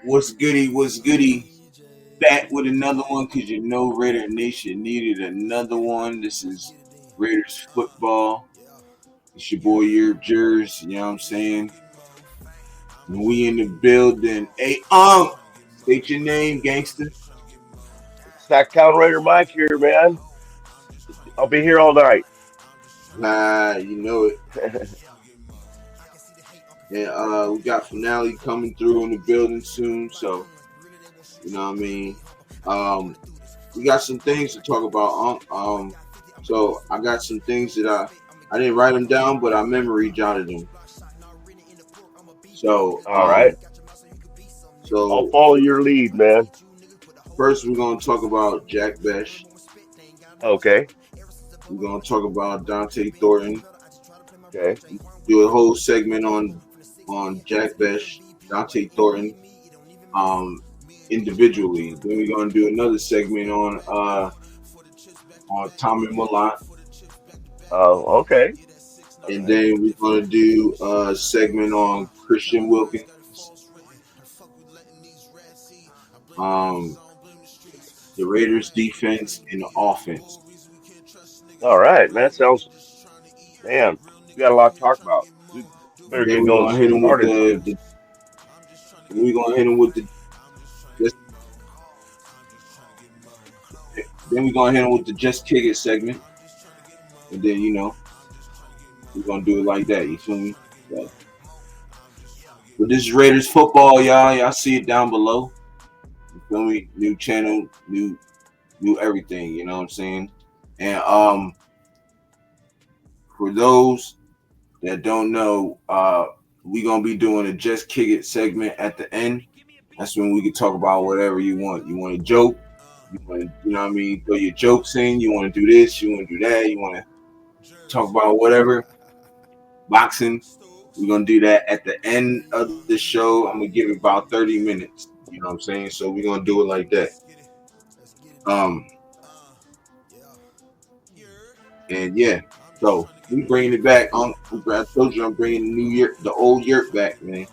What's goody? What's goody? Back with another one because you know Raider Nation needed another one. This is Raiders football. It's your boy TheYurpJerz. You know what I'm saying? And we in the building. Hey, state your name, gangster. Sacktown Raider Mike here, man. I'll be here all night. You know it. And we got finale coming through in the building soon, so you know what I mean. We got some things to talk about. So I got some things that I didn't write them down, but I memory jotted them. So All right. I'll so follow your lead, man. first we're gonna talk about Jack Bech. Okay. We're gonna talk about Donte Thornton. Okay. Do a whole segment on Jack Bech, Donte Thornton, individually. Then we're gonna do another segment on Tommy Malott, Oh, okay. and then we're gonna do a segment on Christian Wilkins, um, the Raiders defense and the offense. All right, man. Sounds, man, we got a lot to talk about. We better Then get we're going gonna hit him with started soon. we're gonna hit him with the just, then we're gonna hit him with the just kick it segment, and then we're gonna do it like that. You feel me? So, but this is Raiders football, y'all. Y'all see it down below. You feel me? New channel, new everything. You know what I'm saying? And for those that don't know, we gonna be doing a just kick it segment at the end. That's when we can talk about whatever you want. You want a joke, you want to, you know what I mean, throw your jokes in. You want to do this, you want to do that, you want to talk about whatever. Boxing, we're gonna do that at the end of the show. I'm gonna give it about 30 minutes. You know what I'm saying? So we're gonna do it like that. Um, and yeah, so we bringing it back. I told you I'm bringing the new year, the old yurt back, man. You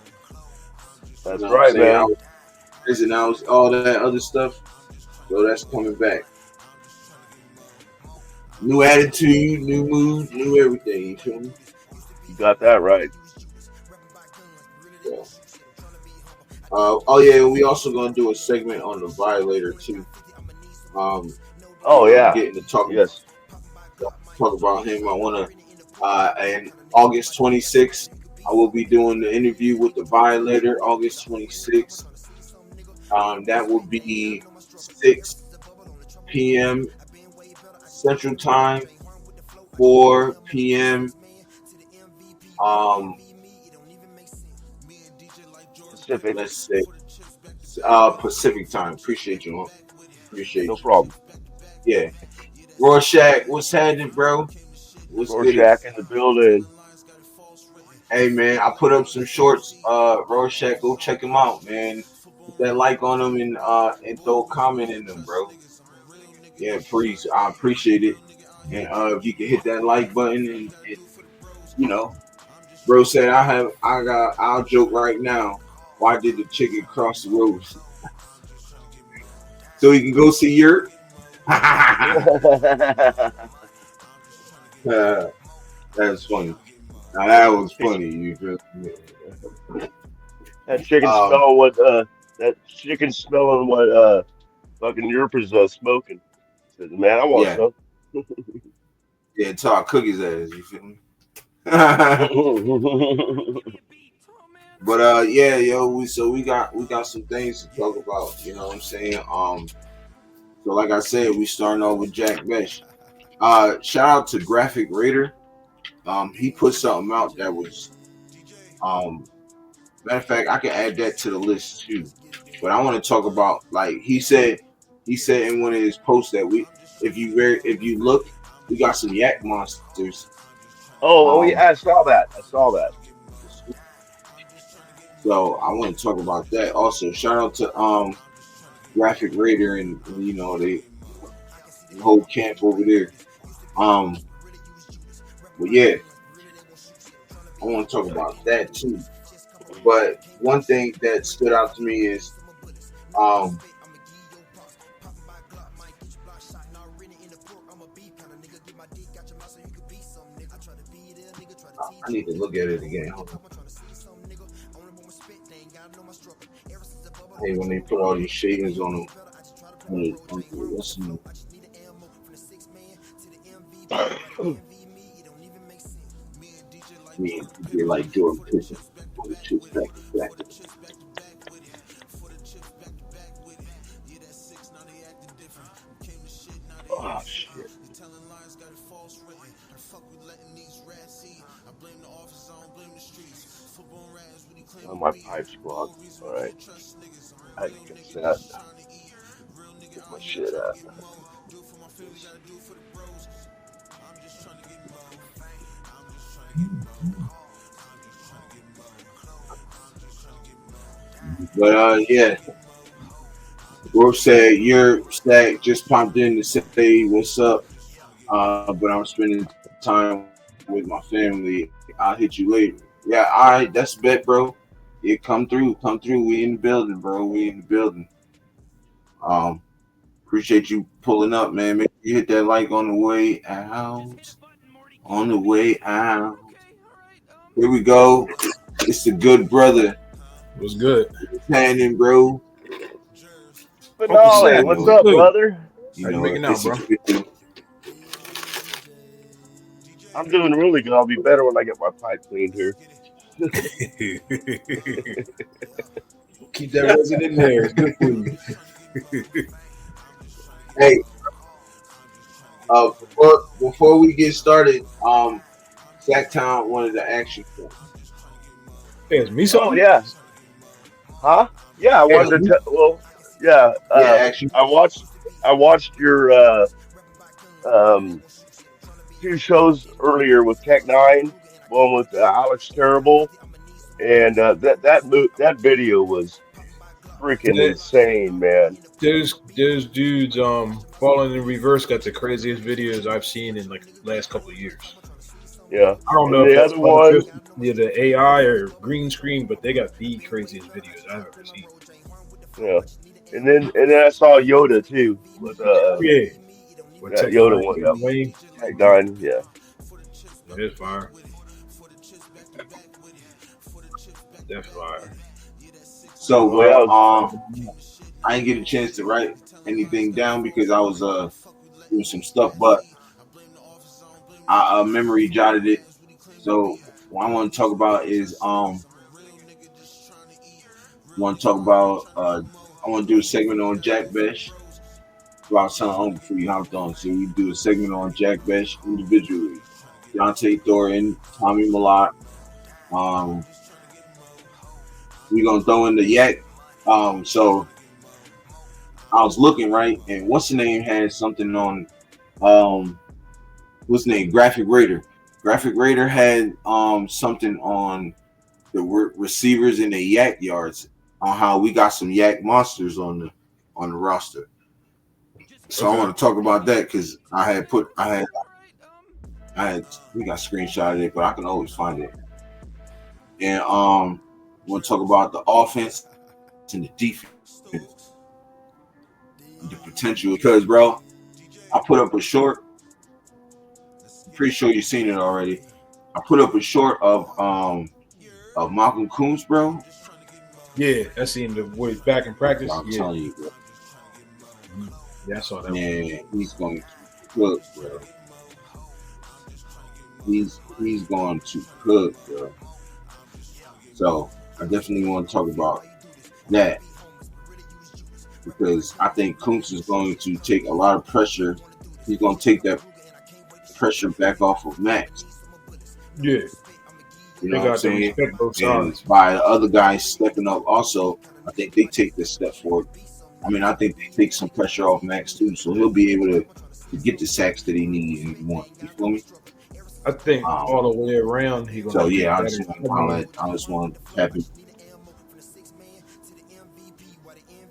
That's know what I'm right, saying? man. And all that other stuff. So that's coming back. New attitude, new mood, new everything. You feel me? You got that right. Yeah. Oh yeah, we also gonna do a segment on the Violator too. Um, Oh, yeah. getting to Yes. talk about him. I wanna and August 26th, I will be doing the interview with the Violator. August 26th. That will be 6 p.m. Central Time, 4 p.m. Um, Pacific. let's say Pacific Time. Appreciate you, man. No Appreciate you. problem. Yeah. Rorschach, what's happening, bro? What's goody? Rorschach in the building. Hey man, I put up some shorts. Rorschach, go check them out, man. Put that like on them and throw a comment in them, bro. Yeah, please. I appreciate it. And if you can hit that like button and you know, bro said I'll joke right now. Why did the chicken cross the road? So he can go see your that's funny. Now that was funny. You feel me? that chicken Um, smelling what that chicken smelling what fucking Yurpers smoking. Said, man, I want yeah, some. yeah. Talk cookies ass. You feel me? But yeah, yo, we got some things to talk about. You know what I'm saying? So like I said, we starting off with Jack Bech. Shout out to Graphic Raider. He put something out that was matter of fact, I can add that to the list too. But I want to talk about like he said in one of his posts that if you look, we got some yak monsters. Oh, Um, yeah, I saw that. I saw that. so I want to talk about that also. Shout out to Graphic Raider and the whole camp over there. Um, but yeah, I want to talk about that too. But one thing that stood out to me is um I need to look at it again. Hold on. Hey, when they put all these shaders on them, what's the me? They're like Jordan Pippen on the chips back to back. Oh shit! Oh, my pipe's clogged. All right, I can fix that. Get my shit out. But yeah, Wolf said your stack just popped in to say what's up. But I'm spending time with my family. I'll hit you later. Yeah, all right, that's a bet, bro. Yeah, come through, come through. We in the building, bro. We in the building. Um, appreciate you pulling up, man. Make sure you hit that like on the way out. On the way out. Here we go. It's the good brother. Was good. Standing, bro. Uncle Finale, Sam, what's know, up, good. brother? You How you know, making out, it's a bro? I'm doing really good. I'll be better when I get my pipe cleaned here. Keep that resin in there. It's good for you. Hey, before we get started, Sacktown wanted to ask you something. Hey, it's me Oh something? yeah, huh? Yeah, I Ask wanted to you, tell. Well, yeah, yeah, ask you. I watched your um two shows earlier with Tech Nine. One with Alex Terrible, and that video was freaking That, insane, man. those dudes falling in reverse got the craziest videos I've seen in like the last couple of years. Yeah, I don't know and if the that's other one, artificial, the AI or green screen, but they got the craziest videos I've ever seen. yeah, and then I saw Yoda too with Yeah. With that Tech Yoda Nine, one. Yeah, Wayne, Tech Nine. Yeah. that is fire. That's fire. So, Well, yeah, bro, I didn't get a chance to write anything down because I was doing some stuff, but I memory jotted it. So, what I want to talk about is want to talk about I want to do a segment on Jack Bech. Well, I was telling Uncle before you hopped on, so we do a segment on Jack Bech individually. Donte, Thornton, Tommy Malott. Um, we're gonna throw in the yak. So I was looking right, and what's the name had something on um what's the name? Graphic Raider. Graphic Raider had something on the receivers in the yak yards on how we got some yak monsters on the roster. So I Okay. want to talk about that because I had we got screenshotted it, but I can always find it. And we'll talk about the offense and the defense, the potential. Because bro, I put up a short. I'm pretty sure you've seen it already. I put up a short of Malcolm Coons, bro. Yeah, I seen the boys back in practice. I'm Yeah. telling you, bro. Yeah, I saw that one. Man, he's going to cook, bro. He's going to cook, bro. So I definitely want to talk about that because I think Kuntz is going to take a lot of pressure. He's going to take that pressure back off of Max. Yeah. You They know what I'm got to saying? respect both And sides. by the other guys stepping up also, I think they take this step forward. I mean, I think they take some pressure off Max too, so he'll be able to get the sacks that he needs and wants. You feel me? I think all the way around he gonna So do yeah, I better. just want to tap it.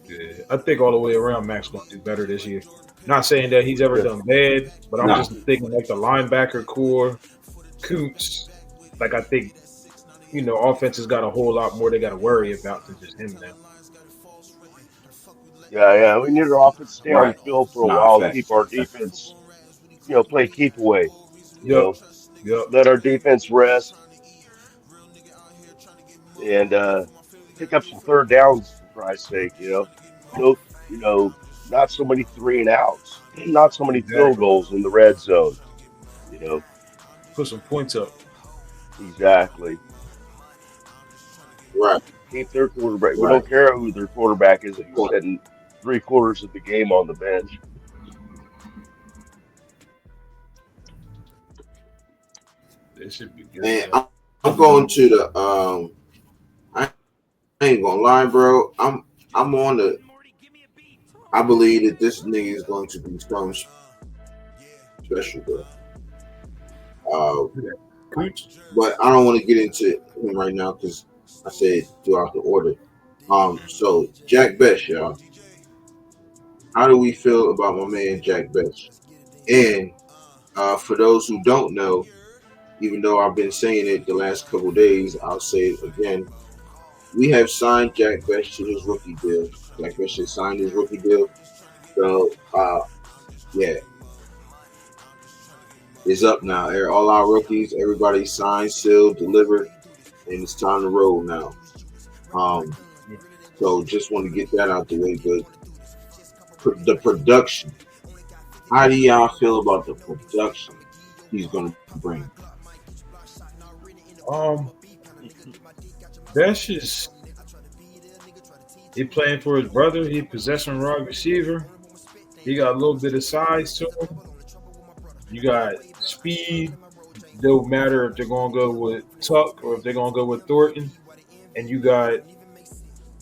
Yeah, I think all the way around Max gonna do better this year. Not saying that he's ever Yeah. done bad, but I'm Nah. just thinking like the linebacker core, Coots. Like I think offense has got a whole lot more they got to worry about than just him now. Yeah, yeah. We need our offense to stay on the Right. field for a Nah, while, fact. keep our defense, play keep away. You Yep. know, Yep. let our defense rest and pick up some third downs for Christ's sake. No, not so many three and outs, not so many field Exactly. goals in the red zone. You know, Put some points up. exactly. Right. Keep their quarterback. We Right. don't care who their quarterback is if Good he's point. sitting three-quarters of the game on the bench. It should be good And though. I'm going to the I ain't gonna lie, bro. I'm on the I believe that this nigga is going to be something special, bro. Uh, Cooch. but I don't want to get into him right now because I said throughout the order. So Jack Bech, y'all. How do we feel about my man Jack Bech? And for those who don't know, even though I've been saying it the last couple of days, I'll say it again. We have signed Jack Bech to his rookie deal. Jack Bech has signed his rookie deal. So yeah, it's up now. All our rookies, everybody signed, sealed, delivered, and it's time to roll now. Um, so just want to get that out the way. But the production, how do y'all feel about the production he's going to bring? Um, Besh is he playing for his brother. He possession wide receiver. He got a little bit of size to him. You got speed. Don't matter if they're gonna go with Tuck or if they're gonna go with Thornton. And you got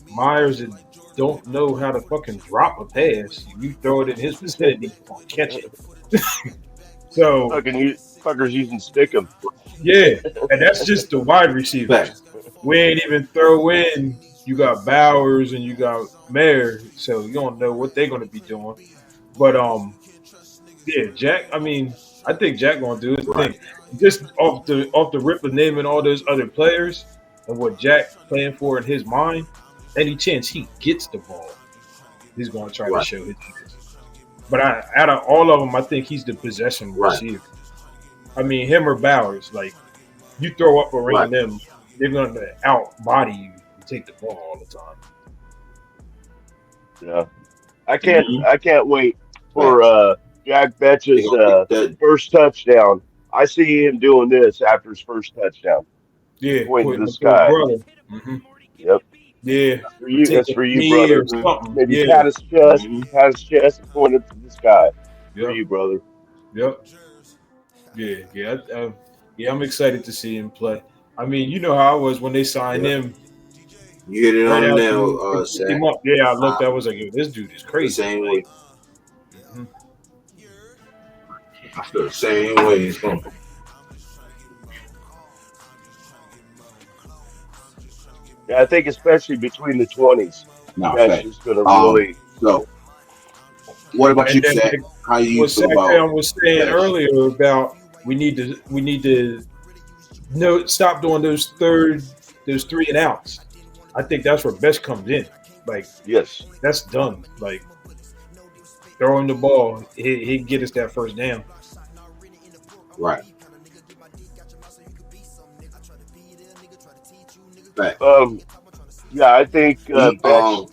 Myers that don't know how to fucking drop a pass. You throw it in his vicinity, he's gonna catch it. So Fuckers using Stickum. yeah, and that's just the wide receivers. Facts. We ain't even throw in. You got Bowers and you got Mayer, so you don't know what they're gonna be doing. But yeah, Jack. I mean, I think Jack gonna do his Right. thing. Just off the rip of naming all those other players and what Jack playing for in his mind, any chance he gets the ball, he's gonna try to Right. show his hands. But out of all of them, I think he's the possession Right. receiver. I mean, him or Bowers, like you throw up a ring Right. of them, they're gonna out body you and take the ball all the time. Yeah, I can't. Mm-hmm. I can't wait for Facts. Jack They Betch's gonna get that. first touchdown. I see him doing this after his first touchdown, Yeah, pointing to pointing the up to his sky. brother. hmm Yep, Yeah, that's for or you. take That's it for from you, me brother. or Mm-hmm. something. Maybe Yeah. Mm-hmm. pat his chest, and point it to the sky. For Yep. you, brother. Yep. Yeah. Yeah. Yeah. I'm excited to see him play. I mean, you know how I was when they signed Yep. him You hit it right on the after nail, they picked Zach. him up. Yeah, I Uh, looked. I was like, yo, this dude is the crazy. same Like, way. mhm. I feel the same way. It's going. Yeah, I think especially between the 20s, Nah, Betch fact. is going to Um. really. So, what about And you, then Zach? like How do you what feel about Sacktown was saying Bech? earlier about we need to no stop doing those three and outs. I think that's where Best comes in. Like Yes. that's done. Like throwing the ball, he get us that first down. Right. Fact. Um. Yeah, I think We Betch.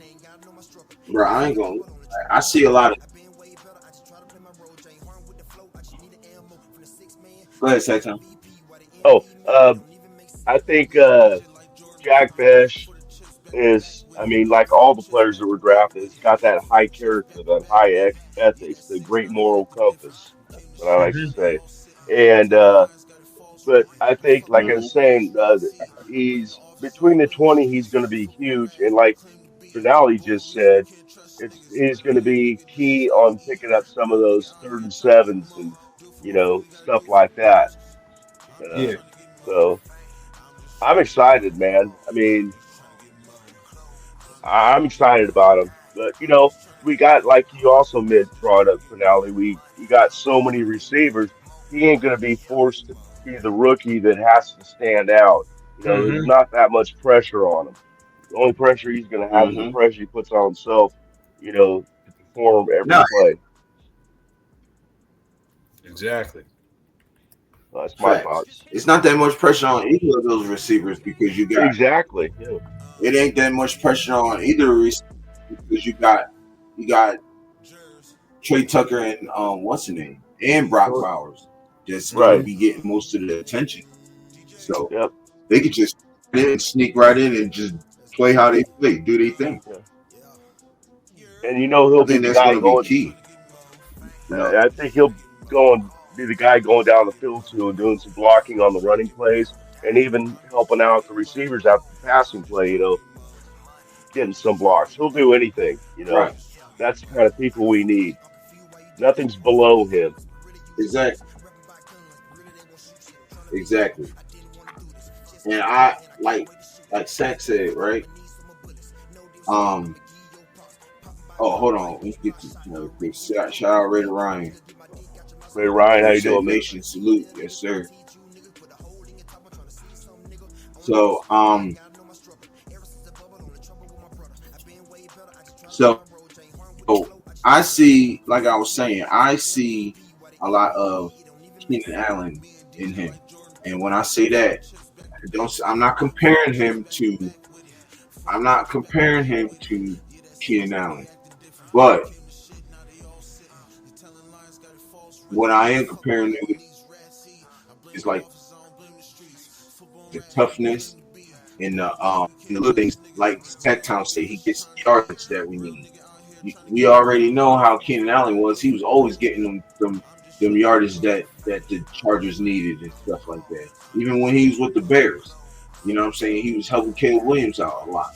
bro, I ain't gonna. I see a lot of. Go ahead, Sacktown. Oh, I think Jack Besh is, I mean, like all the players that were drafted, it's got that high character, that high ethics, the great moral compass. That's what I like to hmm say. And but I think, like I Mm-hmm. was saying, he's between the 20, he's going to be huge. And like Finale just said, he's going to be key on picking up some of those third and sevens and stuff like that. Uh, Yeah, so I'm excited, man. I mean, I'm excited about him. But we got like you also brought up Finale. We got so many receivers. He ain't going to be forced to be the rookie that has to stand out. There's Mm-hmm. not that much pressure on him. The only pressure he's going to have is the Mm-hmm. pressure he puts on himself, to perform every No, play. Exactly. That's my facts. thoughts. It's not that much pressure on either of those receivers because you got Exactly. Yeah. it ain't that much pressure on either receiver because you got Trey Tucker and what's his name and Brock Thornton. Bowers that's gonna Mm-hmm. Right. be getting most of the attention. So Yep. they could just sneak right in and just play how they play, do their thing. Yeah. And he'll I be think the that's guy gonna be going. key. You know, I think he'll go and be the guy going down the field too and doing some blocking on the running plays and even helping out the receivers after the passing play. Getting some blocks. He'll do anything. right? That's the kind of people we need. Nothing's below him. Exactly, exactly. And I like Sack said, right? Um. Oh, hold on. Let's get to another quick shout out Raider Ryan. Hey Ryan, how He you said doing, man? nation salute, yes sir. So so I see, like I was saying, I see a lot of Keenan Allen in him. And when I say that, I'm not comparing him to Keenan Allen. But what I am comparing him with is like the toughness and the little things like Tech Town say he gets the yards that we need. We already know how Keenan Allen was. He was always getting them yardage that the Chargers needed and stuff like that. Even when he was with the Bears, you know what I'm saying? He was helping Caleb Williams out a lot.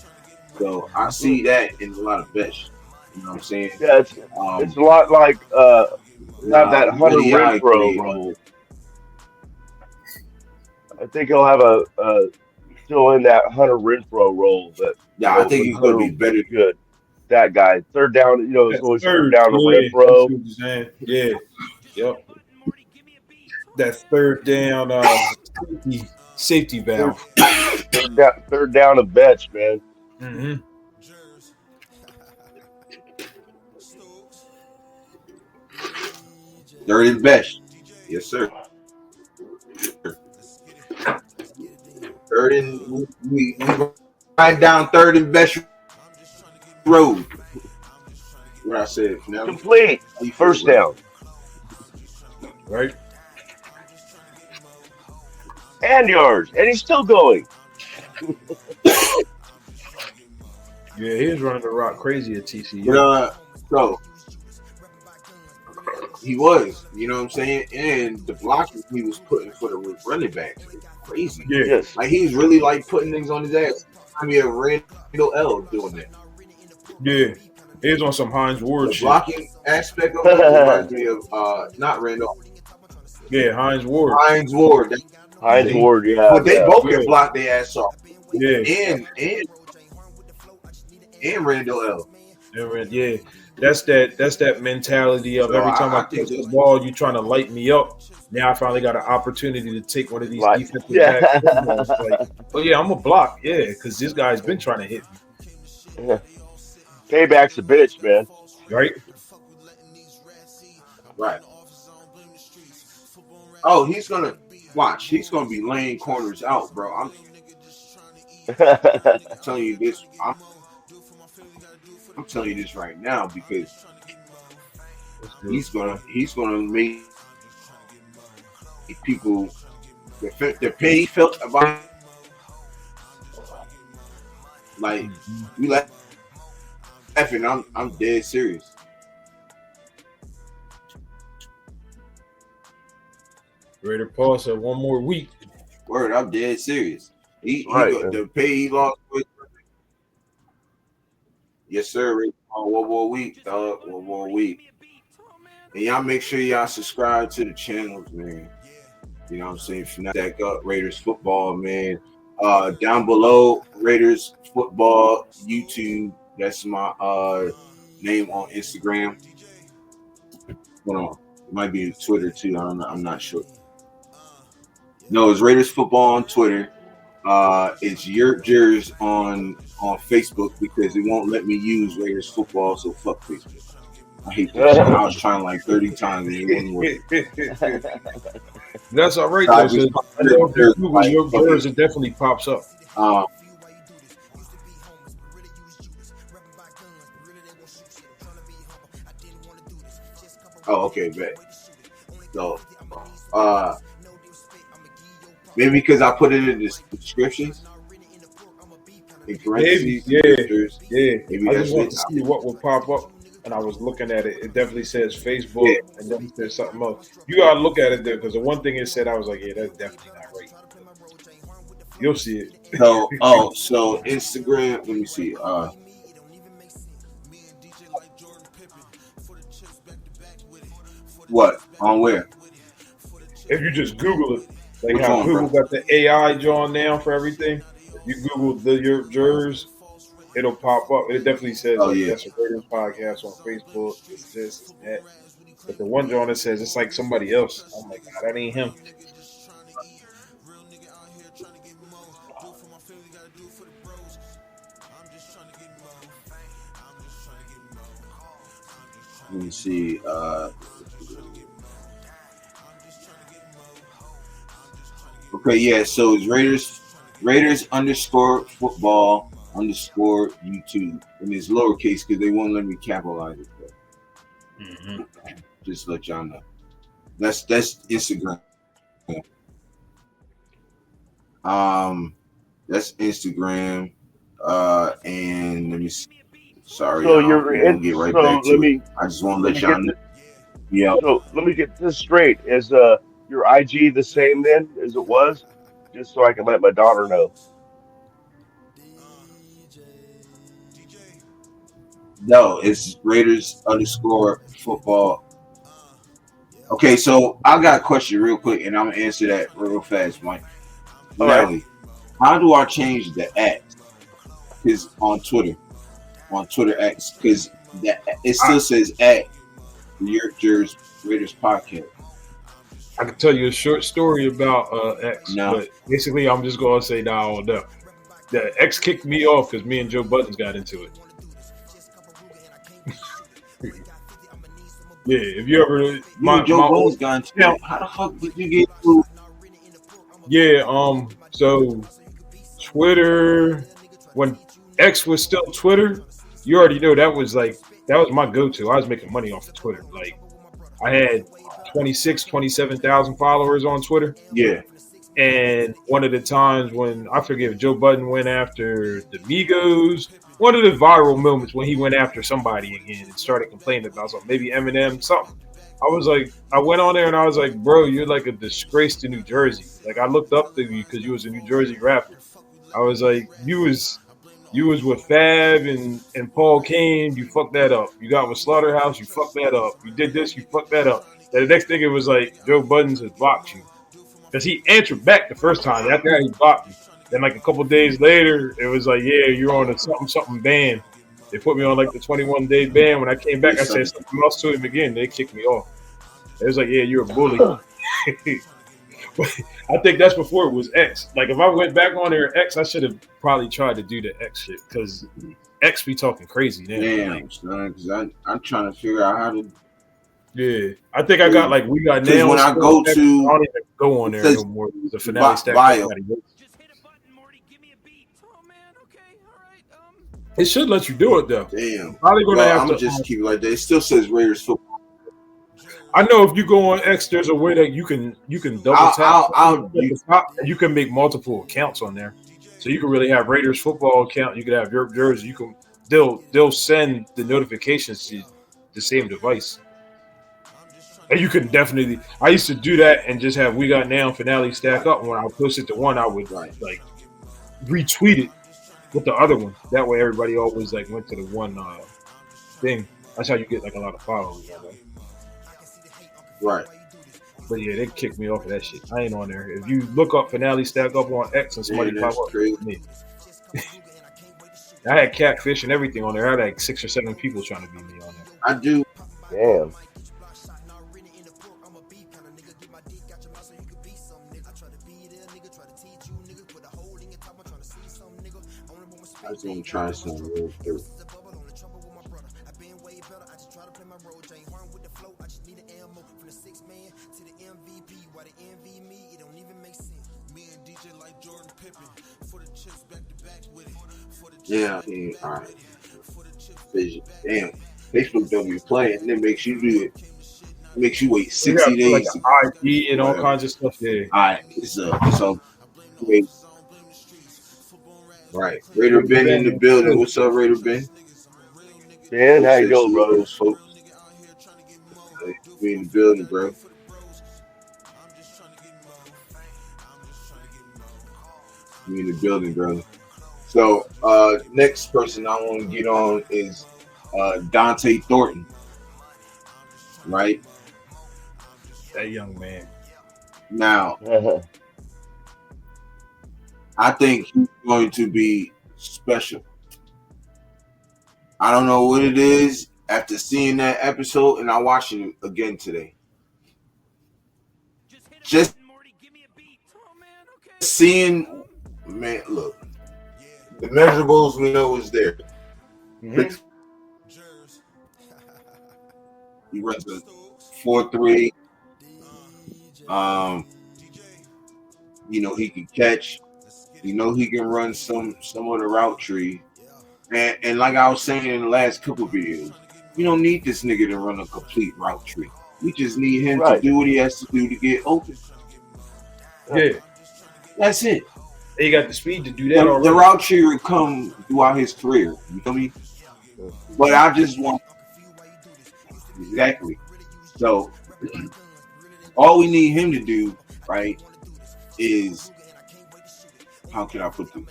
So I Hmm. see that in a lot of Bech. You know what I'm saying? Yeah, it's Um, a lot like have that Hunter what do y'all Renfro grade on? role. I think he'll have a still in that Hunter Renfro role that Yeah, I think when he's gonna Hunter be better. was good. That guy, third down, it's That always third third, down to yeah, I Renfro. see what you're saying. Yeah, yep. That third down, safety Third valve. third down to Betch, man. Mm-hmm. Third and best. Yes, sir. Third and we ride down third and best road. What I said, Nelly. Complete How you feel, first bro? down Right. and yards, and he's still going. Yeah, he was running the rock crazy at But TCU. so he was, you know what I'm saying? And the blocking he was putting for the running backs was crazy. Yeah, Yes, Like he's really like putting things on his ass. I mean, Randall L doing that. yeah. He was on some Hines Ward The shit. blocking aspect of it reminds me of not Randall, Yeah, Hines Ward. Hines Ward. Hines See? Ward, yeah, But they yeah. both can Yeah, block their ass off. yeah. And Randall L. Yeah, that's that mentality of So every time I I think catch the this ball, you trying to light me up. Now I finally got an opportunity to take one of these Like, defensive yeah. back footballs. Like, oh yeah, I'm a block. Yeah, because this guy's been trying to hit me. Payback's a bitch, man. Right? right. Oh, he's gonna watch. He's gonna be laying corners out, bro. I'm telling you this. I'm telling you this right now because That's good. he's gonna make people the pain he felt about like Mhm. we laughing. I'm dead serious. Raider Paul said one more week. Word, I'm dead serious. He Right, got man. the pay he lost with. Yes, sir. One more week, dog. One more week. And y'all make sure y'all subscribe to the channels, man. You know what I'm saying? Fanatic up Raiders football, man. Down below, Raiders football YouTube. That's my name on Instagram. Hold on. It might be Twitter too. I'm not sure. No, it's Raiders football on Twitter. It's TheYurpJerz on Facebook because it won't let me use Raiders football. So fuck Facebook. I hate that shit. I was trying like 30 times and it wouldn't work. That's all right So I though. just Cause call I know if you it Google like your fucking. Jersey, it definitely pops up. Um, oh, okay, bet. So, uh, maybe because I put it in the description in Maybe, parentheses, yeah, TheYurpJerz. yeah. Maybe I that's just want it. to see what would pop up, and I was looking at it. It definitely says Yeah. Facebook, and then there's something else. You gotta look at it there because the one thing it said, I was like, yeah, that's definitely not right. You'll see it. So Instagram. Let me see. What on where? If you just Google it, like Which how one, Google bro? got the AI drawn now for everything. If you Google TheYurpJerz, it'll pop up. It definitely says Oh like yeah. that's a Raiders podcast on Facebook. It's this, it's that. But the one drawing that says it's like somebody else. I'm like, nah, that ain't him. Let me see. Okay, yeah. So it's Raiders underscore football underscore YouTube, and it's lowercase because they won't let me capitalize it. But Mm-hmm. just to let y'all know. That's Instagram. Um, that's Instagram. And let me see. Sorry, So y'all. you're We're gonna in. get right So back to it. I just want to let let me y'all get know. Yeah. so let me get this straight. Is your IG the same then as it was? Just so I can let my daughter know. No, it's Raiders underscore football. Okay, so I got a question real quick, and I'm gonna answer that real fast, Mike. All right. Nally, how do I change the at? Because on Twitter X, because that it I, still says at TheYurpJerz Raiders podcast. I can tell you a short story about X, No, but basically I'm just gonna say now on that. The X kicked me off because me and Joe Buttons got into it. Yeah, if you ever you and Joe my old Bones got into account, it. How the fuck did you get to? yeah, so Twitter when X was still Twitter, you already know that was my go-to. I was making money off of Twitter. Like I had 27,000 followers on Twitter. Yeah, And one of the times when I forget Joe Budden went after the Migos, one of the viral moments when he went after somebody again and started complaining about something, maybe Eminem, something. I was like, I went on there and I was like, bro, you're like a disgrace to New Jersey. Like I looked up to you because you was a New Jersey rapper. I was like, you was with Fab and Paul Kane, you fucked that up. You got with Slaughterhouse, you fucked that up. You did this, you fucked that up. And the next thing it was like Joe Buttons has blocked you. Because he answered back the first time. After that, he blocked me. Then, like a couple days later, it was like, yeah, you're on a something something ban. They put me on like the 21-day ban. When I came back, I said something else to him again. They kicked me off. It was like, yeah, you're a bully. I think that's before it was X. Like if I went back on there X, I should have probably tried to do the X shit because X be talking crazy now. damn, Like, son. Because I'm trying to figure out how to. yeah, I think I got like we got Because now. when I Still go X. I to, don't even go on it there says no more. The finale stacked up. bio. It should let you do it though. Damn. Probably gonna Well, have I'm to. gonna just keep it like that. It still says Raiders football. I know if you go on X, there's a way that you can double tap I'll at the top, and you can make multiple accounts on there. So you can really have Raiders football account. You could have your jersey. You can they'll send the notifications to the same device. And you can definitely. I used to do that and just have We Got Now finale stack up. And when I post it to one, I would right. like retweet it with the other one. That way, everybody always like went to the one thing. That's how you get like a lot of followers. Right. But yeah, they kicked me off of that shit. I ain't on there. If you look up finale stack up on X and somebody Man, pop that's up, crazy. me. I had catfish and everything on there. I had like 6 or 7 people trying to be me on there. I do. Damn. I just want to try something real quick. Yeah, all right. Damn, Facebook don't be playing, and it makes you do it. It makes you wait You got 60 to put like days an to ID and all whatever. kinds of stuff there. All right, so wait, right. Raider Raider Ben in Ben, the man. building. Oh, What's up, Raider Ben? Ben, how Folks you said doing, brother? saludos, folks. We in the building, bro. We in the building, brother. So next person I want to get on is Donte Thornton, right? that young man. Now, I think he's going to be special. I don't know what it is after seeing that episode, and I watched it again today. Just seeing, man, look, the measurables we know is there. Mm-hmm. He runs a 4.3. He can catch. He can run some of the route tree. And like I was saying in the last couple of videos, we don't need this nigga to run a complete route tree. We just need him to Right. do what he has to do to get open. Yeah. That's it. He got the speed to do that already. The route tree would come throughout his career. You feel me? But I just want exactly. So all we need him to do, right, is how can I put this?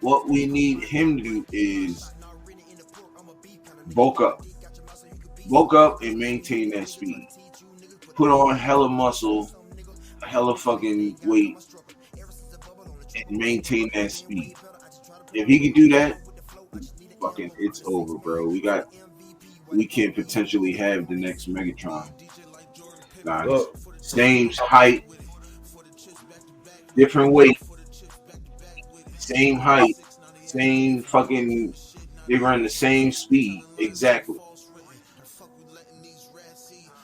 What we need him to do is bulk up and maintain that speed. Put on hella muscle, hella fucking weight, and maintain that speed. If he can do that, fucking it's over, bro. We can potentially have the next Megatron. Guys, Look, same height, different weight, same height, same fucking. They run the same speed exactly.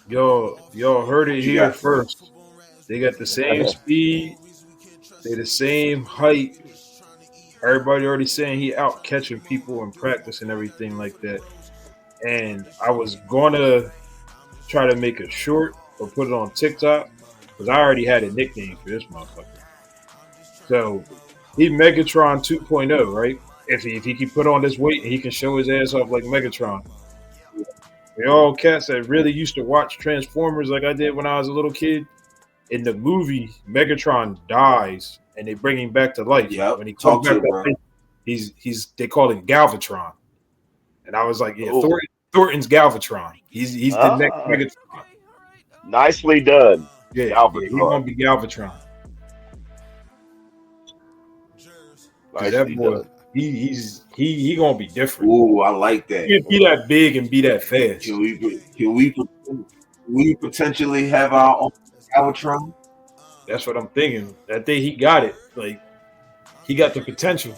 y'all heard it You here got- first. They got the same speed. They the same height. Everybody already saying he out catching people in practice and everything like that. And I was gonna try to make a short or put it on TikTok because I already had a nickname for this motherfucker. So he Megatron 2.0, right? If he can put on this weight, he can show his ass off like Megatron. They all cats that really used to watch Transformers like I did when I was a little kid. In the movie, Megatron dies and they bring him back to life. Yep. When he Talk comes to back it, to bro. life, he's they call him Galvatron. And I was like, yeah, Oh. Thornton's Galvatron. He's the next Megatron. Nicely done. Yeah, Galvatron. he's gonna be Galvatron. Nicely That boy, done. he gonna be different. Ooh, I like that. He can't be that big and be that fast. Can we potentially have our own Galvatron? That's what I'm thinking. That day he got it. Like he got the potential.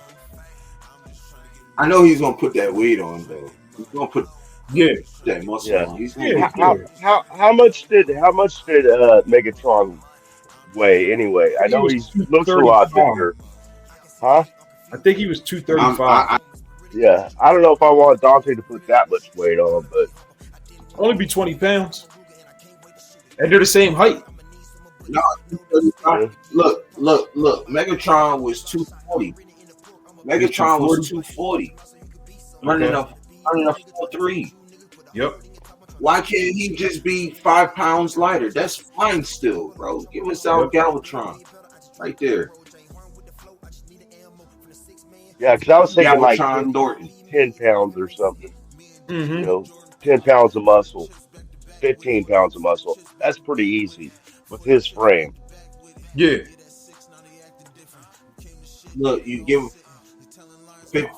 I know he's gonna put that weight on though. He's gonna put Yeah, that muscle Yeah. on. He's gonna Yeah. How much did Megatron weigh anyway? I know he looks a lot 235. bigger. Huh? I think he was 235. Yeah. I don't know if I want Donte to put that much weight on, but Only be 20 pounds. And they're the same height. Look. Megatron was 240. Megatron was 240. Running a 4.3. Yep. Why can't he just be 5 pounds lighter? That's fine still, bro. Give us our Galvatron right there. yeah, because I was thinking like Galvatron Thornton. 10 pounds or something. Mm-hmm. You know, 10 pounds of muscle, 15 pounds of muscle. That's pretty easy with his frame. Yeah. Look, you give him 50.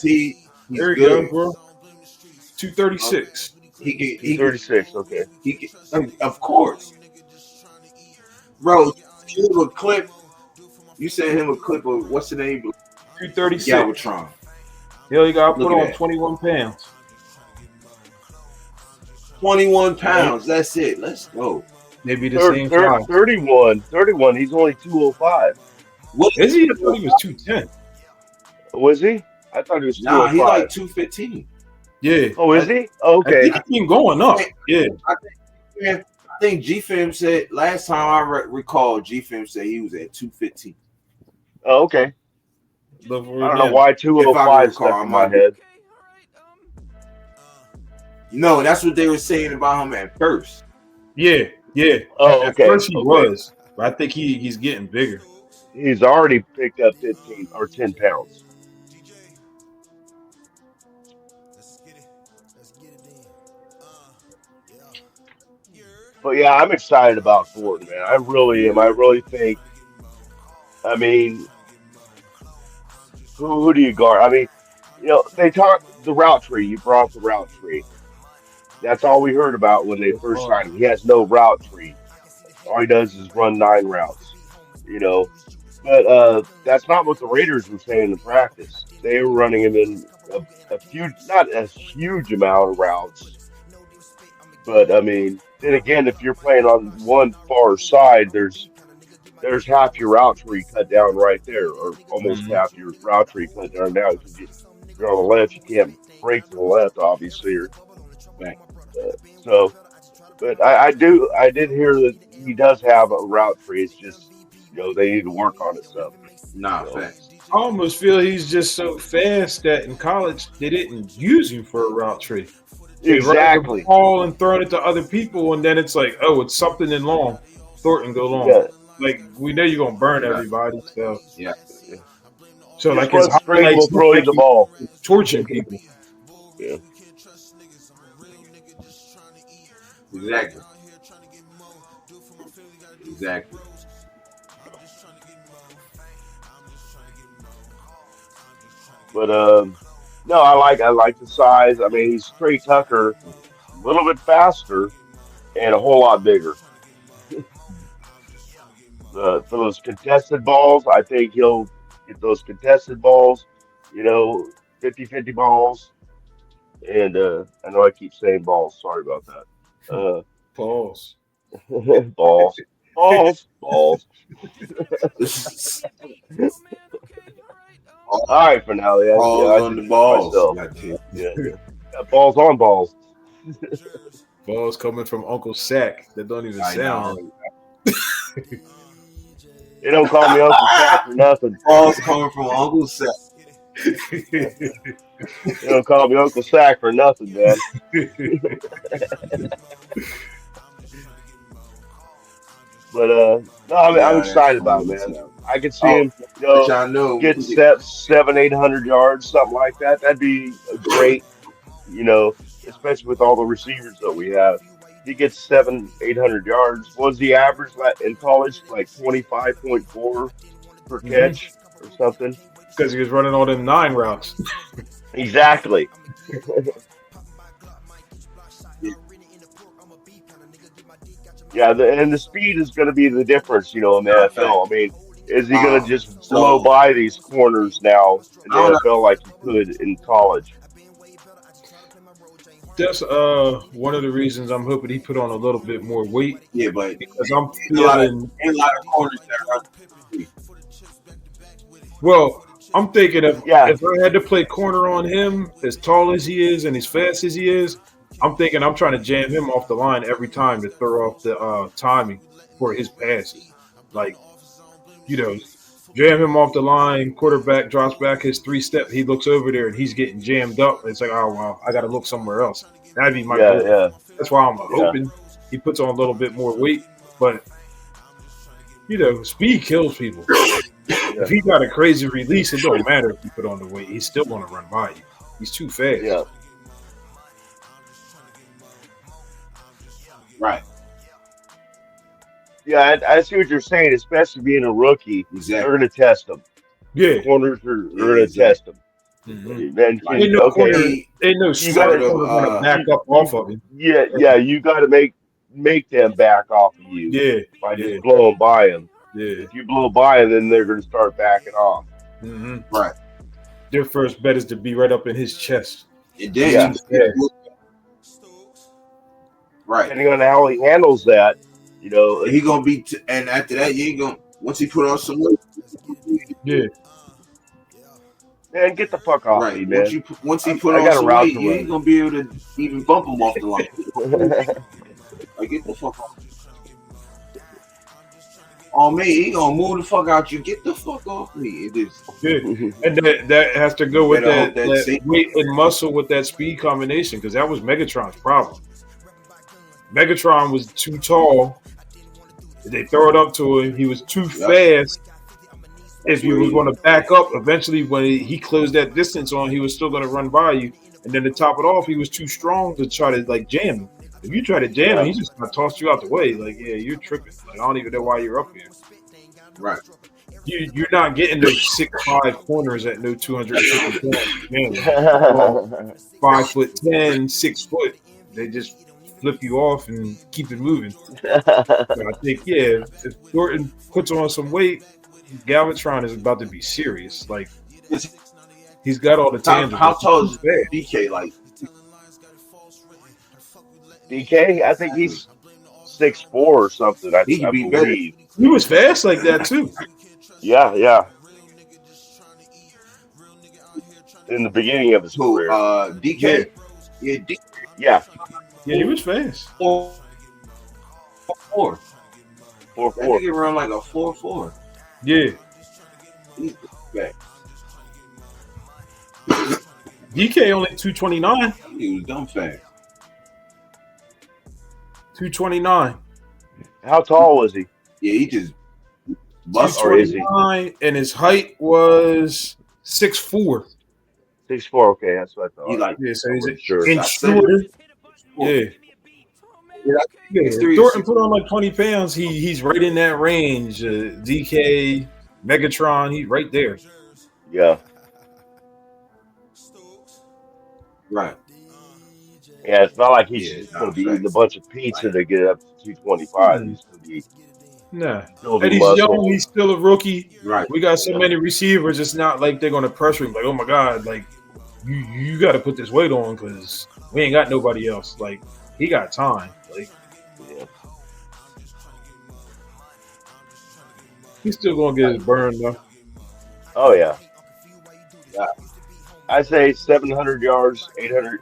He's There you good. go, bro. 236. He can 36, okay. he can, of course. Bro, give a clip You sent him a clip of what's the name? 236. Galvatron. He only got Look put at on that. 21 pounds. 21 pounds. That's it. Let's go. Maybe the same size. 31. He's only 205. What Is he? I thought he was 210. Was he? I thought he was 205. Nah, he like 215. Yeah. Oh, is he? Okay. I think he's been going up. Yeah. I think G-Fam said last time I recall, G-Fam said he was at 215. Oh, okay. I don't know why 205 stuck in my head. No, that's what they were saying about him at first. Yeah. Oh, At okay. first he was, but I think he's getting bigger. He's already picked up 15 or 10 pounds. But yeah, I'm excited about Thornton, man. I really am. I really think. I mean, who do you guard? I mean, they talk the route tree. You brought up the route tree. That's all we heard about when they first signed him. He has no route tree. All he does is run 9 routes. But that's not what the Raiders were saying in practice. They were running him in a few, not a huge amount of routes. But I mean, then again, if you're playing on one far side, there's half your route tree cut down right there, or almost half your route tree cut down now. Because if you're on the left, you can't break to the left, obviously. But I did hear that he does have a route tree. It's just they need to work on it some. Nah, facts. I almost feel he's just so fast that in college they didn't use him for a route tree. Exactly. Ball and throwing it to other people, and then it's like, oh, it's something in long. Thornton go long. Yeah. Like we know you're gonna burn everybody. So yeah. So just like his straight will throw you the ball, torching people. Yeah. Exactly. But no, I like the size. I mean, he's Trey Tucker, a little bit faster and a whole lot bigger. For those contested balls, I think he'll get those contested balls, 50-50 balls. And I know I keep saying balls. Sorry about that. Balls. Balls. All right, for now. Yeah, balls on the balls. Yeah. Balls on balls. Balls coming from Uncle Sack that don't even sound. They don't call me Uncle Sack for nothing. Balls coming from Uncle Sack. They don't call me Uncle Sack for nothing, man. But no, I'm excited about it, man. I could see him, getting 700-800 yards, something like that. That'd be great, especially with all the receivers that we have. He gets 700-800 yards. What was the average in college? Like 25.4 per catch or something. Because he was running all them 9 routes. Exactly. Yeah, and the speed is going to be the difference, in the NFL. I mean, is he going to just blow by these corners now in the NFL like he could in college? That's one of the reasons I'm hoping he put on a little bit more weight. Yeah, but because I'm feeling a lot of corners that run. Well, I'm thinking if I had to play corner on him, as tall as he is and as fast as he is, I'm thinking I'm trying to jam him off the line every time to throw off the timing for his passes. Like, jam him off the line, quarterback drops back his 3-step, he looks over there and he's getting jammed up. It's like, oh, well, I got to look somewhere else. That'd be my goal. Yeah. That's why I'm hoping he puts on a little bit more weight. But, speed kills people. If he got a crazy release, it don't matter if you put on the weight. He's still going to run by you. He's too fast. Yeah. Right. Yeah, I see what you're saying, especially being a rookie. Exactly. They're going to test him. Yeah. The corners are going to test him. Mm-hmm. Then, ain't no back up off of him. Yeah, you got to make them back off of you. Yeah. By just blowing by him. Yeah. If you blow by, then they're going to start backing off. Mm-hmm. Right. Their first bet is to be right up in his chest. And then Yeah. right. Depending on how he handles that, He gonna be, and after that, you ain't gonna. Once he put on some weight, Yeah. man, get the fuck off right. me, man. Once he put I on got a some route weight, to you run. ain't gonna be able to even bump him off the line. Like, get the fuck off. Oh man, he gonna move the fuck out you. Get the fuck off me. It is. Yeah. And that has to go with Better hope that safe. weight and muscle with that speed combination, because that was Megatron's problem. Megatron was too tall. They throw it up to him. He was too fast. If you was going to back up, eventually when he closed that distance on, he was still going to run by you. And then to top it off, he was too strong to try to like jam him. If you try to jam him, he's just going to toss you out the way. Like, yeah, you're tripping. Like, I don't even know why you're up here. Right. You're not getting those 6'5" corners at no 250 pounds. Man, 5'10", 6 foot. They just flip you off and keep it moving. So I think, yeah, if Thornton puts on some weight, Galvatron is about to be serious. Like, he's got all the tangibles. How tall is DK? Like DK, I think he's 6'4" or something. I he could be believe. better. He was fast like that too. Yeah. In the beginning of his career. DK. Yeah. Yeah. Yeah, he was fast. 4'4". 4'4". I think he run like a 4'4". Yeah. He's back. DK only 229. He was dumb fast. 229. How tall was he? Yeah, he just bust. 229, and his height was 6'4". 6'4". Okay, that's what I thought. He like, Yeah, so he's sure. inch shorter. Yeah. Thornton put on like 20 pounds. He's right in that range. DK, Megatron, he's right there. Yeah. right. Yeah, it's not like he's just going to be facts. eating a bunch of pizza to get up to 225. He's going to be Nah. building And he's muscle. young. He's still a rookie. Right. We got so many receivers. It's not like they're going to pressure him. Like, oh my God, like you got to put this weight on because we ain't got nobody else. Like, he got time. Like, Yeah. he's still going to get his burn though. Oh, yeah. I say 700 yards, 800,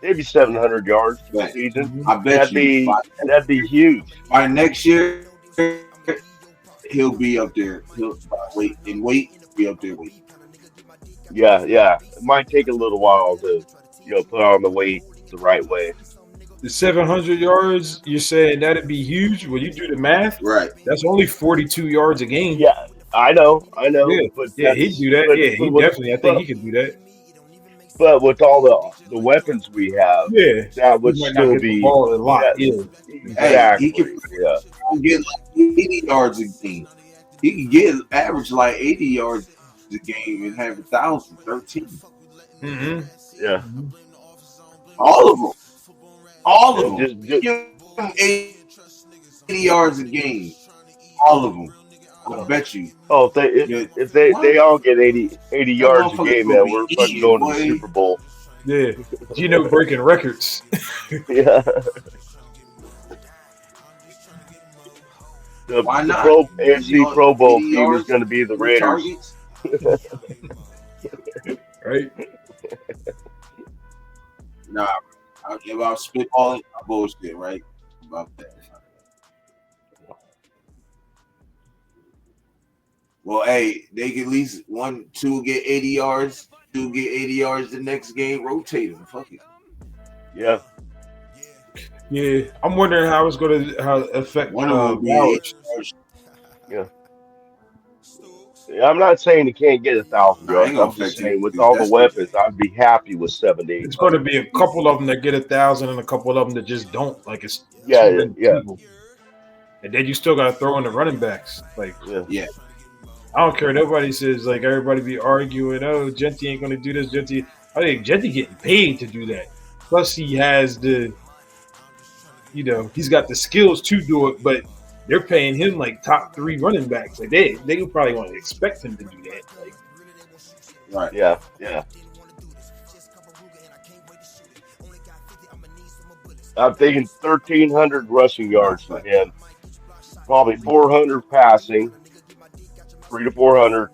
maybe 700 yards this season. I bet that'd be huge. by next year he'll be up there. He'll be up there. Yeah. It might take a little while to, put on the weight the right way. The 700 yards, you're saying that'd be huge? When you do the math, Right. that's only 42 yards a game. Yeah, I know. Yeah, But he'd do that. but- Yeah, he but- definitely. I think he could do that. But with all the weapons we have, Yeah, that would he might not still get the be ball a lot. Yeah. exactly. He could Yeah. get like 80 yards a game. He could get average like 80 yards a game and have 1,013. Mm-hmm. Yeah. All of them. All of them. Just- Give him 80 yards a game. All of them. I bet you. Oh, if they all get 80 yards a game, man, we're fucking going to the Super Bowl. Yeah. Gino breaking records. Yeah. Why not? The AFC Pro Bowl team is yards, going to be the Raiders. Targets? Right? Nah, if I was spitballing, I bullshit, right? About that. Well, hey, they can at least 2 get 80 yards, 2 get 80 yards the next game, rotate them. Fuck it. Yeah. Yeah. I'm wondering how it's going to affect One of them be Bauer. 80 yards. Yeah, I'm not saying he can't get 1,000 I yards. ain't gonna I'm just affect saying it. with all the That's weapons, I'd be happy with 70. It's going to be a couple of them that get 1,000 and a couple of them that just don't. Like, it's Yeah, too many yeah. people. And then you still got to throw in the running backs. Like, Yeah. I don't care. Nobody says, like, everybody be arguing, oh, Genty ain't going to do this. Genty. I think Genty getting paid to do that. Plus, he has the, he's got the skills to do it, but they're paying him like top 3 running backs. Like they could probably want to expect him to do that. Like, Right. Yeah, yeah. I'm thinking 1,300 rushing yards for him, probably 400 passing, 300 to 400,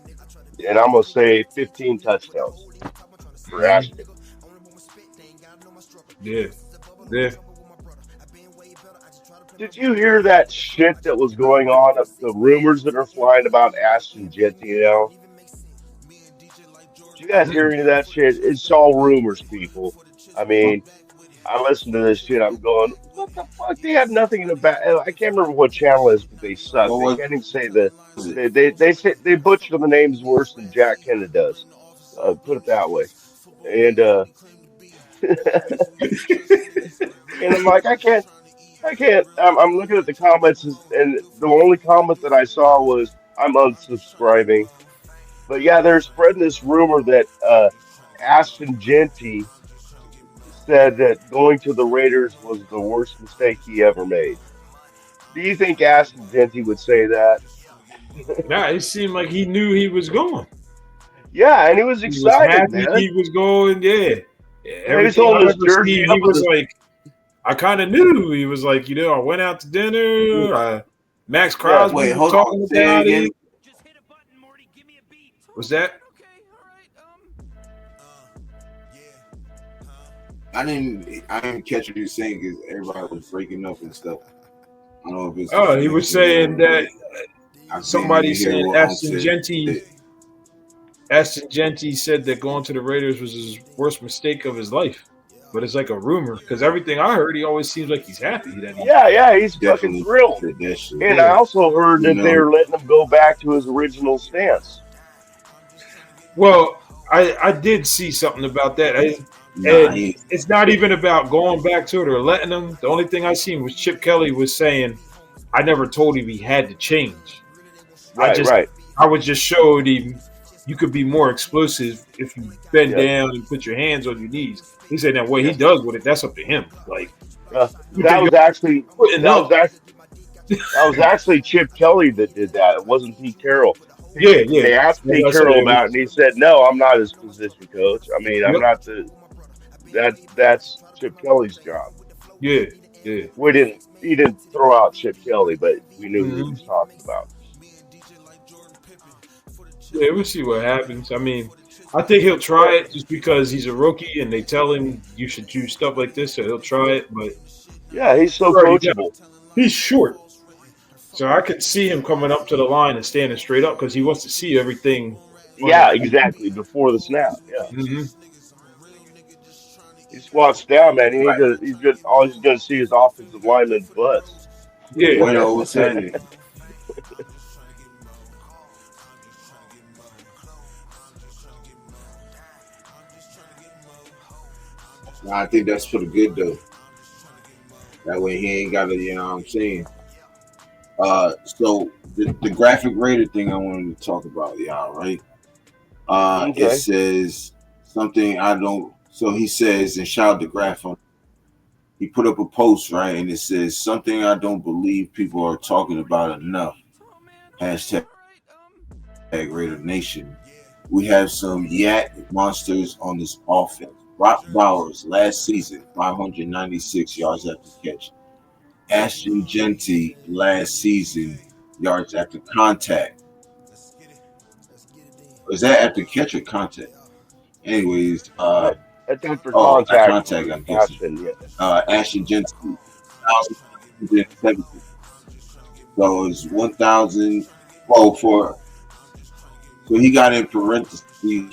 and I'm gonna say 15 touchdowns for mhm. Ashton. Yeah, yeah. Did you hear that shit that was going on? The rumors that are flying about Ashton Jetty now? Did you guys hear Mm-mm. any of that shit? It's all rumors, people. I mean, I listen to this shit. I'm going, what the fuck? They have nothing in the back. I can't remember what channel it is, but they suck. What They was can't even say the it? they say they butcher the names worse than Jack Kennedy does. Put it that way. And and I'm like, I can't. I'm looking at the comments, and the only comment that I saw was, "I'm unsubscribing." But yeah, they're spreading this rumor that Ashton Genty said that going to the Raiders was the worst mistake he ever made. Do you think Ashton Genty would say that? Nah, it seemed like he knew he was going. Yeah, and he was He was excited, happy man. he was going. Yeah, yeah. Yeah, he was Everything holding I his ever jersey seen, he up with was his. like, I kind of knew. He was like, I went out to dinner. Max Yeah, Crosby Wait, was hold on. talking Say it about again. it. Was that? I didn't catch what you were saying because everybody was breaking up and stuff. I don't know if it's the Oh, he was connection or saying whatever, that but I couldn't somebody even hear said what Ashton said. Genty. Ashton Genty said that going to the Raiders was his worst mistake of his life. But it's like a rumor because everything I heard, he always seems like he's happy that he. yeah, he's fucking Definitely thrilled. said that shit. And I Yeah. also heard You that know, they're letting him go back to his original stance. Well, I did see something about that. nah, And he it's not even about going back to it or letting them. The only thing I seen was Chip Kelly was saying, I never told him he had to change. I Right, just right. I was just showed him you could be more explosive if you bend Yeah, down and put your hands on your knees. He said now what he yeah. does with it, that's up to him. Like put That your was actually putting that was up. actually that was actually Chip Kelly that did that. It wasn't Pete Carroll. Yeah, yeah. They asked As Pete I said, Carroll it about it, was and he said, "No, I'm not his position coach. I mean, I'm yep, not the that's Chip Kelly's job." yeah, yeah. He didn't throw out Chip Kelly, but we knew who he Hmm. was talking about. Yeah, we'll see what happens. I mean, I think he'll try Well, it just because he's a rookie and they tell him you should do stuff like this, so he'll try it. But yeah, he's so already know coachable. he's short, so I could see him coming up to the line and standing straight up because he wants to see everything on the. Yeah, exactly. Before the snap, yeah, Hmm. he squats down, man. He ain't right. gonna. He's good. All he's gonna see is offensive lineman butts. Yeah, Bueno, what's that's it. happening? Nah, I think that's for the good though. That way he ain't got to, you know what I'm saying? So the graphic Raider thing I wanted to talk about, y'all, right? It Okay. says something I don't. So he says, and shout out to Graph on. He put up a post, right, and it says something I don't believe people are talking about enough. Hashtag Raider Nation. We have some yak monsters on this offense. Brock Bowers last season, 596 yards after catch. Ashton Genty last season, yards after contact. Was that after catch or contact? Anyways, I, I think for at contact contact, for I'm guessing. action, yeah. Ashton Genty, 1,070. So it's 1,000. Oh, so he got in parentheses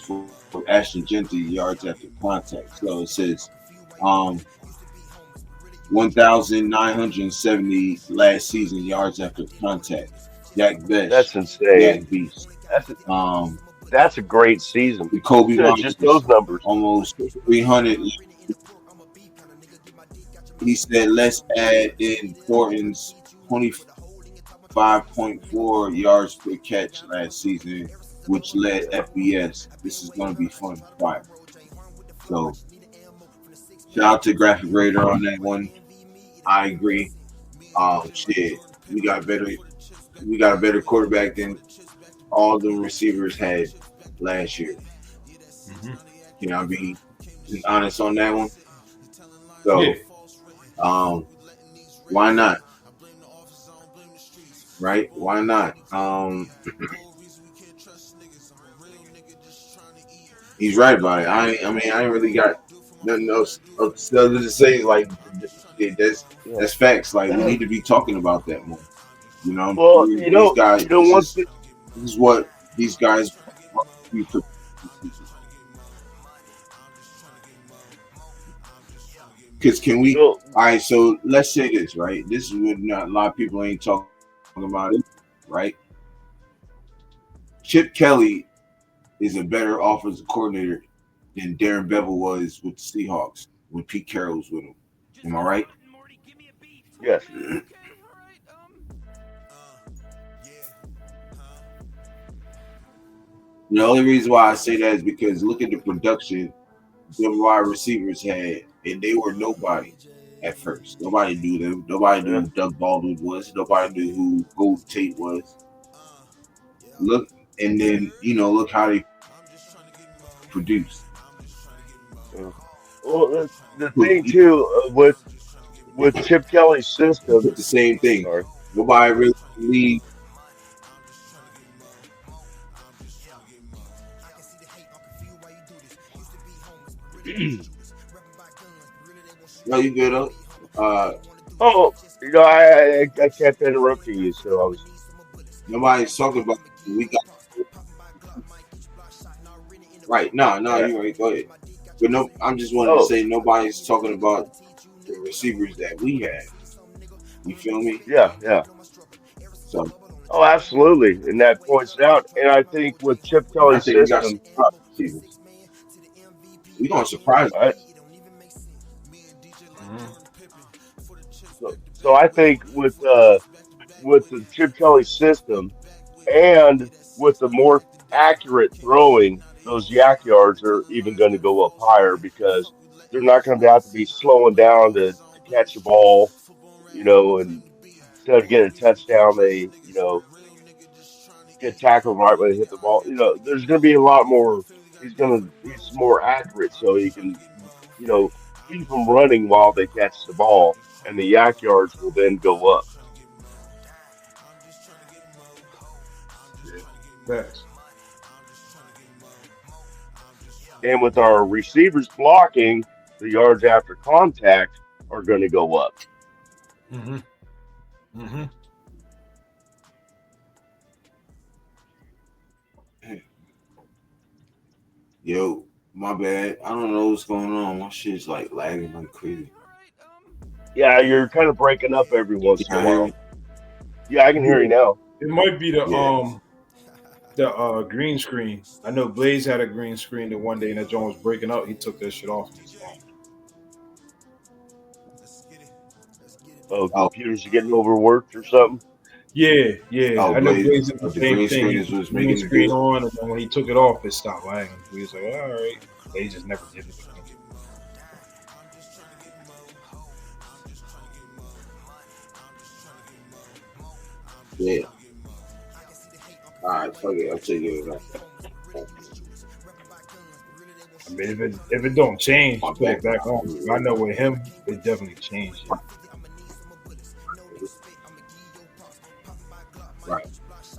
for Ashton Genty yards after contact. So it says 1,970 last season yards after contact. Yak Bech, That's insane. Yak Beast. That's a, Um, that's a great season. Kobe Just Myers, those numbers. almost 300. He said, let's add in Thornton's 25.4 yards per catch last season, which led FBS. This is going to be fun. Fire. So, shout out to Graphic Raider on that one. I agree. Shit. we got better. We got a better quarterback than all the receivers had last year. Mm-hmm. You know, what I mean, just honest on that one. Yeah. So, um, why not? Right? Why not? He's right about it. I mean, I ain't really got nothing else other to say. Like, Yeah. that's facts. Like, we need to be talking about that more. You know, Well, these guys. one thing. This is what these guys. Because can we? So All right. So let's say this. Right. This is what not a lot of people ain't talking about it. Right. Chip Kelly is a better offensive coordinator than Darren Bevel was with the Seahawks when Pete Carroll was with him. Am I right? yes. The only reason why I say that is because look at the production the wide receivers had, and they were nobody at first. Nobody knew them. Nobody knew Yeah. who Doug Baldwin was. Nobody knew who Gold Tate was. Look, and then look how they produced. Yeah. Well, the thing too with Chip Kelly's system. But the same thing. Sorry. Nobody really believed. No, you good up? Oh, I kept interrupting you, so I was. Nobody's talking about. We got right. No, Yeah. you're right. Go ahead. But no, I'm just wanting to Oh, say nobody's talking about the receivers that we had. You feel me? yeah, yeah. So Oh, absolutely, and that points it out. And I think with Chip I Kelly's think we got some system, receivers. We gonna surprise. I, Mm-hmm. so I think with the Chip Kelly system and with the more accurate throwing, those yak yards are even going to go up higher because they're not going to have to be slowing down to catch the ball, and instead of getting a touchdown, they, get tackled right when they hit the ball. There's going to be a lot more. He's more accurate, so he can, you know, keep them running while they catch the ball, and the yak yards will then go up. Yeah. Facts. And with our receivers blocking, the yards after contact are going to go up. Mm-hmm. Mm-hmm. Yo, my bad. I don't know what's going on. My shit's like lagging like crazy. Yeah, you're kind of breaking up every once in a Yeah, I hear me. while. Yeah, I can hear you Yeah. now. It might be Yeah. the green screen. I know Blaze had a green screen the one day and that joint was breaking up. He took that shit off. Oh, Oh, computers are getting overworked or something. Yeah, yeah. oh, I know Blaze. Blaze did the The same green thing. screen He is put what's the green making it screen good. on, and then when he took it off, it stopped lagging. We was like, all right. Blaze just never did it again. Yeah. All right, fuck it. I'll take it back. I mean, if it don't change, My put it back. back on. I know with him, it definitely changed. It. Right.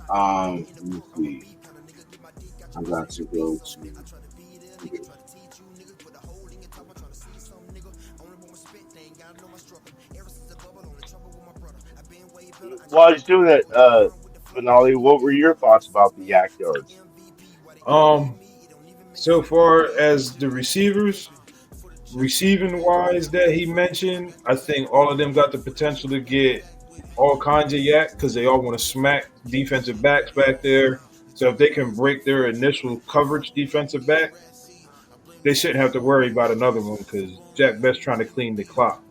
Let me see. I got to go to. While he's doing that, Finale, what were your thoughts about the yak yards? Um, so far as the receivers, receiving wise that he mentioned, I think all of them got the potential to get all kinds of yak because they all want to smack defensive backs back there. So if they can break their initial coverage defensive back, they shouldn't have to worry about another one because Jack Best trying to clean the clock.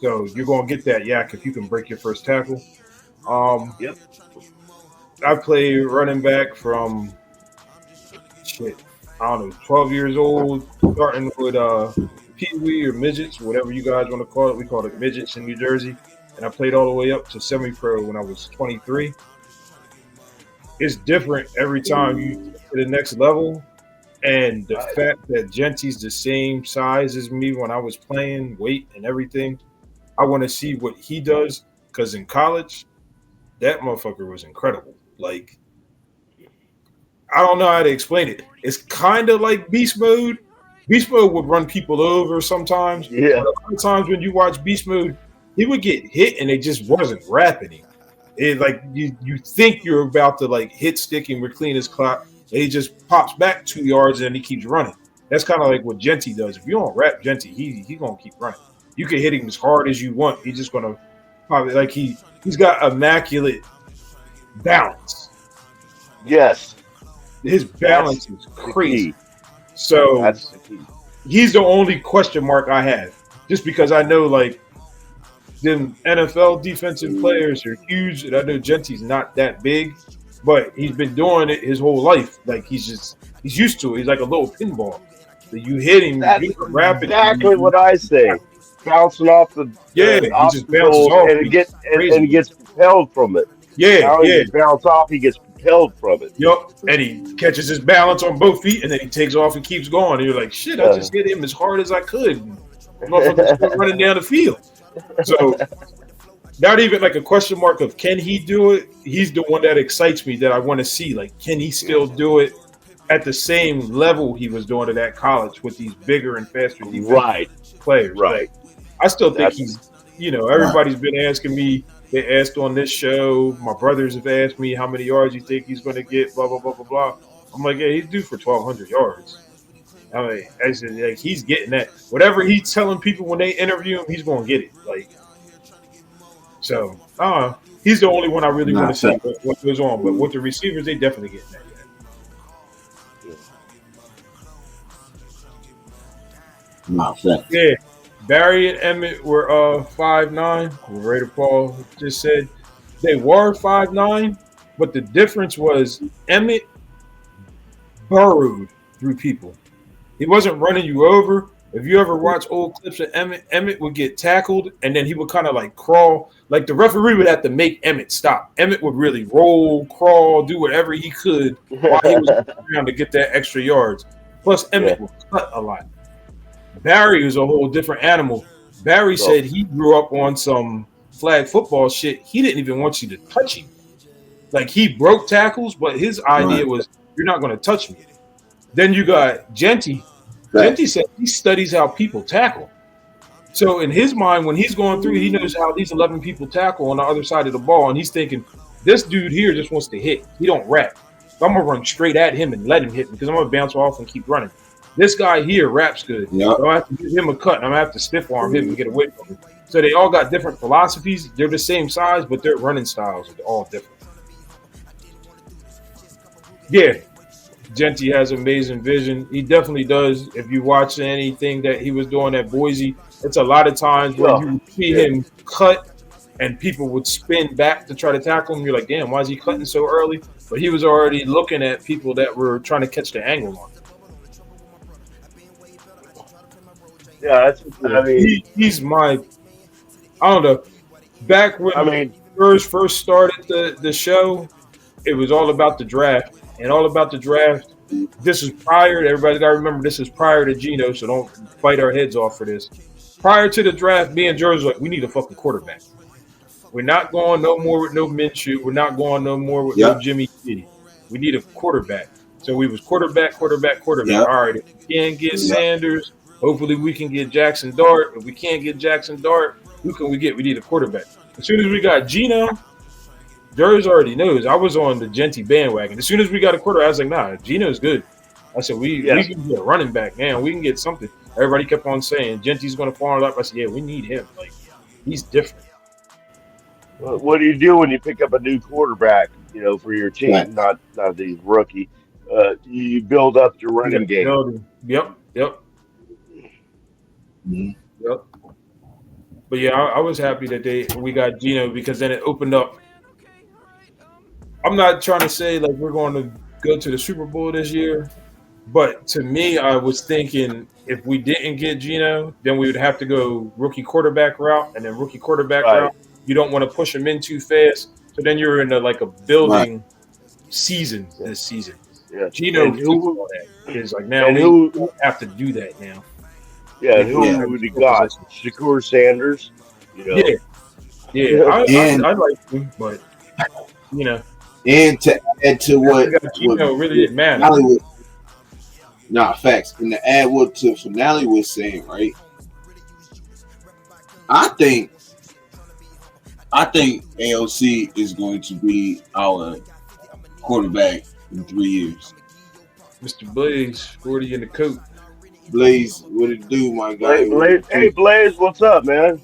So you're gonna get that yak if you can break your first tackle. Um, Yep. I played running back from shit, I don't know, 12 years old, starting with Pee Wee or midgets, whatever you guys want to call it. We call it midgets in New Jersey. and I played all the way up to semi-pro when I was 23. It's different every time you get to the next level. And the fact that Genty's the same size as me when I was playing, weight and everything, I want to see what he does. Because in college, that motherfucker was incredible. Like, I don't know how to explain it. It's kind of like beast mode. Beast mode would run people over sometimes. Yeah. But a lot of times when you watch beast mode, he would get hit and it just wasn't wrapping him. It like you think you're about to like hit stick him or clean his clock, and he just pops back 2 yards and he keeps running. That's kind of like what Genty does. If you don't wrap Genty, he gonna keep running. You can hit him as hard as you want. He's just gonna probably like he's got immaculate balance. Yes. His balance is crazy. So That's the key. he's the only question mark I have. Just because I know like them NFL defensive players are huge, and I know Genty's not that big, but he's been doing it his whole life. Like he's used to it. He's like a little pinball. So you hit him, That's you rapid. exactly what I say. Bouncing off the he just bounces obstacles, off. and he gets propelled from it. Yeah, Not only does he bounce off, he gets propelled from it. Yup. And he catches his balance on both feet, and then he takes off and keeps going. And you're like, shit, I just hit him as hard as I could. Motherfucker's still running down the field. So not even like a question mark of can he do it? He's the one that excites me that I want to see. Like, can he still do it at the same level he was doing it at college with these bigger and faster players? Right. Like, I still think he's, everybody's been asking me. They asked on this show. My brothers have asked me how many yards you think he's going to get. Blah blah blah blah blah. I'm like, yeah, he's due for 1,200 yards. I mean, I said, like, he's getting that. Whatever he's telling people when they interview him, he's going to get it. Like, so, he's the only one I really want to see what goes on. But with the receivers, they definitely getting that. Yeah. Barry and Emmett were 5'9". Raider Paul just said they were 5'9", but the difference was Emmett burrowed through people. He wasn't running you over. If you ever watch old clips of Emmett would get tackled and then he would kind of like crawl. Like the referee would have to make Emmett stop. Emmett would really roll, crawl, do whatever he could while he was around to get that extra yards. Plus, Emmett would cut a lot. Barry was a whole different animal. Barry said he grew up on some flag football shit. He didn't even want you to touch him. Like, he broke tackles, but his idea was, you're not going to touch me. Then you got Genty. Genty said he studies how people tackle. So in his mind, when he's going through, he knows how these 11 people tackle on the other side of the ball, and he's thinking, this dude here just wants to hit. He don't rap. So I'm going to run straight at him and let him hit me because I'm going to bounce off and keep running. This guy here raps good. Yep. So I have to give him a cut, and I'm going to have to stiff arm him and get away from him. So they all got different philosophies. They're the same size, but their running styles are all different. Yeah, Genty has amazing vision. He definitely does. If you watch anything that he was doing at Boise, it's a lot of times where you see him cut and people would spin back to try to tackle him. You're like, damn, why is he cutting so early? But he was already looking at people that were trying to catch the angle on him. Yeah, he's my, I don't know. Back when first started the show, it was all about the draft. And all about the draft, this is prior, everybody's got to remember this is prior to Geno, so don't bite our heads off for this. Prior to the draft, me and Jerz were like, we need a fucking quarterback. We're not going no more with no Minshew. We're not going no more with no Jimmy G. We need a quarterback. So we was quarterback. All right, if we can't get Sanders, hopefully we can get Jackson Dart. If we can't get Jackson Dart, who can we get? We need a quarterback. As soon as we got Geno, Jerz already knows. I was on the Genty bandwagon. As soon as we got a quarterback, I was like, nah, Geno's good. I said, we can get a running back, man. We can get something. Everybody kept on saying, Genty's going to fall up. I said, yeah, we need him. Like, he's different. Well, what do you do when you pick up a new quarterback, for your team, not the rookie? You build up your running game. Yep. Mm-hmm. Yep. But, yeah, I was happy that we got Geno because then it opened up. I'm not trying to say like we're going to go to the Super Bowl this year, but to me, I was thinking if we didn't get Geno, then we would have to go rookie quarterback route and then rookie quarterback route. you don't want to push him in too fast. So then you're in a building season this season. Yeah. Gino And fixed who all that. It's like now and we who don't have to do that now. yeah, and We don't who have would he skill got? position. Shakur Sanders, Yeah, yeah. And I like him, but you know, and to add to we got Gino really didn't matter. Finale was, facts. And to add what to Finale was saying, right? I think AOC is going to be our quarterback in 3 years. Mr. Blaze, 40 in the coat. Blaze, what it do, my guy? Hey Blaze, what's up, man?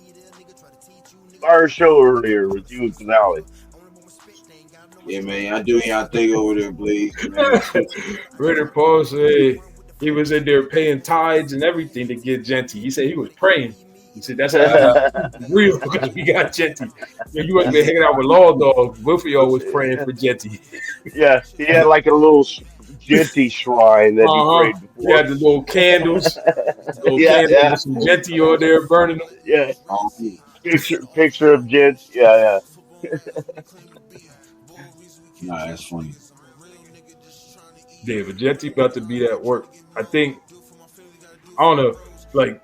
Our show earlier with you and Finale. Yeah, man, I do y'all thing over there, Blaze. Ritter Paul said he was in there paying tithes and everything to get Genty. He said he was praying. He said that's real because we got Genty. You wasn't been hanging out with Law Dog. Both of y'all was praying for Genty. Yeah, he had like a little Genty shrine that he prayed before. He had the little candles, with some Genty on there burning them. Yeah, picture of Gent. Yeah. Nah, that's funny. Yeah, but Genty about to be at work. I think, I don't know, like,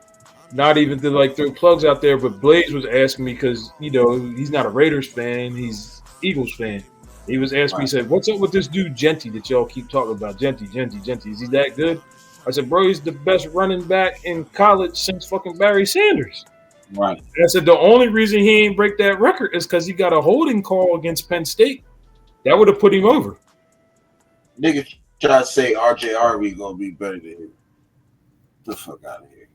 not even to throw plugs out there, but Blaze was asking me because, he's not a Raiders fan, he's Eagles fan. He was asking me, he said, what's up with this dude Genty that y'all keep talking about? Genty. Is he that good? I said, bro, he's the best running back in college since fucking Barry Sanders. Right. And I said, the only reason he ain't break that record is because he got a holding call against Penn State. That would have put him over. Nigga try to say RJR gonna be better than him. The fuck out of here.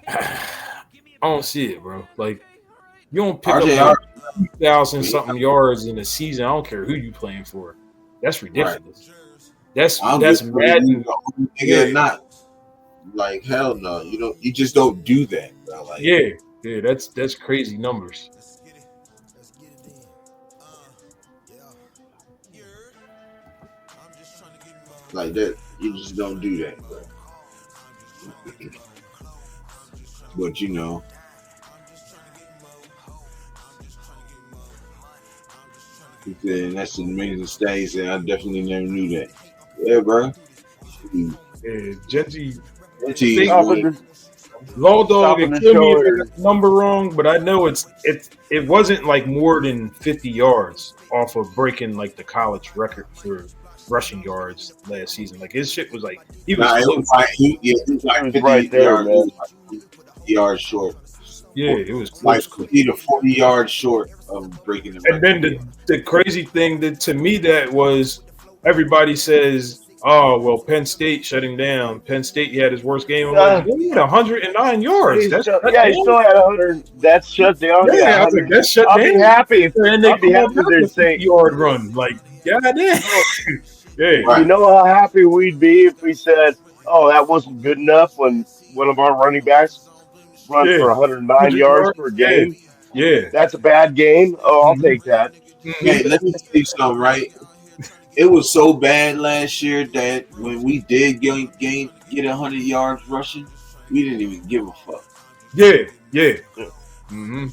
I don't see it, bro. Like, you don't pick RJR up 2,000 something yards in a season. I don't care who you playing for. That's ridiculous. Right. That's mad. Nigga, not like hell no. You just don't do that, bro. Like, yeah, that's crazy numbers. Like that, you just don't do that, bro. But that's an amazing stage, and I definitely never knew that. Yeah, bro. Yeah, Genty. Genty Law Dog, it killed me if I got the number wrong, but I know it wasn't like more than 50 yards off of breaking like the college record for rushing yards last season. Like his shit was like he was he was right there, man. 50 yards short. Yeah, it was like 50 to 40 yards short of breaking the record. And then the crazy thing that to me that was everybody says, oh well, Penn State shut him down. Penn State he had his worst game. He had 109 yards. He still had 100. That's shut down. Yeah, I was like, that's shut down. I'll be happy if they say yard run. Like, goddamn. Yeah. Right. You know how happy we'd be if we said, "Oh, that wasn't good enough." When one of our running backs runs for 109 yards per game. Yeah, that's a bad game. Oh, I'll take that. Hey, let me tell you something, right? It was so bad last year that when we did get 100 yards rushing, we didn't even give a fuck. Yeah. Mm-hmm.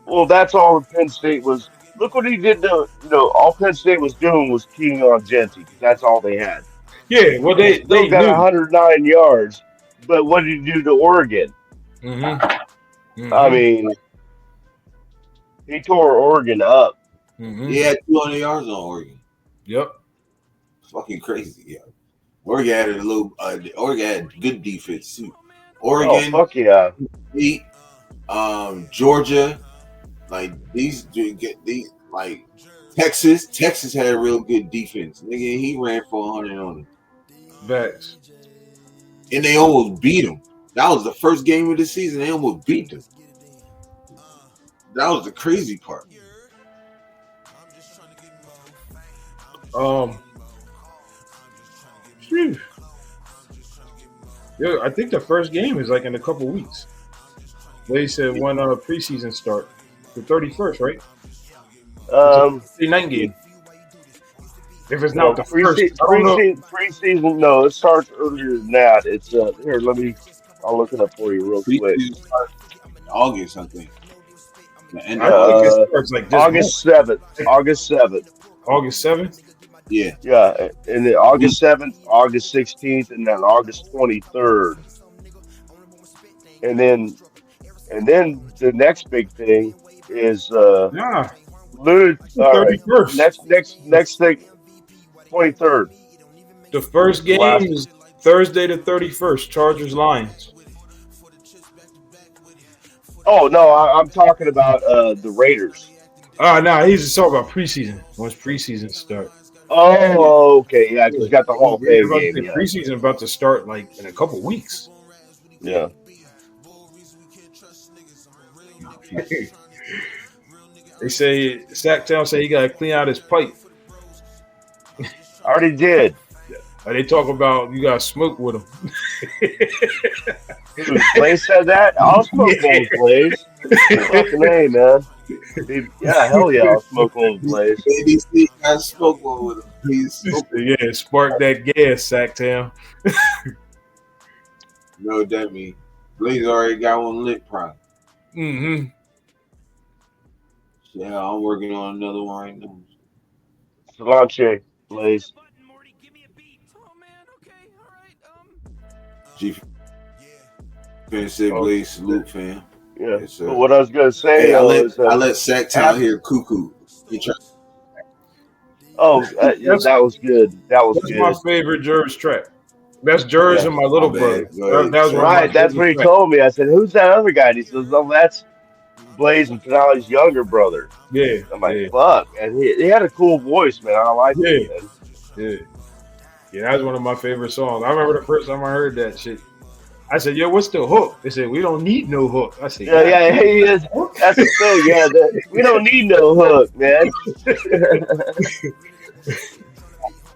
Well, that's all Penn State was. Look what he did to, all Penn State was doing was keying on Genty. That's all they had. Yeah, well, they got knew. 109 yards, but what did he do to Oregon? Mm-hmm. I mean, he tore Oregon up. Mm-hmm. He had 200 yards on Oregon. Yep. Fucking crazy, yeah. Oregon had Oregon had good defense too. Oregon, fuck yeah. Beat, Georgia. Like like Texas had a real good defense. Nigga, he ran for 100 on them. Facts. And they almost beat him. That was the first game of the season. They almost beat them. That was the crazy part. Yeah, I think the first game is like in a couple weeks. They said when preseason start. The 31st, right? The night game. If it's not the first, preseason. No, it starts earlier than that. It's here. I'll look it up for you real quick. August, I think. The end I of think it August. starts like this month, August 7th. August 7th. August 7th. Yeah. Yeah, and then We August 7th, August 16th, and then August 23rd. And then the next big thing is Nah, Lunar. the 31st. Next thing, 23rd. The first The game last. is Thursday the 31st. Chargers Lions. Oh no, I'm talking about the Raiders. Nah, he's just talking about preseason. Once preseason start. Oh, okay, yeah, because Yeah, you got the Hall of Fame about to game. say Yeah, preseason about to start like in a couple weeks. yeah. They say Sacktown say he got to clean out his pipe. I already did. They talk about you got to smoke with him. Dude, Blaze said that. I'll smoke one with Blaze. Fucking A, man. Dude, yeah, hell yeah, I'll smoke one with Blaze. ABC I spoke one with him. Please. Yeah, spark that gas, Sacktown. No, what that mean? Blaze already got one lit, probably. Mm-hmm. Yeah, I'm working on another one right now. Solanche, Blaze. G Fans said Oh, Blaze salute, fam. Yeah. Yes, sir. But what I was gonna say Hey, is I let Sacktown hear cuckoo. That's that was good. That was that's my good. favorite Jerz track. That's Jerz Yeah, and my little my brother. bad. Go ahead. That was one of my Right, that's what favorite he tracks. told me. I said, "Who's that other guy?" And he says, "Oh, that's Blaze and Finale's younger brother." Yeah, I'm like, yeah, "Fuck!" And he had a cool voice, man. I like yeah, it, man. yeah. Yeah, that's one of my favorite songs. I remember the first time I heard that shit. I said, "Yo, what's the hook?" They said, "We don't need no hook." I said, Yeah, he is. That's the thing. Yeah, we don't need no hook, man.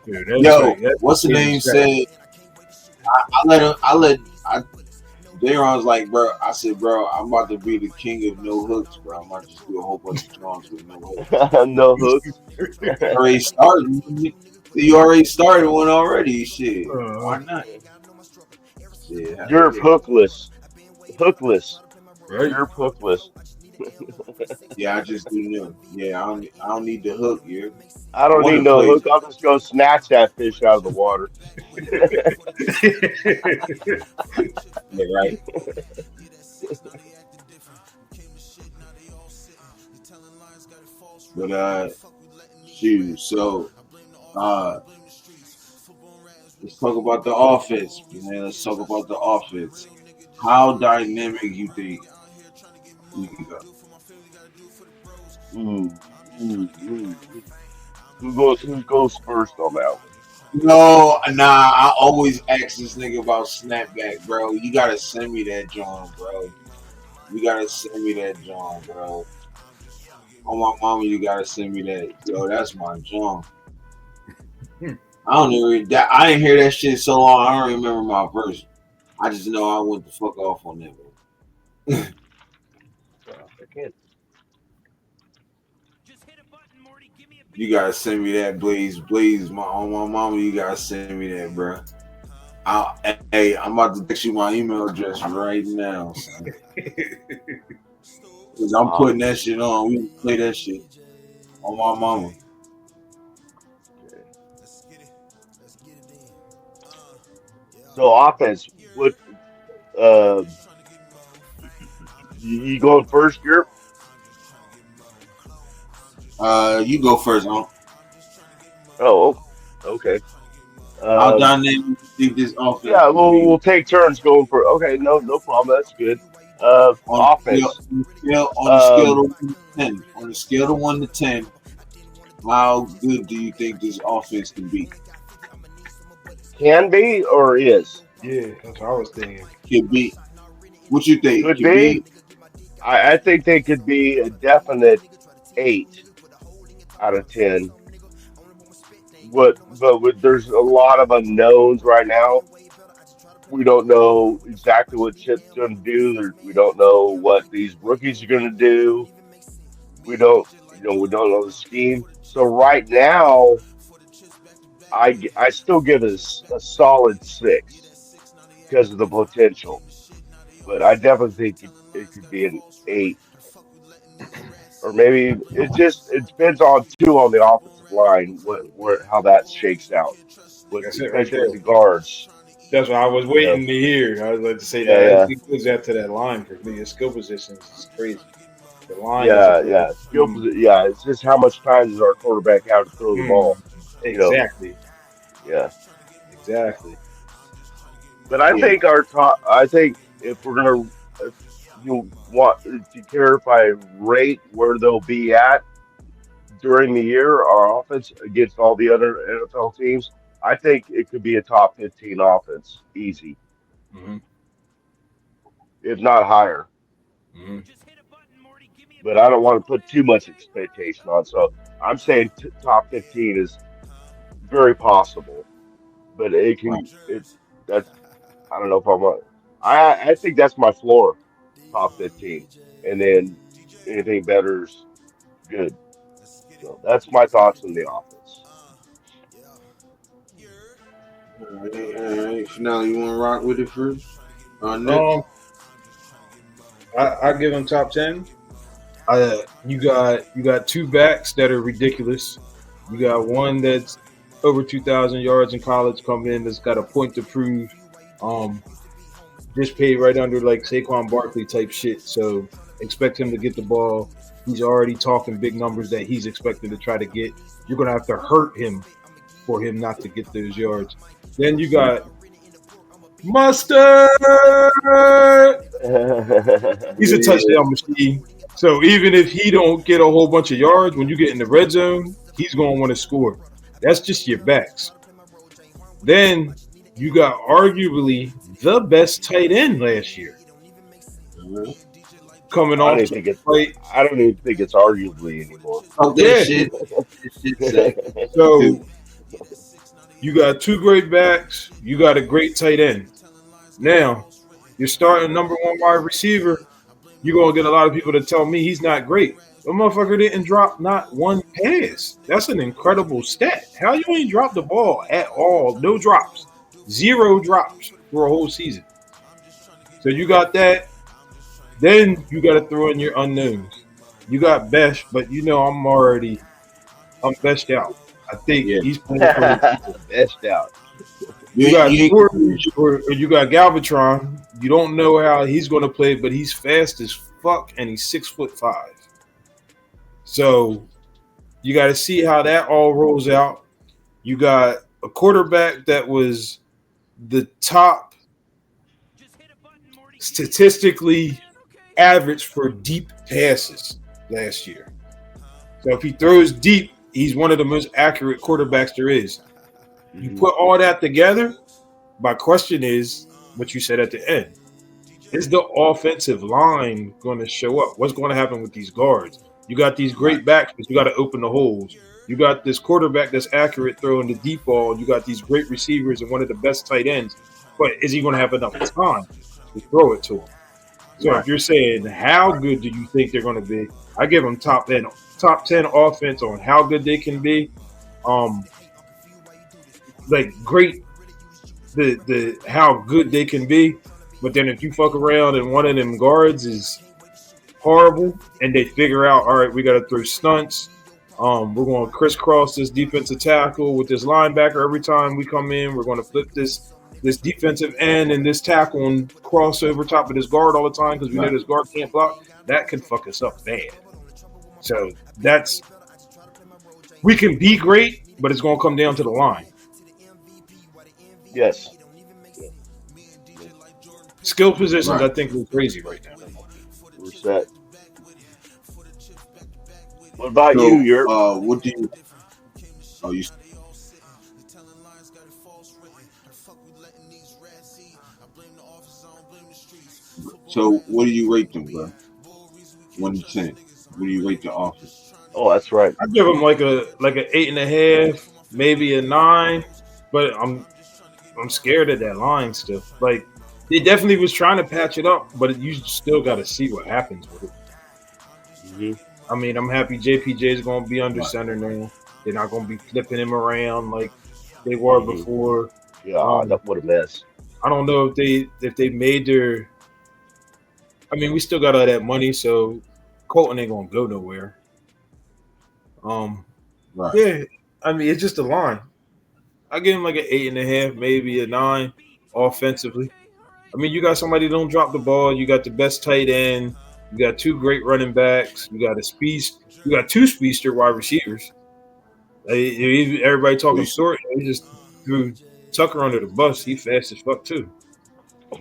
Dude, that's Yo, right. That's what's the my name favorite track. said? J-Ron's like, bro. I said, bro, I'm about to be the king of no hooks, bro. I'm about to just do a whole bunch of songs with no hooks. No hooks. Already started. You already started one already. Shit, why not? Shit, You're hookless. Hookless. Right? You're hookless. yeah, I just do know. Yeah, I don't need the hook. Yeah, I don't One need of no the hook. I'll just go snatch that fish out of the water. yeah, right. But shoot. So let's talk about the offense, man. Let's talk about the offense. How dynamic you think we can go? Who goes first on that one? No, nah. I always ask this nigga about snapback, bro. You gotta send me that John, bro. You gotta send me that John, bro. On my mama, you gotta send me that. Yo, that's my John. I don't even that. I didn't hear that shit so long. I don't remember my verse. I just know I went the fuck off on that, bro. I can't. You gotta send me that, Blaze. Blaze, on my mama, you gotta send me that, bro. Hey, I'm about to text you my email address right now. Cause I'm putting that shit on. We play that shit on my mama. So offense, what? You going first, Europe? You go first, huh? Oh, okay. How dynamic you think this offense? Yeah, will be? we'll take turns going for. Okay, no problem. That's good. Offense. On the scale of 1 to 10, how good do you think this offense can be? Can be or is? Yeah, that's what I was thinking. Can be. What you think? Could Can be. I think they could be a definite 8 out of 10. But there's a lot of unknowns right now. We don't know exactly what Chip's going to do. We don't know what these rookies are going to do. We don't know the scheme. So right now, I still give it a solid 6 because of the potential. But I definitely think it could be an 8. or maybe it depends on too on the offensive line where how that shakes out, with That's it right especially with the there. guards. That's what I was You know, waiting to hear. I was like to say yeah, that yeah, he goes after that line for me. His skill positions is crazy. The line is a yeah, great. yeah. Yeah. It's just how much time does our quarterback have to throw the Mm, ball? You know, exactly. yeah. Exactly. But I Yeah. think our top. I think if we're gonna, if you want, do you care if I rate where they'll be at during the year, our offense against all the other NFL teams? I think it could be a top 15 offense, easy, Hmm. if not higher. Hmm. But I don't want to put too much expectation on. So I'm saying top 15 is very possible, but it Right. can. That's I don't know if I want. I think that's my floor, top 15, and then anything better is good. So that's my thoughts on the offense. All right. All right. Finale, you want to rock with it first? Next. Um, I give him top 10. You got two backs that are ridiculous. You got one that's over 2,000 yards in college coming in that's got a point to prove. Um, just paid right under like Saquon Barkley type shit. So expect him to get the ball. He's already talking big numbers that he's expected to try to get. You're gonna have to hurt him for him not to get those yards. Then you got Mustard. He's a touchdown machine. So even if he don't get a whole bunch of yards, when you get in the red zone, he's gonna want to score. That's just your backs. Then you got arguably the best tight end last year, Mhm. coming I don't off even some think it's. fight. I don't even think it's arguably anymore. Talk that Yeah. shit. That shit sack. So you got two great backs. You got a great tight end. Now you're starting number one wide receiver. You're gonna get a lot of people to tell me he's not great. The motherfucker didn't drop not one pass. That's an incredible stat. How you ain't drop the ball at all? No drops, zero drops for a whole season. So you got that. Then you got to throw in your unknowns. You got Bech, but I'm Beshed out. I think Yeah. he's playing for his people. Best out. You got You Thornton or you got Galvatron. You don't know how he's going to play, but he's fast as fuck and he's 6'5". So you got to see how that all rolls out. You got a quarterback that was the top statistically average for deep passes last year. So if he throws deep, he's one of the most accurate quarterbacks there is. You Mhm. put all that together, my question is what you said at the end. Is the offensive line going to show up? What's going to happen with these guards? You got these right. great backs, but you got to open the holes. You got this quarterback that's accurate throwing the deep ball. You got these great receivers and one of the best tight ends. But is he going to have enough time to throw it to him? So Right. if you're saying how good do you think they're going to be, I give them top 10 offense on how good they can be. Um, like great the how good they can be. But then if you fuck around and one of them guards is horrible and they figure out, all right, we got to throw stunts. We're going to crisscross this defensive tackle with this linebacker every time we come in. We're going to flip this defensive end and this tackle and cross over top of this guard all the time because we know Right. this guard can't block. That can fuck us up bad. So that's we can be great, but it's going to come down to the line. Yes. Yeah. Yeah. Skill positions, Right. I think, we're crazy right now. We're set. What about you? So, You're what do you? Oh, you. So, what do you rate them, bro? 1 to 10. What do you rate the offense? Oh, that's right. I give them like a 8.5, maybe a 9, but I'm scared of that line still. Like they definitely was trying to patch it up, but you still got to see what happens with it. Hmm. I mean, I'm happy JPJ is going to be under Right. center now. They're not going to be flipping him around like they were Hmm. before. Yeah, Um, that what a mess. I don't know if they made their. I mean, we still got all that money, so Colton ain't gonna go nowhere. Right. Yeah, I mean it's just a line. I give him like an 8.5, maybe a 9 offensively. I mean, you got somebody that don't drop the ball. You got the best tight end. You got two great running backs. You got a speed. You got two speedster wide receivers. Everybody talking Please. Thornton. He just threw Tucker under the bus. He fast as fuck too.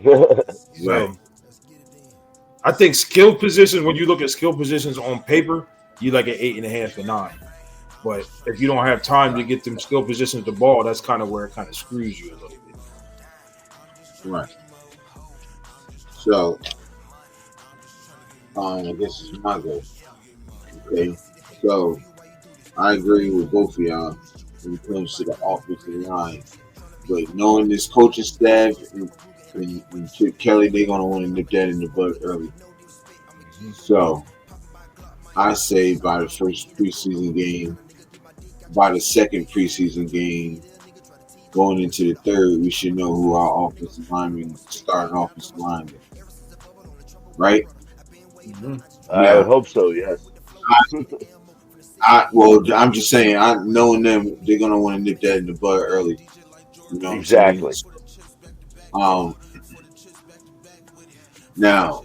Right. So I think skill positions. When you look at skill positions on paper, you like an 8.5 to 9. But if you don't have time to get them skill positions the ball, that's kind of where it kind of screws you a little bit. Right. So, I guess it's my go. Okay. So, I agree with both of y'all when it comes to the offensive line. But knowing this coaching staff and Chip Kelly, they're going to want to nip that in the bud early. So, I say by the first preseason game, by the second preseason game, going into the third, we should know who our offensive lineman, starting offensive lineman, right? Mm-hmm. I would hope so. Yes. I'm just saying, knowing them, they're gonna want to nip that in the bud early. You know what I'm saying? Exactly. Um, now,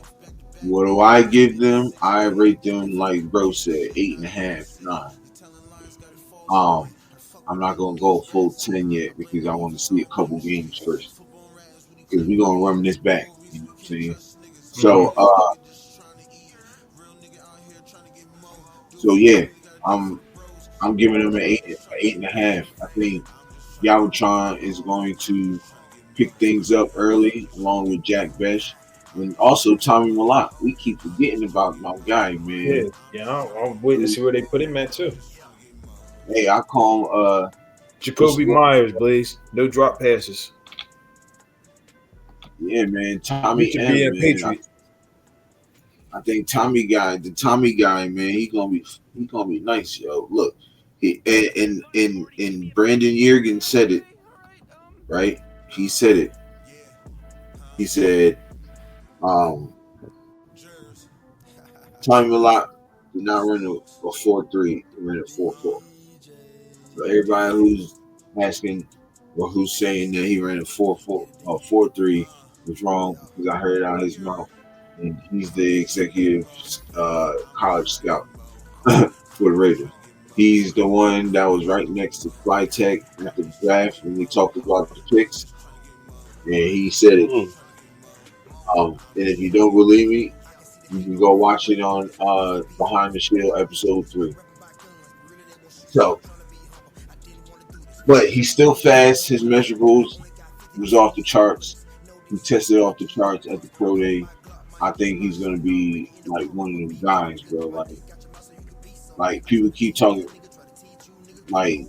what do I give them? I rate them like bro said, 8.5, 9. I'm not gonna go full 10 yet because I want to see a couple games first. Because we're gonna run this back. You know what I'm saying? So, so yeah, I'm giving them an 8.5. I think Yavutron is going to pick things up early along with Jack Bech. And also Tommy Malott. We keep forgetting about my guy, man. Yeah. I'm waiting to see where they put him at too. Hey, I call him Jacoby Myers, Blaze. No drop passes. Yeah, man. Tommy to M, be a man. Patriot. I think Tommy guy, man, he's gonna be nice, yo. Look, and Brandon Yergin said it, right? He said it. He said, Tommy Malott did not run a 4.3, he ran a 4.4. So everybody who's asking or who's saying that he ran a 4.4 or 4.3 was wrong because I heard it out of his mouth. And he's the executive college scout for the Raiders. He's the one that was right next to Flytech at the draft when we talked about the picks. And he said it. And if you don't believe me, you can go watch it on Behind the Shield episode 3. So, but he's still fast. His measurables was off the charts. He tested off the charts at the pro day. I think he's gonna be like one of them guys, bro. Like people keep talking, like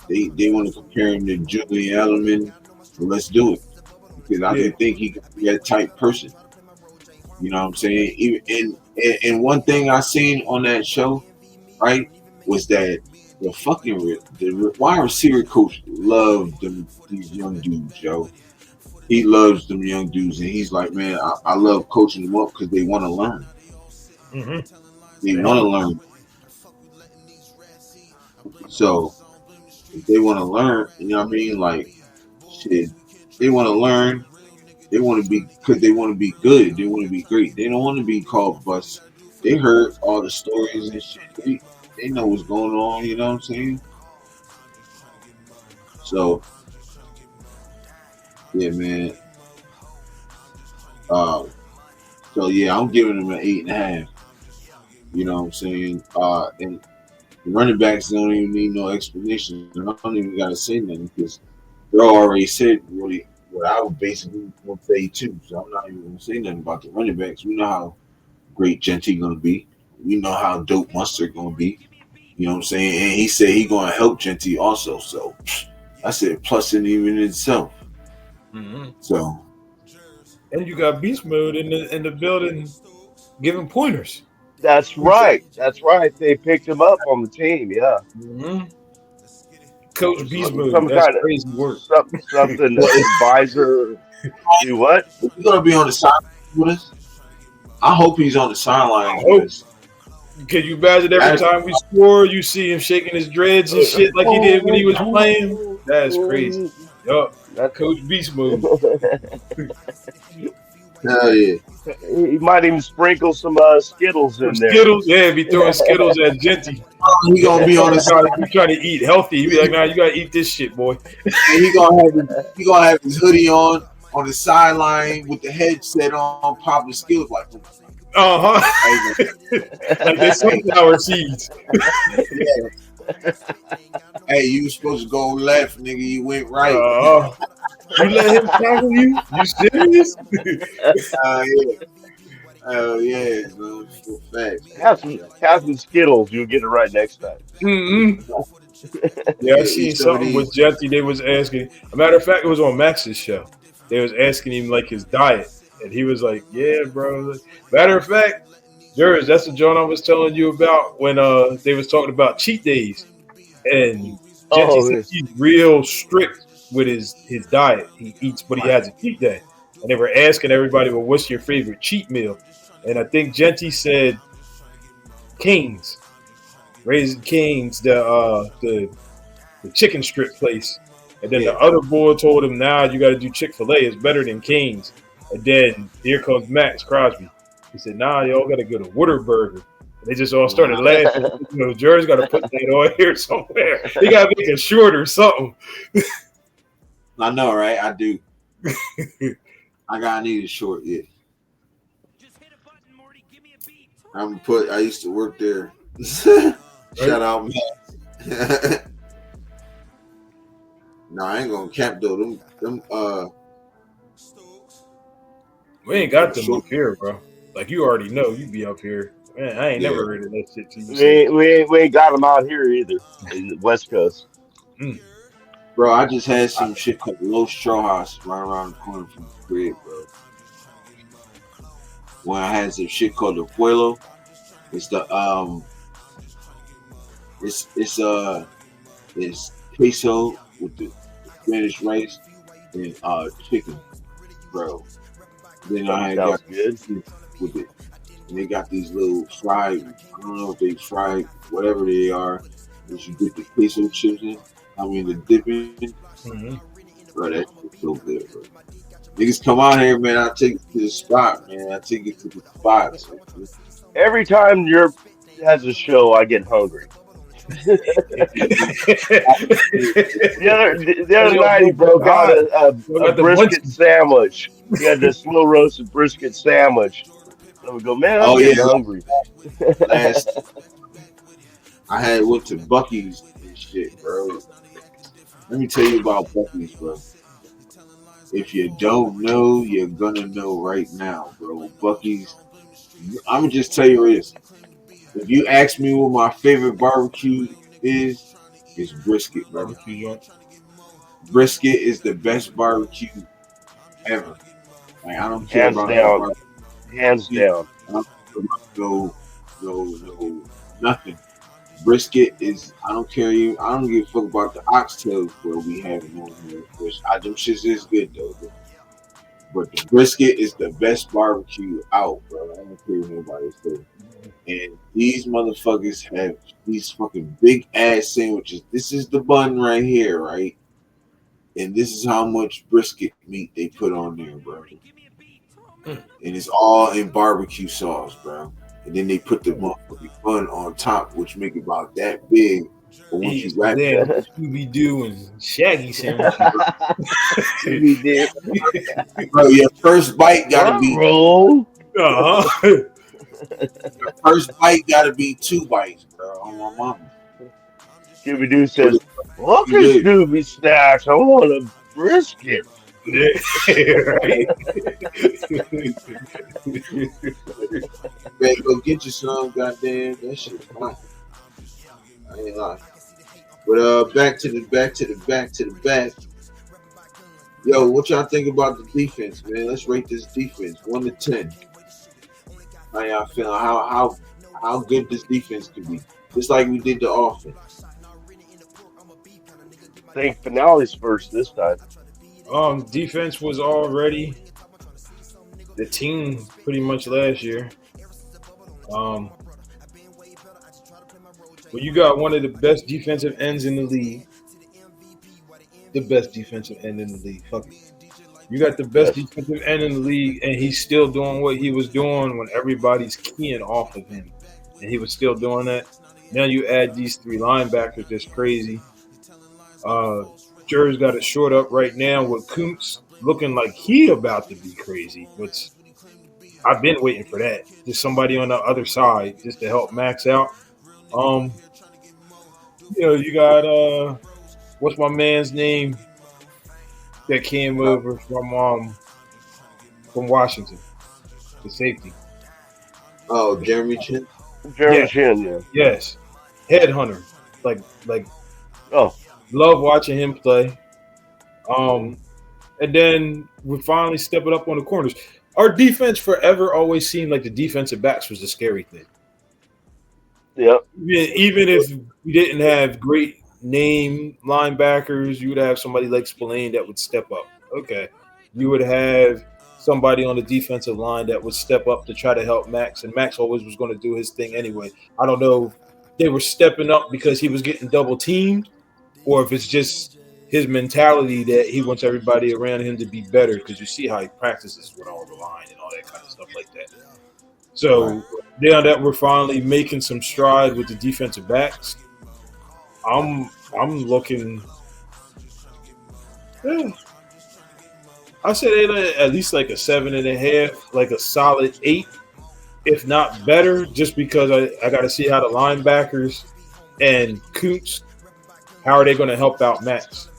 they want to compare him to Julian Edelman. So let's do it because I didn't think he could be that type person. You know what I'm saying? Even and one thing I seen on that show, right, was that the wide receiver coach loved these young dudes, yo. He loves them young dudes, and he's like, man, I love coaching them up because they want to learn. They want to learn. So if they want to learn, you know what I mean? Like, shit, they want to learn. They want to be because they want to be good. They want to be great. They don't want to be called bust. They heard all the stories and shit. They know what's going on. You know what I'm saying? So yeah, man. So yeah, I'm giving them an 8.5. You know what I'm saying? And the running backs don't even need no explanation. I don't even gotta say nothing because they already said really what I would basically would say too. So I'm not even gonna say nothing about the running backs. We know how great Genty gonna be. We know how dope Mustard gonna be. You know what I'm saying? And he said he gonna help Genty also. So I said plus in even itself. So and you got beast mode in the building giving pointers. That's right. That's right. They picked him up on the team. Yeah. Coach Beast mode. Some That's kind of crazy work. Something advisor. Do what? He's gonna be on the sideline with us. I hope he's on the sideline with us. Can you imagine every time we score, you see him shaking his dreads and shit like he did when he was playing? That's crazy. Yup. Coach Beast mode. Hell yeah. He might even sprinkle some Skittles in there. Skittles, yeah, be throwing Skittles at Genty. He gonna be on the side. He trying to eat healthy. He be like, nah, you gotta eat this shit, boy. And he gonna have his hoodie on the sideline with the headset on, popping skills like. Like they sunflower seeds. Yeah. Hey, you was supposed to go left, nigga. You went right. You let him tackle you? You serious? Yeah. Oh yeah, bro. Facts. Have some Skittles. You'll get it right next time. Mm-hmm. Yeah, I seen something with Genty. They was asking. A matter of fact, it was on Max's show. They was asking him like his diet, and he was like, "Yeah, bro." Matter of fact, Jerz, that's the joint I was telling you about when they was talking about cheat days, and Genty said he's real strict with his diet. He eats, but he has a cheat day. And they were asking everybody, "Well, what's your favorite cheat meal?" And I think Genty said King's, Raising King's, the chicken strip place. And then the other boy told him, "Nah, you got to do Chick-fil-A. It's better than King's." And then here comes Max Crosby. He said, "Nah, y'all got to go to Whataburger." And they just all started laughing. You know, Jerz got to put that on here somewhere. He got to make it short or something. I know, right? I do. I need it short, yeah. I used to work there. Shout out, man. No, I ain't gonna cap though. Them we ain't got them up here, bro. Like you already know, you be up here. Man, I ain't never heard of that shit. We ain't got them out here either in the West Coast. Bro, I just had some shit called Los Trojas right around the corner from the crib, bro. When I had some shit called the Pueblo, it's the it's queso with the Spanish rice and chicken, bro. Then I had got good with it. And they got these little fried, I don't know if they fried, whatever they are, that you get the queso chips in. I mean, the dipping. Bro, that's so good, bro. Niggas come out here, man. I take it to the spot, man. I take it to the spot. So. Every time Europe has a show, I get hungry. the other night, he broke out a brisket sandwich. He had this slow roasted brisket sandwich. So we go, man, I'm getting hungry. I had went to Bucky's and shit, bro. Let me tell you about Bucky's, bro. If you don't know, you're gonna know right now, bro. Bucky's. I'm gonna just tell you this. If you ask me what my favorite barbecue is, it's brisket, bro. Brisket is the best barbecue ever. Like, I don't care about down. Hands down. No, nothing. Brisket is. I don't care you. I don't give a fuck about the oxtails where we have it on here. Which them shits is good though. But the brisket is the best barbecue out, bro. I don't care what nobody says. And these motherfuckers have these fucking big ass sandwiches. This is the bun right here, right? And this is how much brisket meat they put on there, bro. And it's all in barbecue sauce, bro. And then they put the motherfucking bun on top, which make it about that big. But once you wrap it, you be doing shaggy sandwiches. Bro, your first bite gotta be. The first bite gotta be 2 bites, bro. On my mama. Scooby Doo says, "Look at Scooby Snacks. I want a brisket." Yeah, right. Man, go get you some, goddamn. That shit's fine. I ain't lying. But back to the back. Yo, what y'all think about the defense, man? Let's rate this defense 1 to 10. How y'all feeling? How good this defense could be? Just like we did the offense. I think finale's first this time. Defense was already the team pretty much last year. When you got one of the best defensive ends in the league, the best defensive end in the league. Fuck it. You got the best Yes. defensive end in the league, and he's still doing what he was doing when everybody's keying off of him, and he was still doing that. Now you add these three linebackers, that's crazy. Uh, Jerz got it short up right now with Kuntz looking like he about to be crazy, which I've been waiting for that. Just somebody on the other side just to help Max out. Um, you got what's my man's name that came over from Washington, the safety. Oh, Jeremy Chin. Jeremy Yeah, Chin, yeah. yes, headhunter. Like Oh. love watching him play. Mhm. And then we're finally stepping up on the corners. Our defense forever always seemed like the defensive backs was the scary thing. Yep. Even if we didn't have great name linebackers, you would have somebody like Spillane that would step up. Okay. You would have somebody on the defensive line that would step up to try to help Max, and Max always was going to do his thing anyway. I don't know if they were stepping up because he was getting double teamed, or if it's just his mentality that he wants everybody around him to be better, because you see how he practices with all the line and all that kind of stuff like that. So now that we're finally making some stride with the defensive backs, I'm looking. Yeah, I said at least like a 7.5, like a solid 8, if not better, just because I got to see how the linebackers and Kuntz, how are they going to help out Max?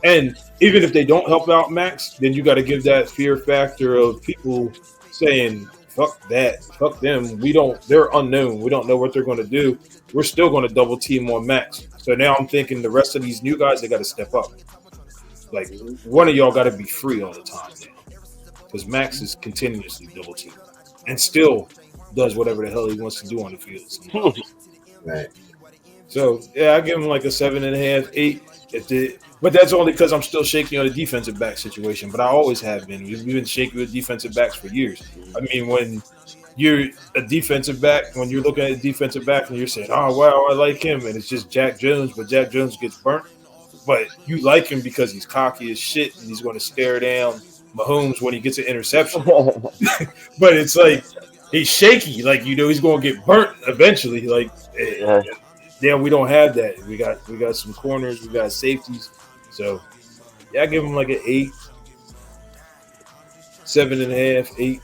And even if they don't help out Max, then you got to give that fear factor of people saying, fuck that, fuck them. They're unknown. We don't know what they're going to do. We're still going to double team on Max. So now I'm thinking the rest of these new guys, they got to step up. Like, one of y'all got to be free all the time now, because Max is continuously double teamed and still does whatever the hell he wants to do on the field sometimes. Right. So yeah, I give him like a 7.5, 8. But that's only because I'm still shaky on the defensive back situation. But I always have been. We've been shaky with defensive backs for years. I mean, when you're a defensive back, when you're looking at a defensive back and you're saying, "Oh wow, I like him," and it's just Jack Jones, but Jack Jones gets burnt. But you like him because he's cocky as shit and he's going to stare down Mahomes when he gets an interception. But it's like he's shaky, like he's going to get burnt eventually. Like, yeah, we don't have that. We got some corners, we got safeties. So yeah, I give him like an 8, 7.5, 8.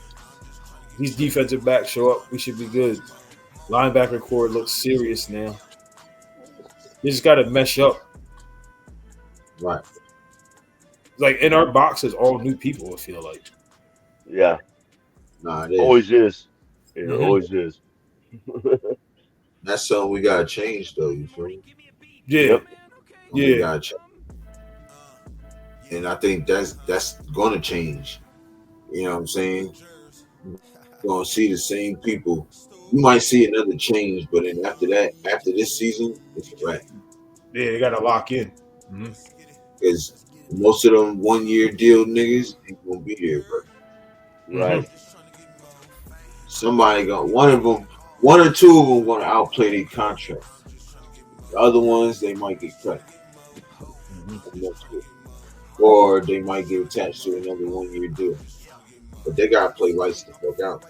These defensive backs show up, we should be good. Linebacker core looks serious now. They just got to mesh up. Right. Like, in our box is all new people, I feel like. Yeah. Nah, it is. Always is. It always is. That's something we gotta change, though. You feel me? Yeah. Yep. We gotta change. And I think that's gonna change. You know what I'm saying? You're gonna see the same people. You might see another change, but then after this season, it's a wrap. Yeah, they gotta lock in. Because most of them 1-year deal niggas ain't gonna be here, bro. Right. Somebody one or two of them gonna outplay their contract. The other ones, they might get cut. Or they might get attached to another 1-year deal. But they gotta play lights the fuck out.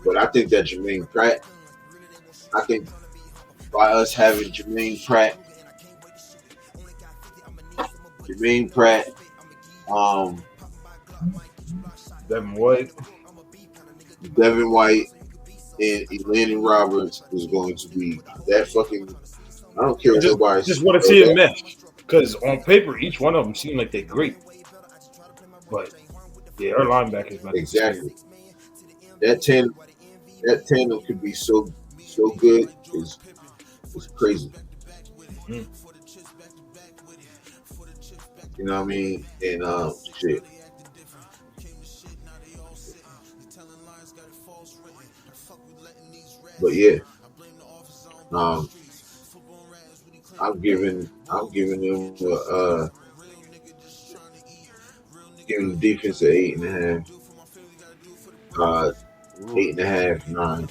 But I think that I think by us having Jermaine Pratt, Devin White, and Elandon Roberts is going to be that fucking. I don't care what nobody. Just want to see a mesh, because on paper each one of them seem like they're great, but yeah, our linebackers exactly. That tandem could be so good is crazy. Mm-hmm. You know what I mean? And shit. But yeah, I'm giving them giving the defense an 8.5, 8.5, 9.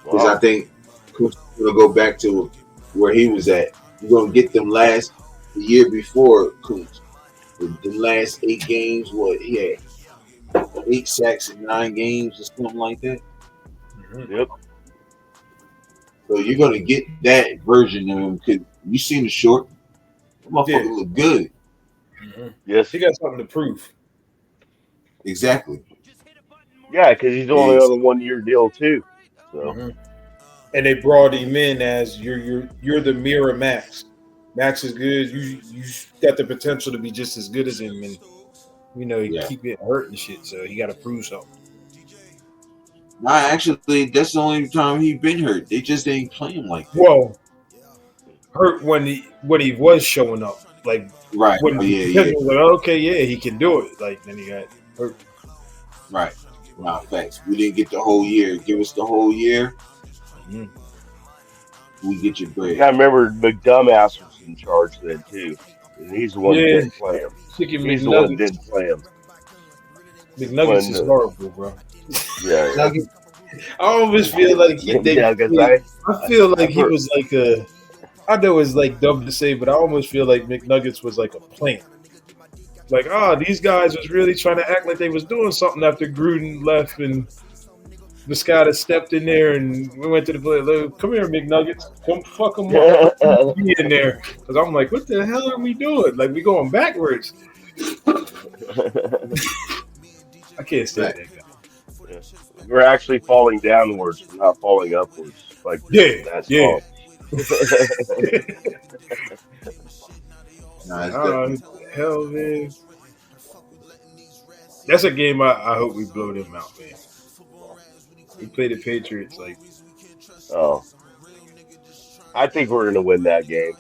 because I Wow. think Coach is gonna go back to where he was at. You're gonna get them last the year before Coons. The last 8 games, what he had 8 sacks in 9 games or something like that. Mhm. Yep. So you're gonna get that version of him because you seen the short. That Yeah. motherfucker look good. Mhm. He Yes. got something to prove. Exactly. Yeah, because he's only Is on a 1 year deal too. So Mhm. And they brought him in as you're the mirror Max. Max is good. You got the potential to be just as good as him, and he yeah. keep getting hurt and shit. So he got to prove something. Nah, actually, that's the only time he been hurt. They just ain't play him like that. Well, hurt when he was showing up, like Right. when Oh the yeah, yeah. potential was like, okay, yeah, he can do it. Like then he got hurt. Right. Nah, facts. We didn't get the whole year. Give us the whole year. Mhm. We get your you bread. got to remember McDumbass was in charge then too, and he's the one that Yeah, didn't play him. chicken He's the one that McNuggets. didn't play him McNuggets when is horrible, bro. yeah, yeah. Nugget. I almost feel like Yeah, because I feel like I've he heard was like a. I know it's like dumb to say, but I almost feel like McNuggets was like a plant. Like, these guys was really trying to act like they was doing something after Gruden left and Viscata stepped in there and we went to the play. Like, come here, McNuggets. Come fuck them up. Let them be in there. Because I'm like, what the hell are we doing? Like, we going backwards. I can't stand Fact. that guy. Yeah. We're actually falling downwards, we're not falling upwards, like Yeah, that yeah. song. Nah, it's What definitely. the hell, man. That's a game I hope we blow them out, man. We play the Patriots like, Oh, I think we're gonna win that game.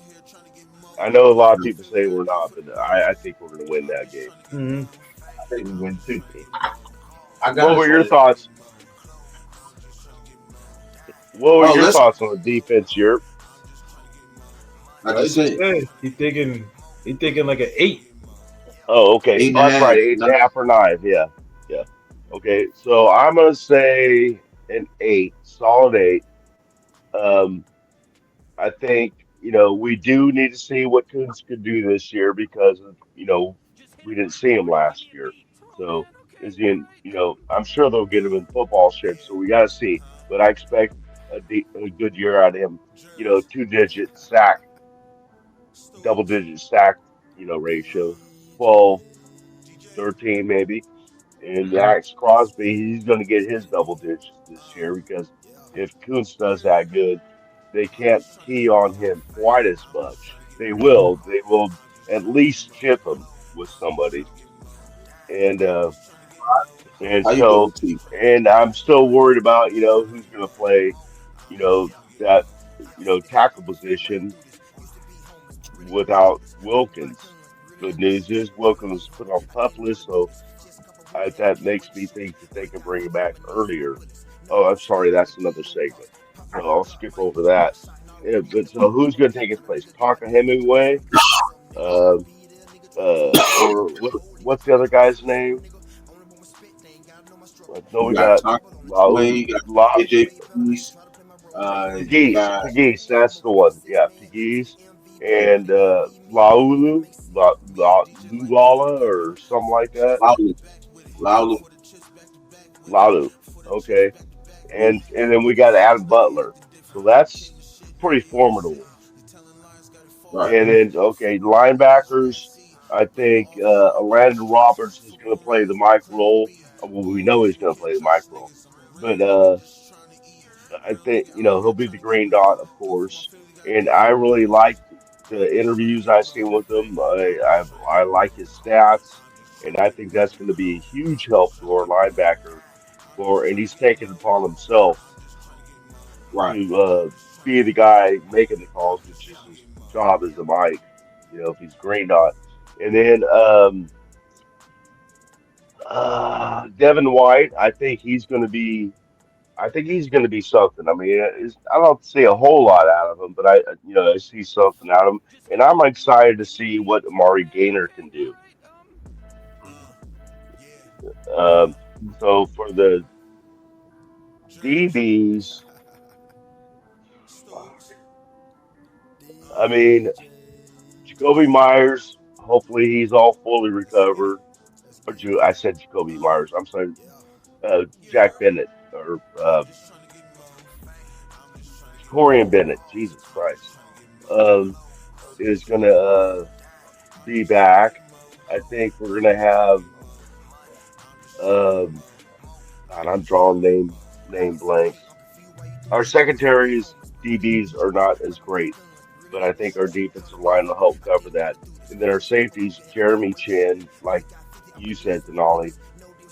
I know a lot of people say we're not, but I think we're gonna win that game. mm-hmm. I think we win too. I got What us were on your it. thoughts? What were Oh, your let's. thoughts on the defense, Europe? I I just just said said he thinking like an 8. Oh, okay. eight and Oh, a that's right, half. eight and Not a half or nine. Yeah, yeah. Okay, so I'm gonna say an eight, solid eight. Um, I think, we do need to see what Coons could do this year because we didn't see him last year. So is he in, I'm sure they'll get him in football shape. So we got to see. But I expect a good year out of him. 2-digit sack, double-digit sack, ratio, 12, 13 maybe. And Mm-hmm. Max Crosby, he's going to get his double digits this year because if Kuntz does that good, they can't key on him quite as much. They Mm-hmm. will. They will at least chip him with somebody. And and how you doing, so T? and I'm still worried about, who's going to play, that tackle position without Wilkins. Good news is Wilkins put on pup list, so that makes me think that they can bring him back earlier. Oh, I'm sorry, that's another segment. So I'll skip over that. Yeah, but so who's going to take his place? Tonka Hemingway, uh, or what's the other guy's name? No, You we got got Tom La Way. You got La AJ Peace. You Pegues. got Pegues, that's the one. Yeah, Pegues and Laulu, Lala, or something like that. Lowry. Lowry. Lalu. Okay. And then we got Adam Butler. So that's pretty formidable. Right. And then okay, linebackers. I think Landon Roberts is going to play the Mike role. Well, we know he's going to play the Mike role, but I think he'll be the green dot, of course. And I really like the interviews I've seen with him. I like his stats, and I think that's going to be a huge help to our linebacker for. And he's taken it upon himself Right. to be the guy making the calls, which is his job as a mic, if he's green dot. And then Devin White, I think he's going to be something. I mean, I don't see a whole lot out of him, but I see something out of him, and I'm excited to see what Amari Gainer can do. Um, so for the DBs. I mean, Jacoby Myers. Hopefully, he's all fully recovered. Or I said Jacoby Myers. I'm sorry, Jack Bennett or Corian Bennett. Jesus Christ, um, is going to be back. I think we're going to have. Um, God, I'm drawing name blanks. Our secondaries DBs are not as great, but I think our defensive line will help cover that. And then our safeties, Jeremy Chin, like you said, Denali,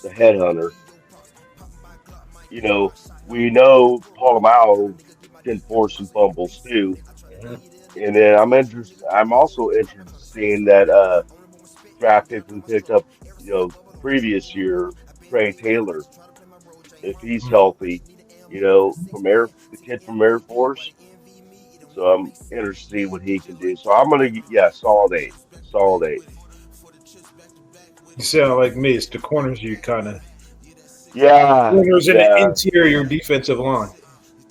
the headhunter. We know Polamalu can force some fumbles too. And then I'm also interested in seeing that draft pick we picked up, the previous year, Trey Taylor, if he's healthy, the kid from Air Force. So I'm interested to see what he can do. So I'm gonna, yeah, solid eight. You sound like me. It's the corners you kind of Yeah, corners in the yeah, interior defensive line.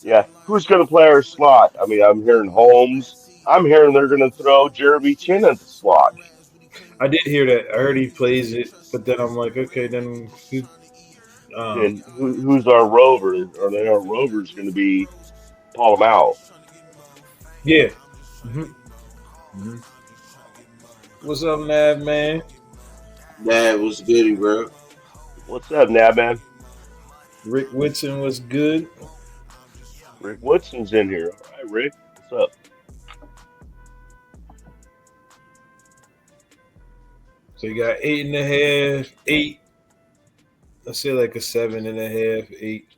yeah. Who's gonna play our slot? I mean, I'm hearing Holmes. I'm hearing they're gonna throw Jeremy Chin at the slot. I did hear that. I heard he plays it, but then I'm like, okay, then who? Then who's our rover? Are they our rovers gonna be Polamalu? Yeah. hmm hmm What's up, Nav man? That was goody, bro. What's up, Nabman? Rick Whitson was good. Rick Woodson's in here. All right, Rick. What's up? So you got 8.5, 8. Let's say like a 7.5, 8.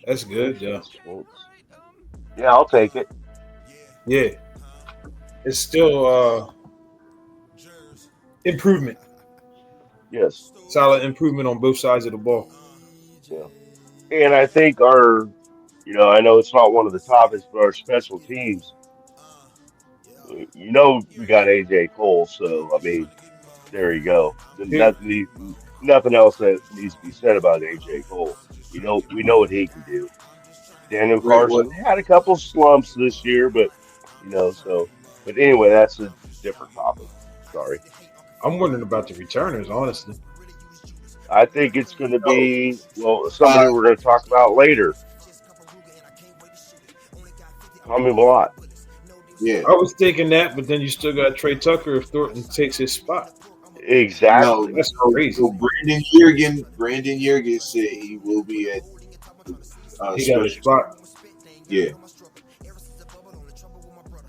That's good, yeah. Yeah, I'll take it. Yeah. It's still improvement. Yes. Solid improvement on both sides of the ball. Yeah. And I think I know it's not one of the topics, but our special teams, we got AJ Cole. So, I mean, there you go. Then Yeah. nothing else that needs to be said about AJ Cole. We know what he can do. Daniel Right, what? Carson had a couple slumps this year, but, but anyway, that's a different topic. Sorry. I'm wondering about the returners, honestly. I think it's going to Oh, be, somebody we're going to talk about later. Tommy Malott. yeah. I was thinking that, but then you still got Trey Tucker if Thornton takes his spot. Exactly. No, That's crazy. so Brandon Jurgen said he will be at He got his special. spot. Yeah.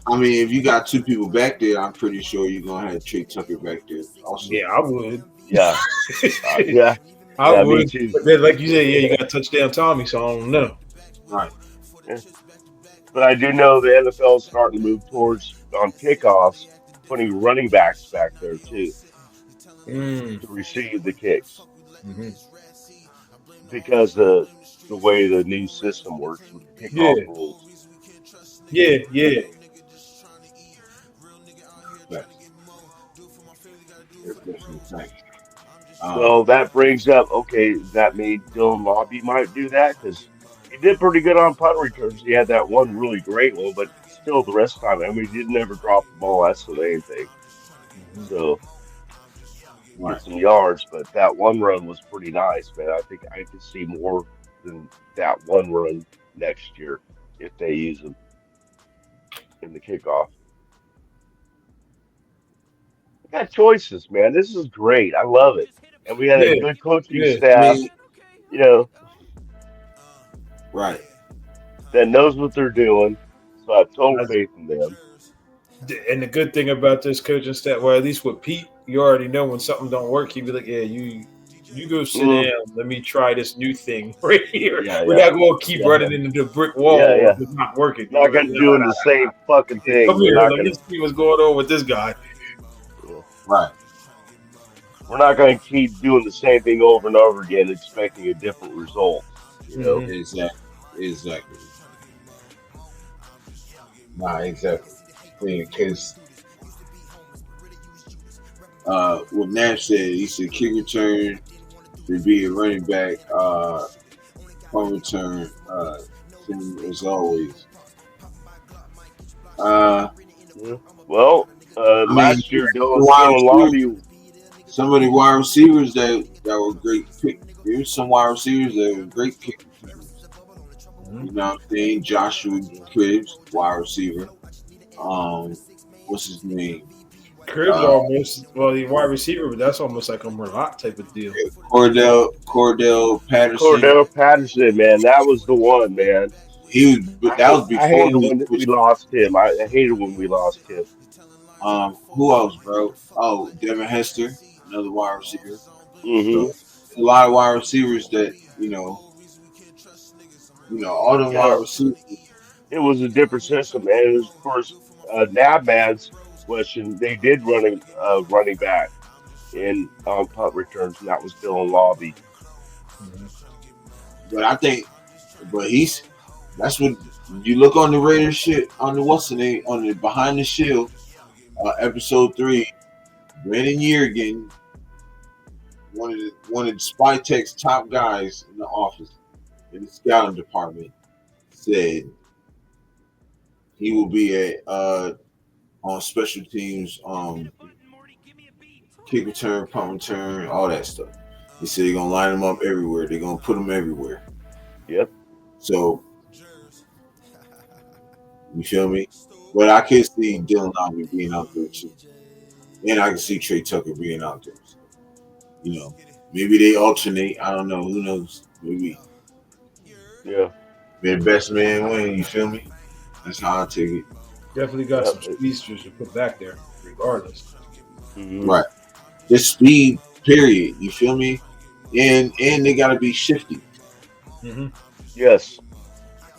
I mean, if you got two people back there, I'm pretty sure you're gonna have Trey Tucker back there also. Yeah, I would. Yeah. Yeah. I Yeah, me would. too. But then, like you said, yeah, you got touchdown Tommy, so I don't know. Right. Yeah. But I do know the NFL is starting to move towards, on kickoffs, putting running backs back there too Mm. to receive the kicks hmm because the way the new system works with the Yeah, kickoff rules. yeah. Right. Right. So that brings up, okay, does that mean Dylan Lobby might do that? Because he did pretty good on punt returns. He had that one really great one, but still the rest of the time, I mean, he didn't ever drop the ball. That's the main thing. So Right. get some yards, but that one run was pretty nice, man. I think I could see more than that one run next year if they use him in the kickoff. We got choices, man. This is great. I love it. And we had a Yeah, good coaching yeah. I staff, mean, you know, right. that knows what they're doing. So I have total That's- faith in them. And the good thing about this coaching staff, well, at least with Pete, you already know when something don't work, he'd be like, "Yeah, you go sit Mm, down. Let me try this new thing right here. yeah, We're yeah, not going to keep yeah, running into the brick yeah, wall yeah. if it's not working." You'd Not be like, gonna doing the same fucking "Nah, thing. come We're here. not Let gonna. me see what's going on with this guy." Yeah. Right. We're not gonna keep doing the same thing over and over again, expecting a different result. Mhm. Exactly. Exactly. Nah, exactly. Because what Nash said, he said kick return to be a running back. punt return. Same as always. Uh, Yeah. Well, I mean, last year wide Dylan receivers, Lobby. some of the wide receivers that were great pick. There's some wide receivers that were great kick returners. Mhm. You know what I'm saying? Joshua Cribbs, wide receiver. Um, what's his name? Cribs Uh, almost well, he's wide receiver, but that's almost like a Murloc type of deal. Cordell Patterson. Cordell Patterson, man, that was the one, man. He was that was I before hated he when we switched. lost him. I hated when we lost him. Who else, bro? Oh, Devin Hester, another wide receiver. Hmm. So a lot of wide receivers that all the Yeah, wide receivers. it was a different system, and it was, of course, Nabman's question. They did running back in punt returns, and that was Dylan Lobby. Mhm. But I think, but that's what you look on the Raiders shit on the what's the name on the Behind the Shield, episode 3. Brandon Yeagan, one of the Spytech's top guys in the office in the scouting department, said he will be on special teams, kick return, punt return, all that stuff. He said they're gonna line them up everywhere. They're gonna put them everywhere. Yep. So you feel me? But I can see Dylan Lowry being out there too, and I can see Trey Tucker being out there. So, maybe they alternate. I don't know. Who knows? Yeah. Maybe the best man win. You feel me? That's how I take it. Definitely got Yep. some speedsters to put back there, regardless. Hmm. Right. Just speed. Period. You feel me? And they gotta be shifty. Mm-hmm. Yes.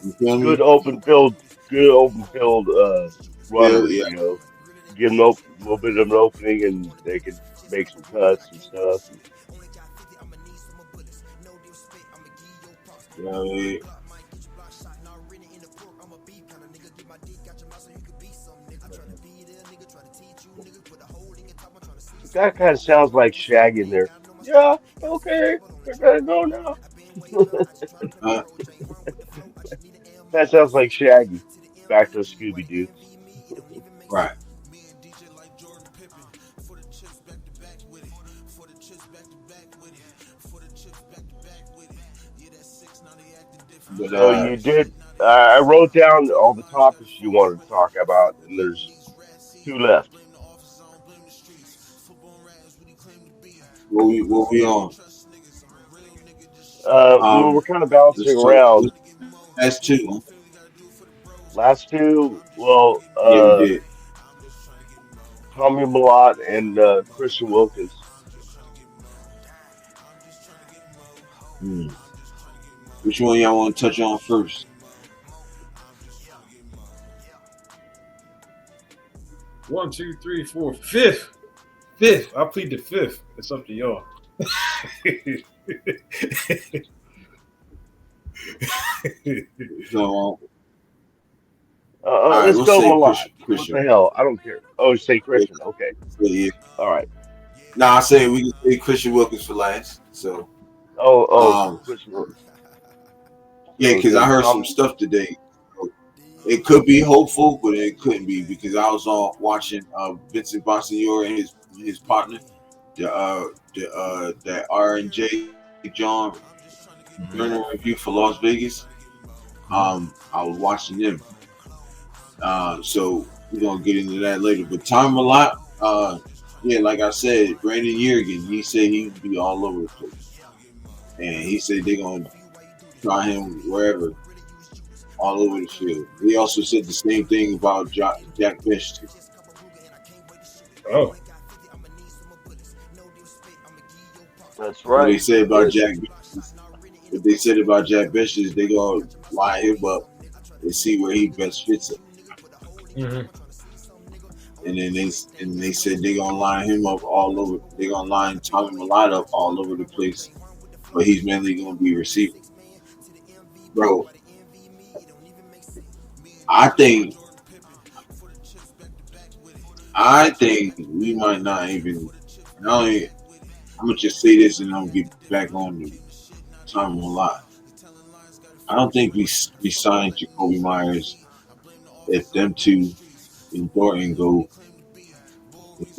You feel Good me? open field. Good open field Yeah, runners. yeah. Give them a little bit of an opening, and they can make some cuts and stuff. Yeah, That kind of sounds like Shaggy in there. Yeah. Okay. I gotta go now. uh, That sounds like Shaggy. Back to Scooby Doo. right. But So you did. I wrote down all the topics you wanted to talk about, and there's two left. what we on? We Um, were kind of bouncing let's talk. around. That's two. Last two, well, Yeah, we did. Tommy Malott and Christian Wilkins. Hmm. Which one y'all want to touch on first? One, two, three, four, fifth. Fifth. I plead the fifth. It's up to y'all. So, all right, Let's we'll go say Malott. What Christian. the hell? I don't care. Oh, say Yeah, Christian. Okay. yeah. All right. Nah, I say we can say Christian Wilkins for last. So, Oh, um, Christian Wilkins. yeah, So because I then heard some Tom. stuff today. It could be hopeful, but it couldn't be because I was on watching Vincent Bonsignore and his partner, that R&J John Burner review for Las Vegas. I was watching them. So we're gonna get into that later. But Tom Malott, yeah, like I said, Brandon Yeagan, he said he'd be all over the place, and he said they're gonna try him wherever, all over the field. He also said the same thing about Jack Bech. Oh, That's What they right. said about Yes. Jack, what they said about Jack Bech is they gonna line him up and see where he best fits it. mm-hmm. And then they said they're gonna line him up all over. They're gonna line Tommy Malott up all over the place, but he's mainly gonna be receiver. Bro, I think we might not even. Not only, I'm gonna just say this and I'm gonna get back on to Tommy Malott. I don't think we signed Jacoby Myers if them two in Thornton go. If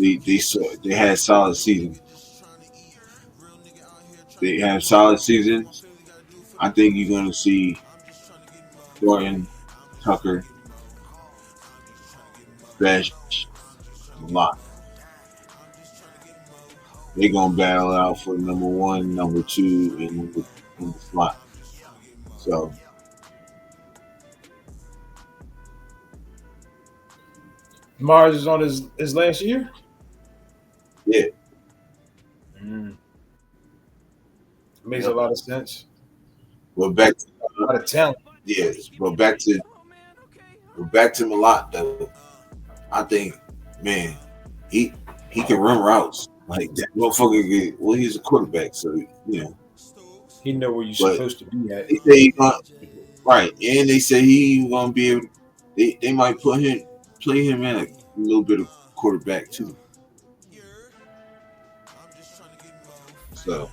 they had solid season. They have solid seasons. I think you're going to see Thornton, Tucker, Bech, a lot. They're gonna battle out for number one, number two, and number slot. So Mars is on his last year. yeah, Mm. Makes a Yep. lot of sense. but back to A lot of talent. yeah, but back to Malott though. I think man, he he can run routes like that motherfucker. Well, he's a quarterback, so you know. He know where you're But supposed to be at. they say he gonna right, and they say he gonna be able. They might play him in a little bit of quarterback too. So,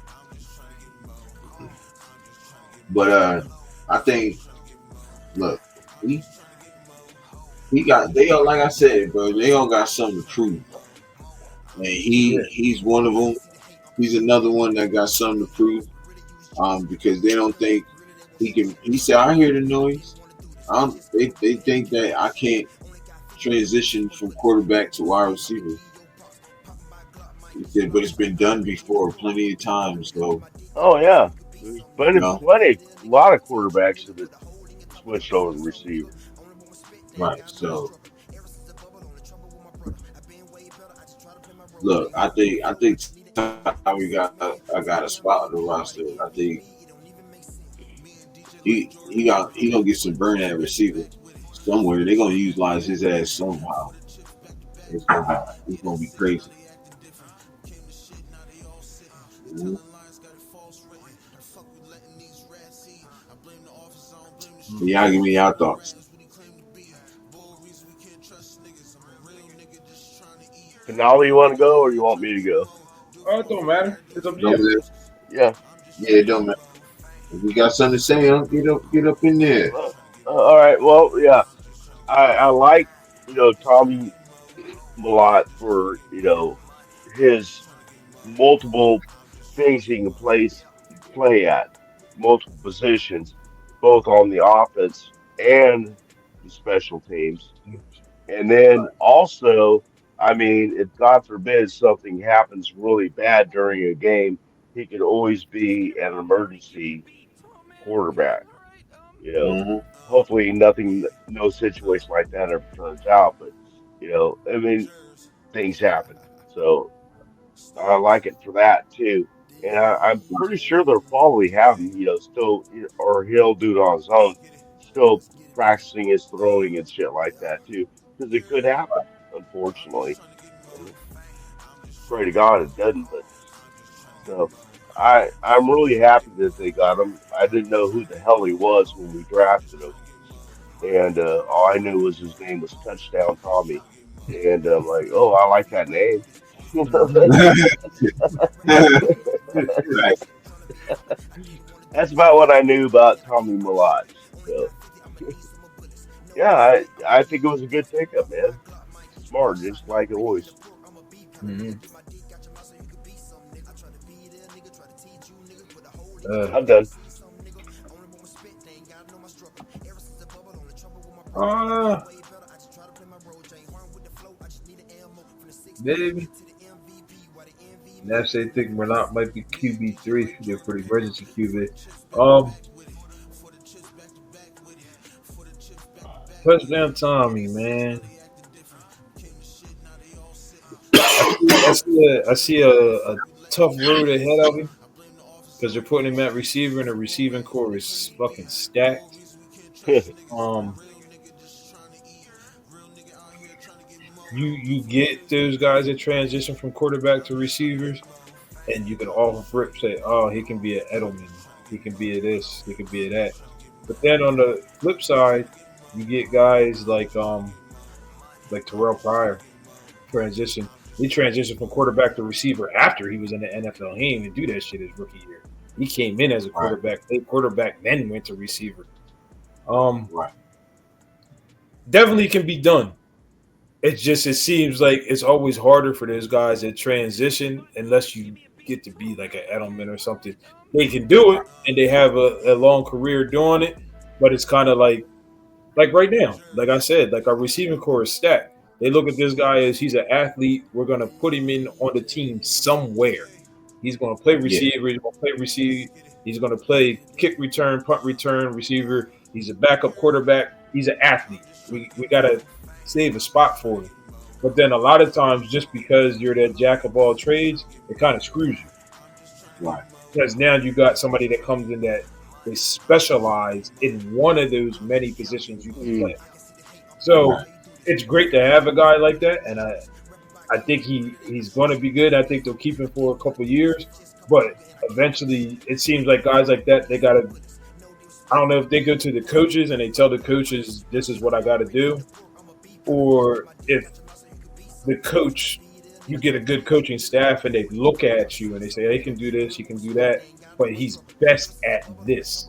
but I think look, he he got they all like I said, bro. They all got something to prove, and Yeah. he's one of them. He's another one that got something to prove. Because they don't think he can. He said, "I hear the noise." They think that I can't transition from quarterback to wide receiver. He said, but it's been done before plenty of times. So Oh yeah, there's you been know, a lot of quarterbacks that have switched over to receiver. right? So look, I think Tommy I got a spot on the roster. I think he gonna get some burn at receiver somewhere. They're gonna utilize his ass somehow. It's gonna be crazy. Mhm. But y'all give me your thoughts. Finale, you want to go or you want me to go? Oh, it don't matter. It's up to Over you. there? Yeah. Yeah, it don't matter. If you got something to say, get up in there. All right. Well, yeah. I like Tommy a lot for his multiple things he can play at multiple positions, both on the offense and the special teams. And then also, I mean, if God forbid something happens really bad during a game, he could always be an emergency quarterback. You know, Mm-hmm. hopefully no situation like that ever turns out. But I mean, things happen. So I like it for that too. And I'm pretty sure they'll probably have him, still, or he'll do it on his own, still practicing his throwing and shit like that too, because it could happen, unfortunately. And pray to God it doesn't. But so I'm really happy that they got him. I didn't know who the hell he was when we drafted him, and all I knew was his name was Touchdown Tommy, and I'm like, oh, I like that name. Mm-hmm. Right. That's about what I knew about Tommy Malott. So yeah, I think it was a good pickup, man. Smart, just like always. Mm-hmm. I'm done. Uh, maybe. Nash they think Renat might be QB3 for the emergency QB. Um, touchdown Tommy, man. I see a tough road ahead of him because they're putting him at receiver and the receiving core is fucking stacked. Um, you get those guys that transition from quarterback to receivers, and you can off rip say, oh, he can be an Edelman, he can be a this, he can be a that. But then on the flip side, you get guys like Terrell Pryor transition. He transitioned from quarterback to receiver after he was in the NFL. He didn't even do that shit his rookie year. He came in as a quarterback, played quarterback, then went to receiver. Right. Definitely can be done. It seems like it's always harder for those guys that transition unless you get to be like an Edelman or something. They can do it and they have a long career doing it, but it's kind of like right now, like I said, like our receiving core is stacked. They look at this guy as he's an athlete. We're going to put him in on the team somewhere. He's going to play receiver. He's going to play receive. He's going to play kick return, punt return, receiver. He's a backup quarterback. He's an athlete. We got to save a spot for him. But then a lot of times, just because you're that jack of all trades, it kind of screws you. Right. Because now you got somebody that comes in that they specialize in one of those many positions you can play. So it's great to have a guy like that, and I think he's going to be good. I think they'll keep him for a couple of years, but eventually it seems like guys like that, they got to – I don't know if they go to the coaches and they tell the coaches this is what I got to do, or if the coach – you get a good coaching staff and they look at you and they say, hey, he can do this, he can do that, but he's best at this.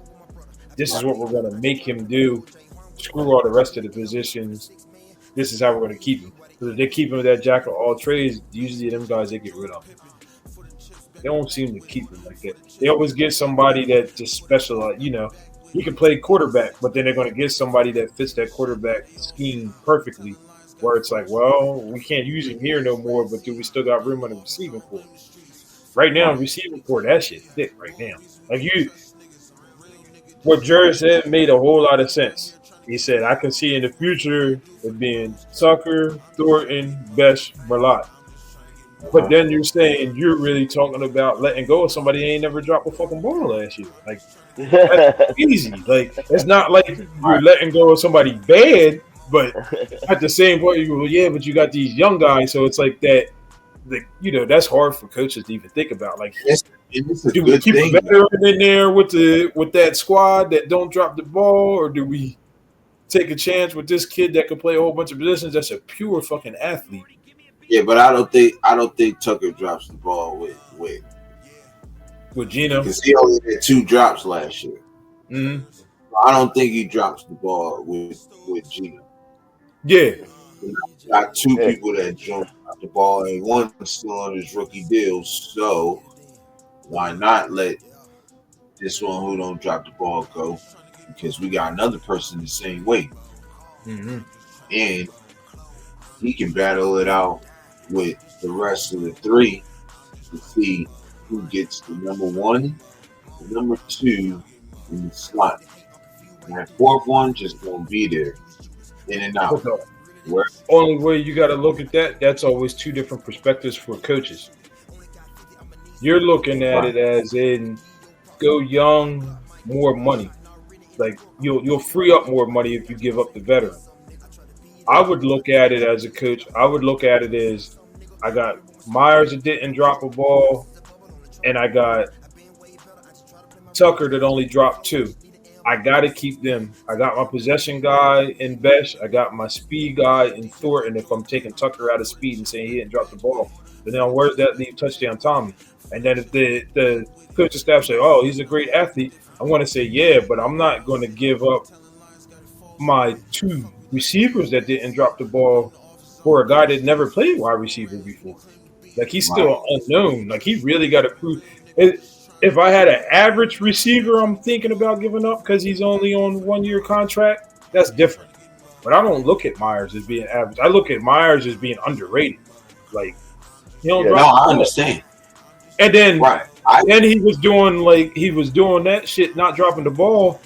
This is what we're going to make him do. Screw all the rest of the positions. This is how we're going to keep him. Because if they keep him that jack of all trades, usually them guys, they get rid of him. They don't seem to keep him like that. They always get somebody that just specializes. You know, he can play quarterback, but then they're going to get somebody that fits that quarterback scheme perfectly. Where it's like, well, we can't use him here no more, but do we still got room on the receiving court? Right now, receiving court, that shit thick right now. Like what Jerz said made a whole lot of sense. He said, I can see in the future it being Tucker, Thornton, Bech, Merlot. But then you're saying you're really talking about letting go of somebody who ain't never dropped a fucking ball last year. Like, that's easy. Like, it's not like you're letting go of somebody bad. But at the same point, you go, yeah, but you got these young guys, so it's like that. You know, that's hard for coaches to even think about. Like, do we keep a veteran in there with that squad that don't drop the ball, or do we take a chance with this kid that can play a whole bunch of positions? That's a pure fucking athlete. Yeah, but I don't think Tucker drops the ball with Gino, because he only had 2 drops last year. Mm-hmm. I don't think he drops the ball with Gino. Yeah, got 2 people that jump out the ball, and one still on his rookie deal. So why not let this one who don't drop the ball go? Because we got another person the same way, and he can battle it out with the rest of the 3 to see who gets the number 1, the number 2 in the slot. And that 4th one just gonna be there. In and out. Only way you got to look at that's always 2 different perspectives for coaches. You're looking at it as in go young, more money. Like you'll free up more money if you give up the veteran. I would look at it as a coach. I would look at it as I got Myers that didn't drop a ball, and I got Tucker that only dropped 2. I got to keep them. I got my possession guy in Bech. I got my speed guy in Thornton. If I'm taking Tucker out of speed and saying he didn't drop the ball, but then where's that leave touchdown Tommy? And then if the coaching staff say, oh, he's a great athlete, I want to say, yeah, but I'm not going to give up my 2 receivers that didn't drop the ball for a guy that never played wide receiver before. Like, he's still unknown. Like, he really got to prove it. If I had an average receiver I'm thinking about giving up because he's only on 1-year contract, that's different. But I don't look at Myers as being average. I look at Myers as being underrated. Like, he don't drop the ball. I understand. And then, then he was doing that shit, not dropping the ball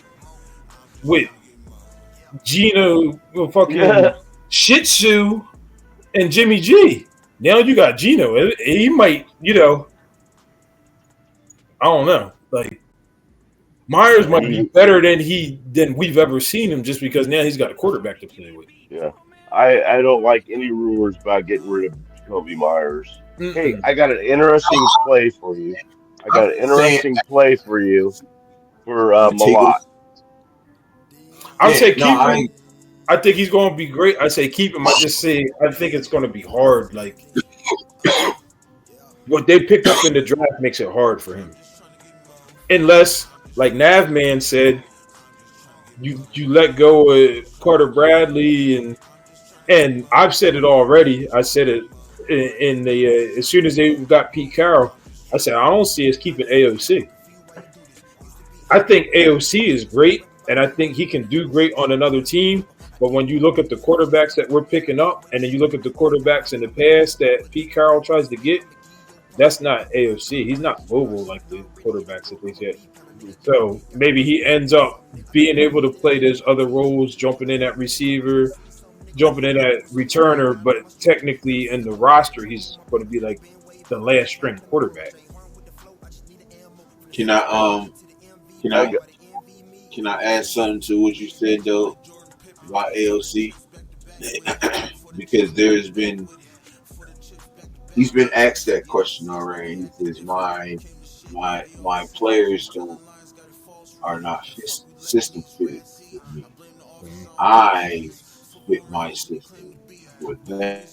with Gino, fucking Shih Tzu, and Jimmy G. Now you got Gino. He might, I don't know. Like, Myers might be better than we've ever seen him, just because now he's got a quarterback to play with. Yeah, I don't like any rumors about getting rid of Jacoby Myers. Mm-mm. Hey, I got an interesting play for you. For Malott. I'd say keep him. I think he's going to be great. I say keep him. I think it's going to be hard. Like, what they picked up in the draft makes it hard for him. unless, like Navman said, you let go of Carter Bradley, and I've said it already. I said it in the as soon as they got Pete Carroll, I said I don't see us keeping AOC. I think AOC is great, and I think he can do great on another team. But when you look at the quarterbacks that we're picking up, and then you look at the quarterbacks in the past that Pete Carroll tries to get, that's not AOC. He's not mobile like the quarterbacks that they get. So maybe he ends up being able to play those other roles, jumping in at receiver, jumping in at returner, but technically in the roster, he's going to be like the last string quarterback. Can I can I I go, can I add something to what you said though about AOC? Because he's been asked that question already. He says my players don't are not system fitted with me. I fit my system with them.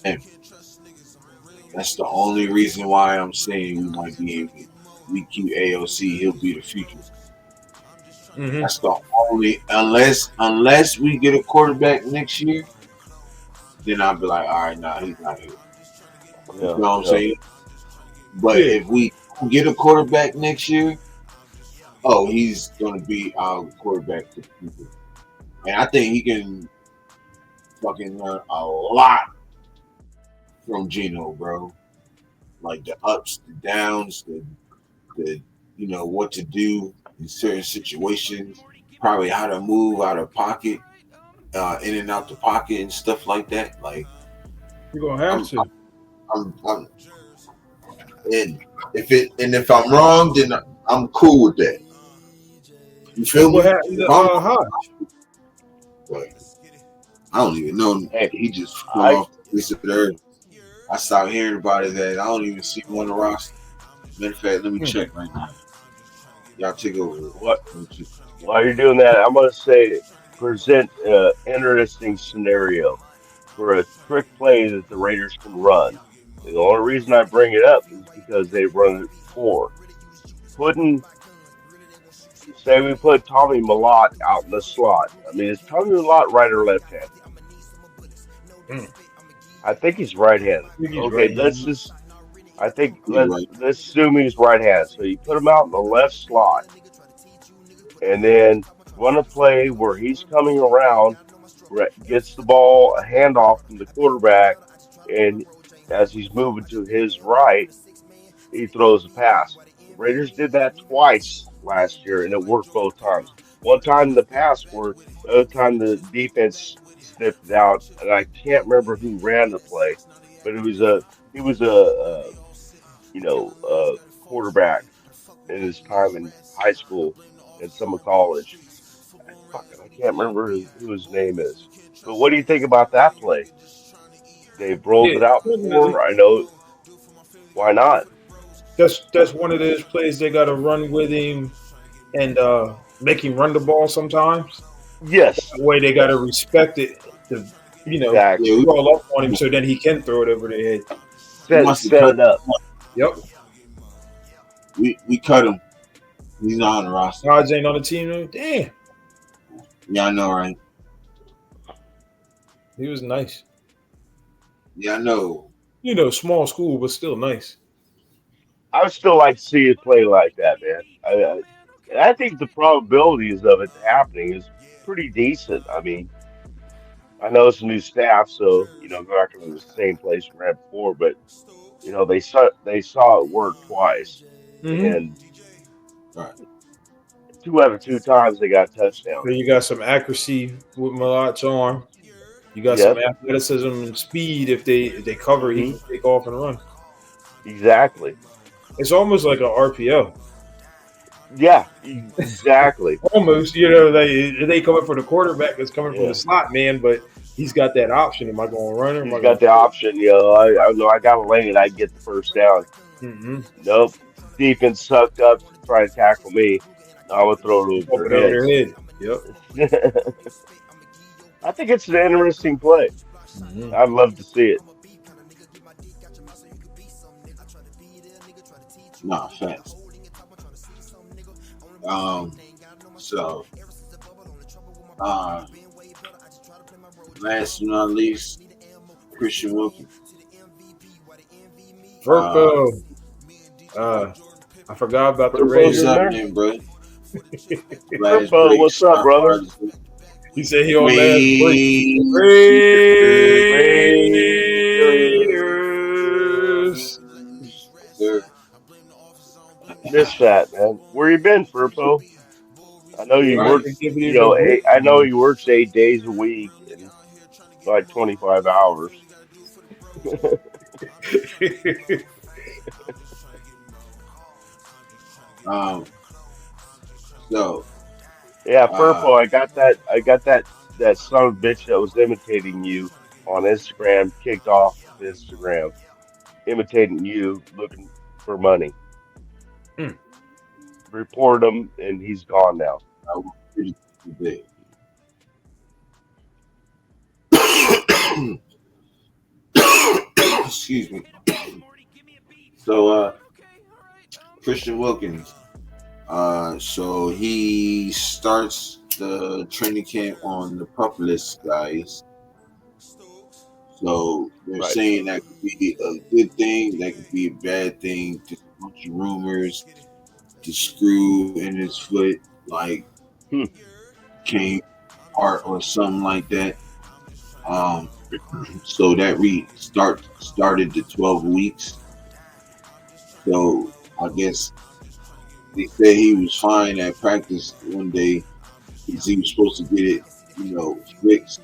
That's the only reason why I'm saying we might be able. We keep AOC. He'll be the future. Mm-hmm. That's the only unless we get a quarterback next year, then I'll be like, all right, nah, he's not here. You know what I'm saying? But Yeah. if we get a quarterback next year, oh, he's gonna be our quarterback for the future. And I think he can fucking learn a lot from Gino, bro. Like the ups, the downs, the what to do in certain situations, probably how to move out of pocket, in and out the pocket and stuff like that. Like You're going to have I'm, to. I'm and if I'm wrong, then I'm cool with that. You feel What me? happened to If I'm Hodge? like, I don't even know. hey, He just fell I off the face of the earth. I stopped hearing about it. That I don't even see him on the roster. Matter of fact, let me check right now. Y'all take over. what while you're doing that, I'm gonna say present an interesting scenario for a trick play that the Raiders can run. And the only reason I bring it up is because they've run it before. Putting Say we put Tommy Malott out in the slot. I mean, is Tommy Malott right or left-handed? Mm. I think he's right-handed. I think he's Okay, right. let's just. I think You're let's right. let's assume he's right-handed. So you put him out in the left slot, and then run a play where he's coming around, gets the ball, a handoff from the quarterback, and as he's moving to his right, he throws a pass. The Raiders did that twice last year, and it worked both times. One time the pass worked, the other time the defense sniffed it out, and I can't remember who ran the play, but he was a quarterback in his time in high school and some of college. I can't remember who his name is. But what do you think about that play? They've rolled Yeah, it out definitely. before. I know why not. That's one of those plays they got to run with him and make him run the ball sometimes. Yes, That way they got to yes, respect it to, Yeah, exactly. crawl up on him so then he can throw it over their head. we Set must have set cut. it up. Yep. We cut him. He's not on the roster. Hodge ain't on the team. Though. Damn. Yeah, I know, right? He was nice. Yeah, I know. Small school, but still nice. I would still like to see it play like that, man. I think the probabilities of it happening is pretty decent. I mean, I know it's a new staff, so they're not going to the same place we ran before, but they saw it work twice, Mm-hmm. and All right. two out of two times they got Then touchdowns. you got some accuracy with Malot's arm. You got some Yep. athleticism and speed. If they cover, he Hmm. can take off and run. Exactly. It's almost like an RPO. Yeah. Exactly. Almost, they coming for the quarterback that's coming from the Yeah. slot man, but he's got that option. Am I going to run or am He's I going got to the throw? option. I know I got a lane and I get the first down. Mm-hmm. Nope. Defense sucked up to try to tackle me. I would throw it over Up and over their their head. Yep. heads. I think it's an interesting play. Mm-hmm. I'd love to see it. Nah, facts. Um, so uh, last but not least, Christian Wilkins. Uh, Verpo. I forgot about the Purpo's what's in Raiders. there. happening, bro? Last Purpo, break. what's up, Stop brother? artist. He said he on last break. Raiders. Raiders. Sir. Miss that, man. Where you been, Purpo? I know Yeah, you he Right. work. been giving him a break. I know he works 8 days a week and like 25 hours. Um. So. Yeah, Uh. Purple, I got that son of a bitch that was imitating you on Instagram kicked off Instagram, imitating you, looking for money. Mm. Report him, and he's gone now. I was pretty today. Excuse me. So. Christian Wilkins. So he starts the training camp on the pup list, guys. So they're Right. saying that could be a good thing, that could be a bad thing. Just a bunch of rumors. The screw in his foot, like Hmm. came apart or something like that. Um, so that started the 12 weeks. So I guess they said he was fine at practice one day because he was supposed to get it, fixed.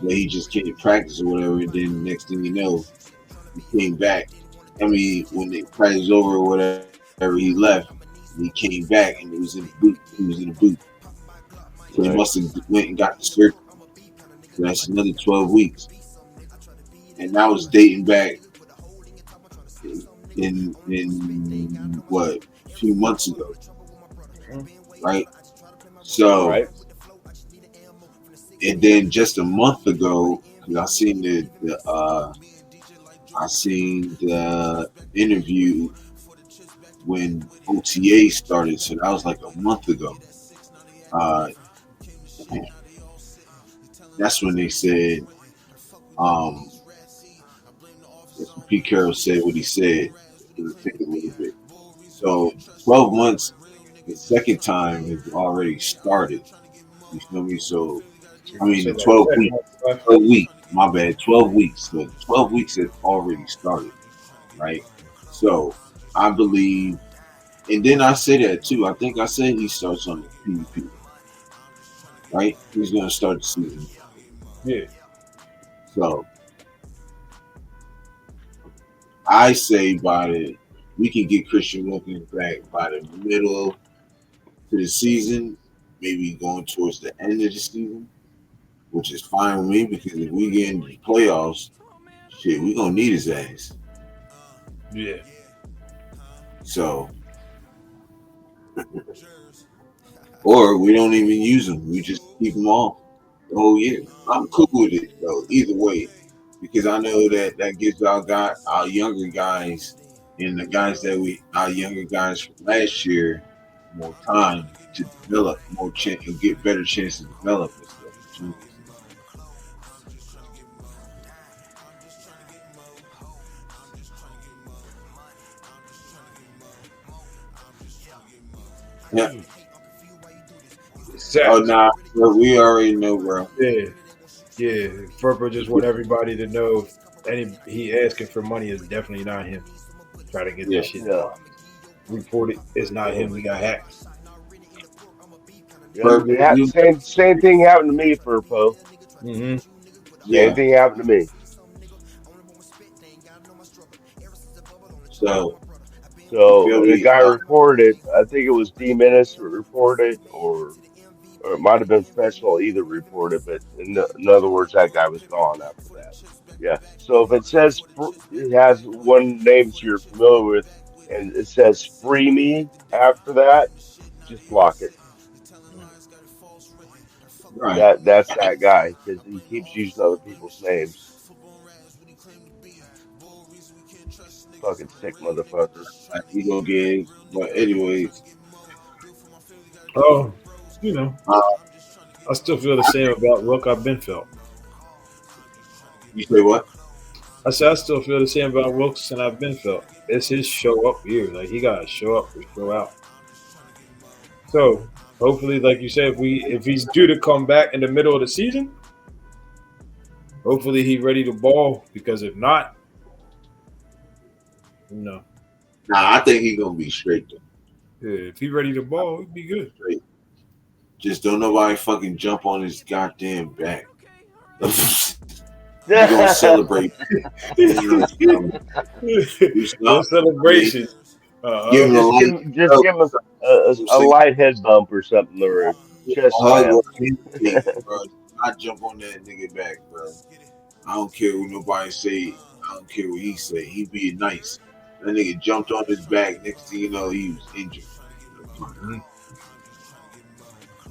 But he just can't practice or whatever. And then next thing you know, he came back. I mean, when the practice was over or whatever, he left. And he came back and it was in the boot. He was in the boot. So he must Right. have went and got the surgery. So that's another 12 weeks. And that was dating back in what, a few months ago, right? So Right. and then just a month ago, because I seen the interview when OTA started, so that was like a month ago. Uh, that's when they said, um, Pete Carroll said what he said. It'll take a little bit. So 12 months, the second time has already started. You feel me? So So I you mean, the said like 12 7 weeks, months left. 12 weeks. My bad, 12 weeks. So 12 weeks has already started, right? So I believe, and then I say that too. I think I said he starts on the PvP, right? He's gonna start the season. Yeah. So I say we can get Christian Wilkins back by the middle to the season, maybe going towards the end of the season, which is fine with me because if we get into the playoffs, shit, we gonna need his ass. Yeah. So, or we don't even use him. We just keep him off the whole year. I'm cool with it though, either way, because I know that gives our younger guys, and the guys our younger guys from last year, more time to develop, more chance and get better chance to develop and stuff. Yeah. Oh Sacks. nah, bro, we already know, bro. Yeah. Yeah. Verpo just want everybody to know he asking for money is definitely not him. Try to get Yeah. this shit Yeah. blocked. Report it. It's not Yeah. him. We got hacked. Yeah. Purple, you Same thing happened to me, Purpo. Mm-hmm. Same yeah. thing happened to me. So you So feel the me? guy reported it. I think it was D Menace who reported, or it might have been professional either reported, but in other words, that guy was gone after that. Yeah. So if it says it has one names you're familiar with, and it says "free me" after that, just block it. Right. That's that guy because he keeps using other people's names. Fucking sick motherfucker. Like we gonna get, but anyways, Oh, you know, Uh, I still feel the same about Rook I've been felt. you say what? I said I still feel the same about Wilson I've been felt. It's his show up year. Like he gotta show up or show out. So hopefully, like you said, if he's due to come back in the middle of the season, hopefully he's ready to ball. Because if not, no. Nah, I think he's gonna be straight though. Yeah, if he's ready to ball, it'd be good. Straight. Just don't nobody fucking jump on his goddamn back. You gonna celebrate? No You stop. celebration. Give him a light, just give him a light head bump or something, or a chest hug slap. or anything, bro. I jump on that nigga back, bro. I don't care what nobody say. I don't care what he say. He being nice. That nigga jumped on his back. Next thing you know, he was injured.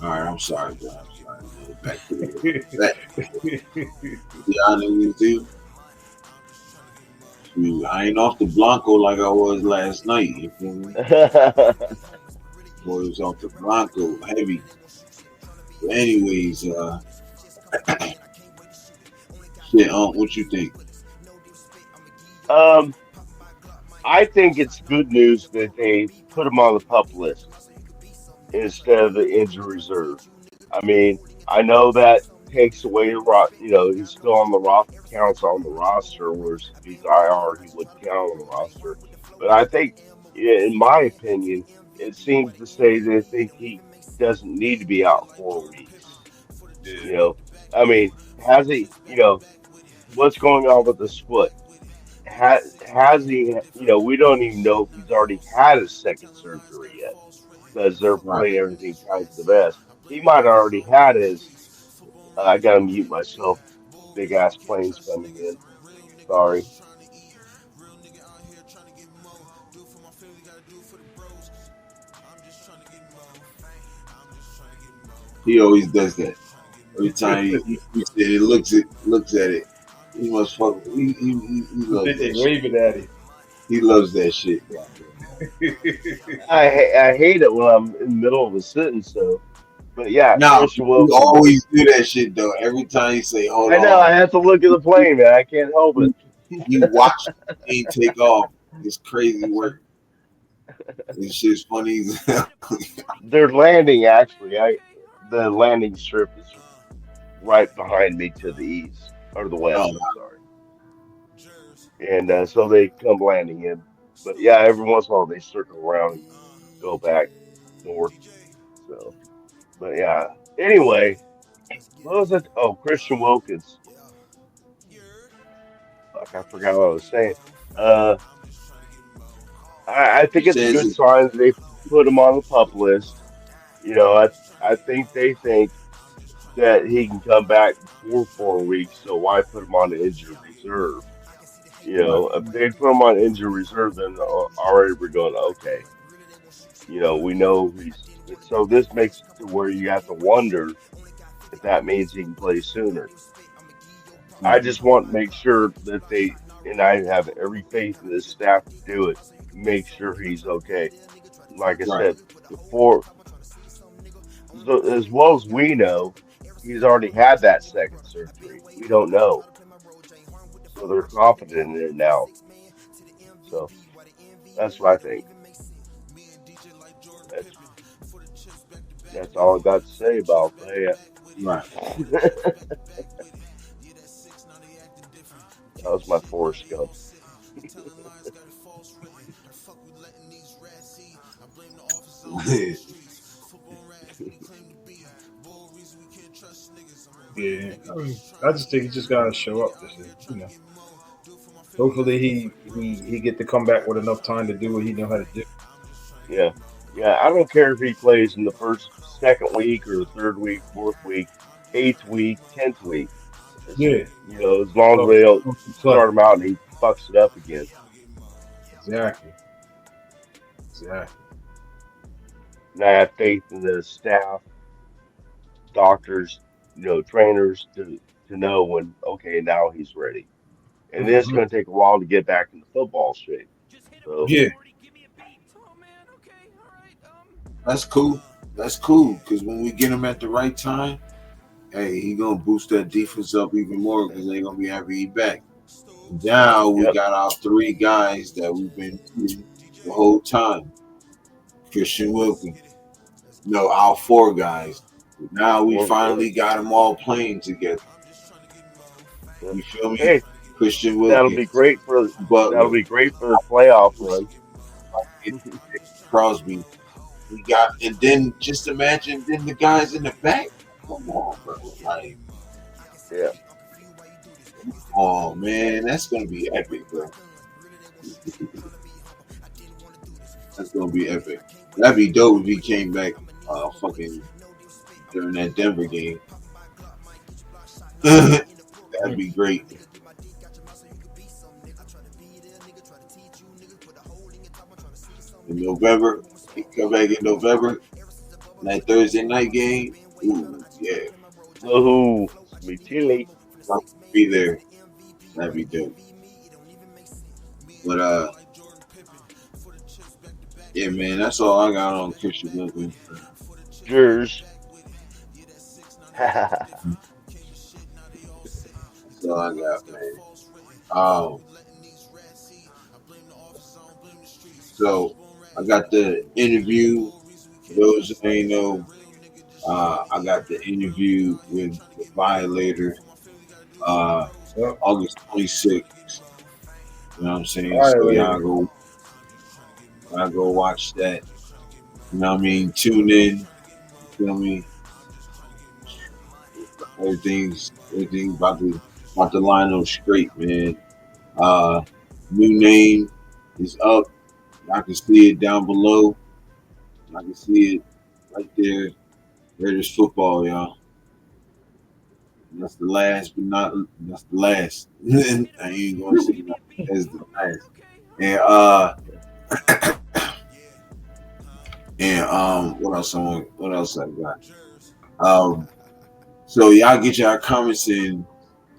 All right, I'm sorry, bro. I'm sorry. Back to the y'all niggas do. Shoot, I ain't off the Blanco like I was last night. You feel me? Boy, it was off the Blanco heavy. But anyways, shit, what you think? I think it's good news that they put him on the pup list instead of the injury reserve. I mean, I know that takes away he's still on the counts on the roster, whereas if he's IR, he would count on the roster. But I think, in my opinion, it seems to say they think he doesn't need to be out 4 weeks. You Yeah. know, I mean, has he? What's going on with his foot? Has he? We don't even know if he's already had his second surgery yet because they're Right. playing everything tied to the vest. He might have already had his. I gotta mute myself. Big ass planes coming in. Sorry. He always does that. Every time he looks at it, he must fuck. He loves They that shit. waving at him. He loves that shit. I hate it when I'm in the middle of a sentence though. But yeah, No, Christian you Wilkins. always do that shit though. Every time you say, "Hold I know I on," have to look at the plane, man. I can't help it. you watch the plane take off. It's crazy work. This shit's funny as hell. They're landing actually. The landing strip is right behind me to the east or the west. Oh, I'm sorry. And so they come landing in. But yeah, every once in a while they circle around and go back north. So, but yeah. Anyway, what was it? Oh, Christian Wilkins. Fuck, I forgot what I was saying. Uh, I he think it's a says good it. sign that they put him on the pup list. I think they think that he can come back before 4 weeks. So why put him on the injured reserve? Right. If they put him on injured reserve, then already we're going okay. We know he's. So this makes it to where you have to wonder if that means he can play sooner. I Right. just want to make sure that and I have every faith in this staff to do it, make sure he's okay. Like I Right. said before, so as well as we know, he's already had that second surgery. We don't know, so they're confident in it now. So that's what I think. That's that's all I got to say about that. Right. That was my Forrest Gump. Yeah, I just think he just gotta show up this year. Hopefully he get to come back with enough time to do what he know how to do. Yeah, yeah. I don't care if he plays in the second week, or the third week, fourth week, eighth week, 10th week. Yeah, As long as they don't play. start him out and he fucks it up again. Exactly. Exactly. And I have faith in the staff, doctors, trainers to know when okay now he's ready. And then it's Hmm. going to take a while to get back into football shape. So Yeah. That's cool. that's cool because when we get him at the right time, hey, he gonna boost that defense up even more because they gonna be happy he back. Now we Yep. got our three guys that we've been using the whole time. Christian Wilkins. No, our four guys. Now we Four. Yep. finally got them all playing together. Yep. You feel me? Hey, Christian that'll be Wilkins, great for that'll Butler, be great for the playoff run. Crosby. We got, and then just imagine then the guys in the back. Come on, bro. Like, Yeah. oh man, that's gonna be epic, bro. That's gonna be epic. That'd be dope if he came back, fucking during that Denver game. That'd be great. In November, he come back in November, that Thursday night game. Ooh, yeah, Oh, it's gonna be too late. I'll be there. That'd be dope. But yeah, man, that's all I got on Christian Wilkins. Jers. That's all I got, man. Um, so I got the interview. For those who ain't know, I got the interview with the Violator, uh, Yep. August 26th. You know what I'm saying? All right, So later. y'all go watch that. You know what I mean? Tune in. You feel me? Everything's about to line up straight, man. Uh, New name is up. I can see it down below. I can see it right there. Raiders football, y'all. That's the last, but not that's the last. I ain't gonna say that. That's the last. And what else I got? Um so y'all get y'all comments in.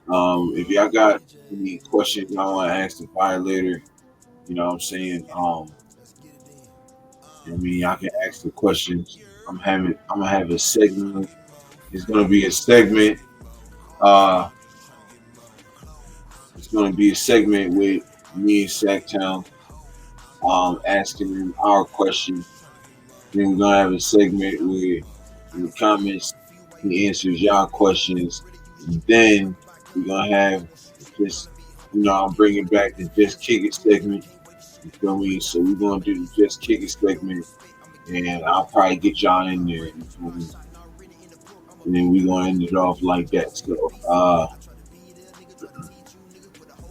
If y'all got any questions y'all wanna ask the violator, you know what I'm saying? I mean y'all can ask the questions. I'm gonna have a segment. It's gonna be a segment. Uh it's gonna be a segment with me and Sacktown asking them our questions. Then we're gonna have a segment where in the comments he answers y'all questions. And then we're gonna have just I'm bringing back the Just Kick It segment. You feel me? So we're gonna do the Just Kick It segment, and I'll probably get y'all in there. You feel me? And then we're gonna end it off like that. So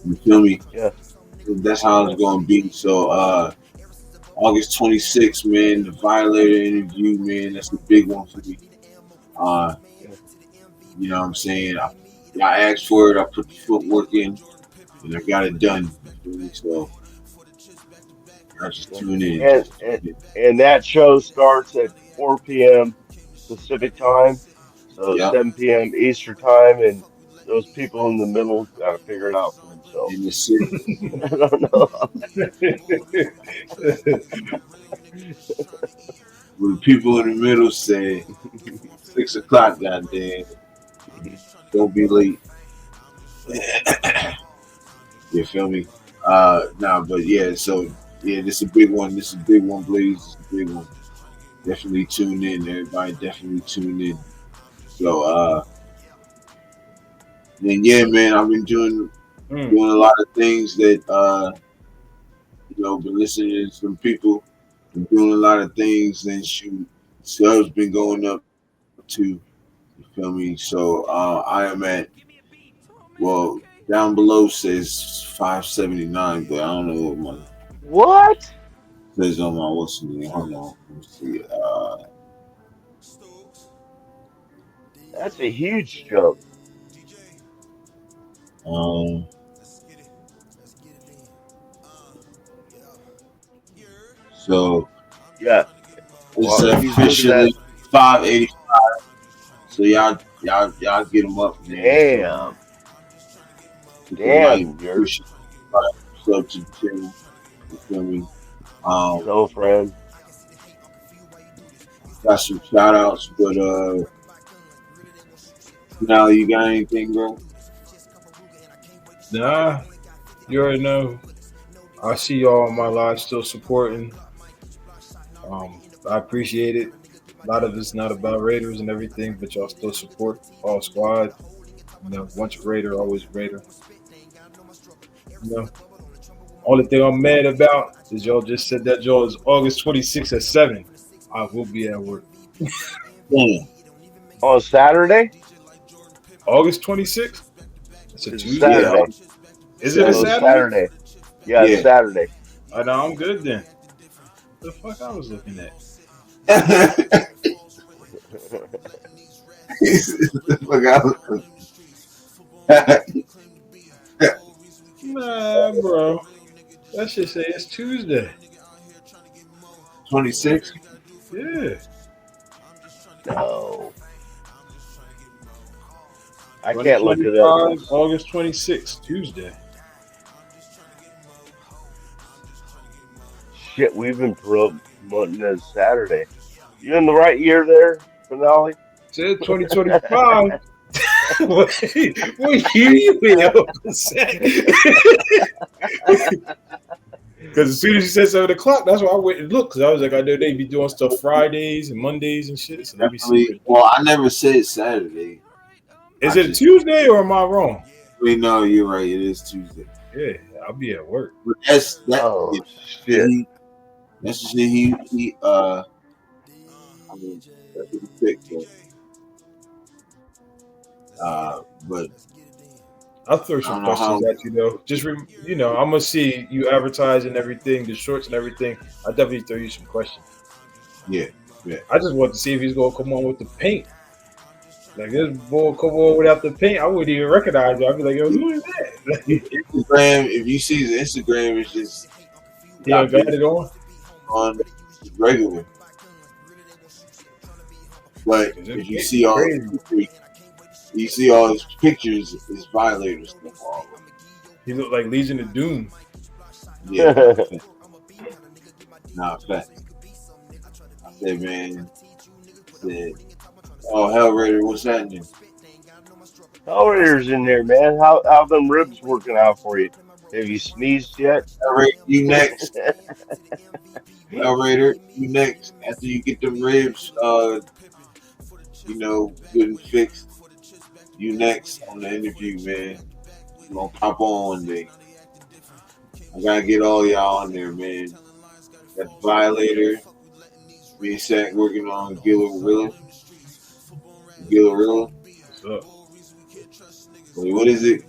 you feel me? Yeah. That's how it's gonna be. So August 26th, man, the Violator interview, man, that's a big one for me. Uh, Yeah. you know what I'm saying? I asked for it, I put the footwork in, and I got it done. So I just Yeah. tune in. And, and and that show starts at 4 p.m. Pacific time, so Yep, 7 p.m. Eastern time, and those people in the middle gotta figure it out for in themselves. the city. I don't know. When the people in the middle say 6 o'clock, goddamn, don't be late. You feel me? Nah, but yeah, so yeah, this is a big one. This is a big one, Blaze. This is a big one. Definitely tune in, everybody. Definitely tune in. So then yeah, man, I've been Mm. doing a lot of things that been listening to some people, been doing a lot of things, and shoot, subs been going up too. You feel me? So I am at, well, down below says 579, but I don't know what my What? says on my what's the name. Hold on, let me see. That's a huge jump. Um, so Yeah. it's Well, he's looking at officially 580. So y'all get them up, man. So damn, you can like damn, you're push it, like, sub to the channel. You feel me? Um, so friend. got some shout outs, but now you got anything, bro? Nah, you already know. I see y'all on my live still supporting. I appreciate it. A lot of it's not about Raiders and everything, but y'all still support all squad. You know, once a Raider, always a Raider. You know, only thing I'm mad about is y'all just said that y'all is August 26th at 7. I will be at work. Damn. On Saturday? August 26th? It's a It's a Tuesday. Yeah, Saturday. Is it a No, it's Saturday? Saturday. Yeah, it's yeah. Saturday. I know, I'm good then. The fuck I was looking at? Look out. Nah, bro. That shit say it's Tuesday. 26. Yeah. No. I can't look it up. 2025, August 26th, Tuesday. Shit, we've been promoting as Saturday. You in the right year there, Finale? Said 2025. what year you in? Because as soon as you said 7 o'clock, that's why I went and looked. Because I was like, I know they be doing stuff Fridays and Mondays and shit. So let me see. Definitely. Well, I never said Saturday. Is it a Tuesday or am I wrong? Wait, no, you're right. It is Tuesday. Yeah, I'll be at work. But that's that. Oh, Yeah, shit. that's the shit he I mean, that's what he picked. But I'll throw I some don't know questions how. at you though. Just I'm gonna see you advertising everything, the shorts and everything. I'll definitely throw you some questions. Yeah. I just want to see if he's gonna come on with the paint. Like this boy come on without the paint, I wouldn't even recognize him. I'd be like, yo, who is that? Instagram. If you see his Instagram, it's just Yeah, got it on regular. But if you see all his pictures, his violators stuff all over. He looked like Legion of Doom. Yeah. Nah, fact. I said, man. Oh, Hell Raider, what's happening? Raider's in there, man. How them ribs working out for you? Have you sneezed yet? Hell Raider, you next. Hell Raider, you next. After you get them ribs, good and fixed. You next on the interview, man. You gonna pop on one day. I gotta get all y'all on there, man. That Violator. Me and Sack working on Gillarilla. What's up? Wait, what is it?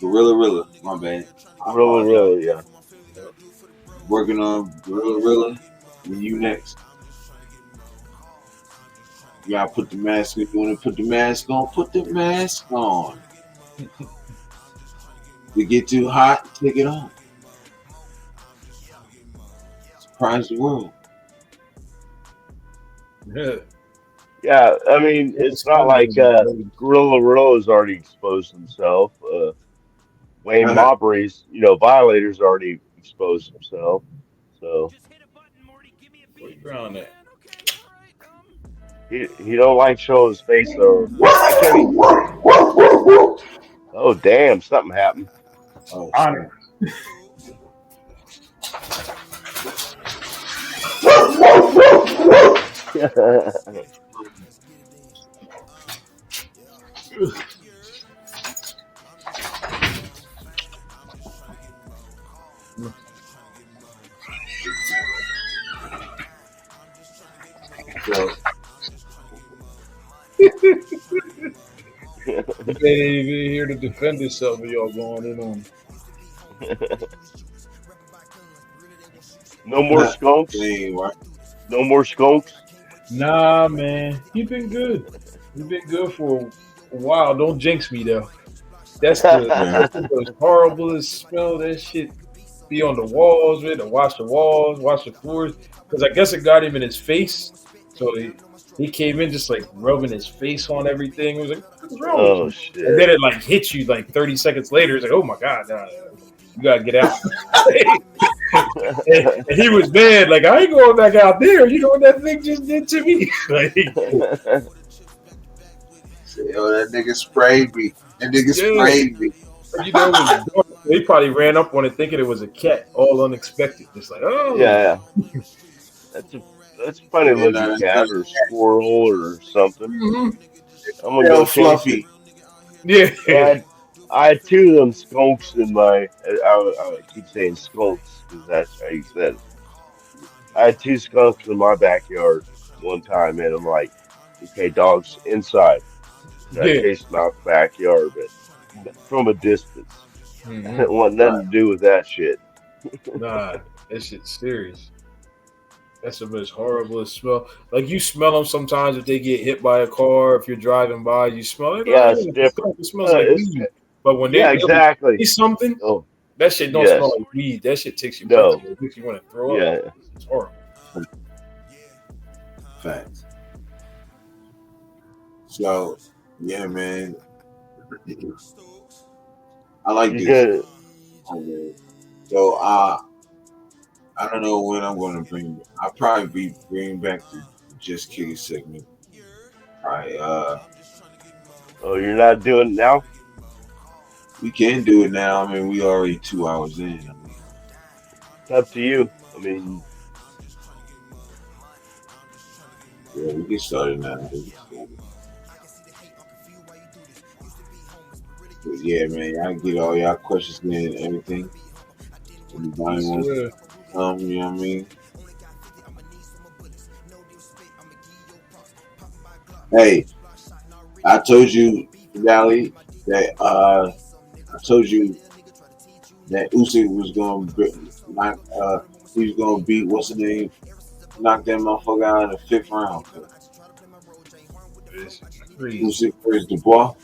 Gorilla, my bad. Really, yeah. Working on Gorilla. And you next. You gotta put the mask on. You wanna put the mask on? Put the mask on. If it get too hot, take it off. Surprise the world. Yeah. Yeah, I mean, it's not like Gorilla's already exposed himself. Wayne Mabry's, Violator's already exposed himself. So Where you ground at? he don't like showing his face though. Oh damn, something happened. Oh, Honor. so, He ain't even here to defend himself, but y'all going in on him. No more skunks. No more skunks. Nah, man, he been good. He been good for a while. Don't jinx me though. That's the most horrible smell. That shit be on the walls, man. To wash the walls, wash the floors. Because I guess it got him in his face. So he came in just like rubbing his face on everything. It was like, what's wrong with you? Shit. And then it like hits you like 30 seconds later. It's like, oh my God, nah, you gotta get out. And he was mad, like, I ain't going back out there. You know what that thing just did to me? Like, Yo, that nigga sprayed me. That nigga yeah. sprayed me. You know, it was dark. They probably ran up on it thinking it was a cat, all unexpected. Just like, oh. Yeah, that's a funny Yeah, looking no, that's cat not or squirrel or something. Mhm. I'm gonna real go chase it. fluffy. Yeah. I had two of them skunks in my. I keep saying skunks because that's how you said it. I had two skunks in my backyard one time, and I'm like, okay, dogs inside. And I Yeah. chased them out the backyard, but from a distance. Hmm. It want Right. nothing to do with that shit. Nah, that shit's serious. That's the most horriblest smell. Like, you smell them sometimes if they get hit by a car. If you're driving by, you smell it. Yeah, Oh, it's it's different. skunk. It smells like It's weed. But when they yeah, really exactly. see something, Oh, that shit don't smell yes, like weed. That shit takes your breath no, away. It makes you want to throw up. yeah. It's horrible. Facts. So, yeah, man. I like You this. gonna Okay. So, I don't know when I'm going to bring. I'll probably be bringing back the Just Kick It segment. All right. Oh, you're not doing it now? We can do it now. I mean, we already 2 hours in. I mean, It's up to you. I mean, yeah, we can start it now. But yeah, man, y'all get all y'all questions in and everything. Anybody Yes, wants to sir. come, you know what I mean? Hey, I told you, Valley, that I told you that Usyk was going to knock, he was going to beat what's the name, knock that motherfucker out in the 5th round. It's crazy. Usyk versus Dubois.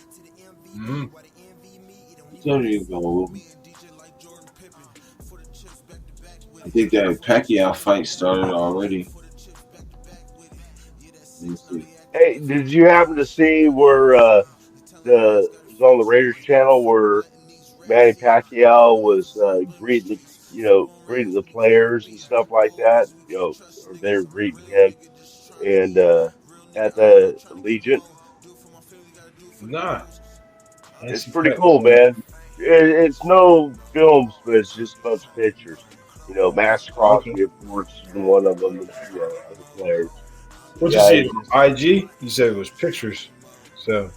Mm-hmm. I told you he was going to whoop him. I think that Pacquiao fight started already. Let me see. hey, did you happen to see where the it was on the Raiders channel where Manny Pacquiao was greeting greeting the players and stuff like that? Or they were greeting him and at the Legion. Nah, I It's see pretty Pat. cool, man. It's no films, but it's just a bunch of pictures. Max Okay. Crosby, of course, is one of them, and other players. What you Yeah, see? it's just IG? You said it was pictures. So,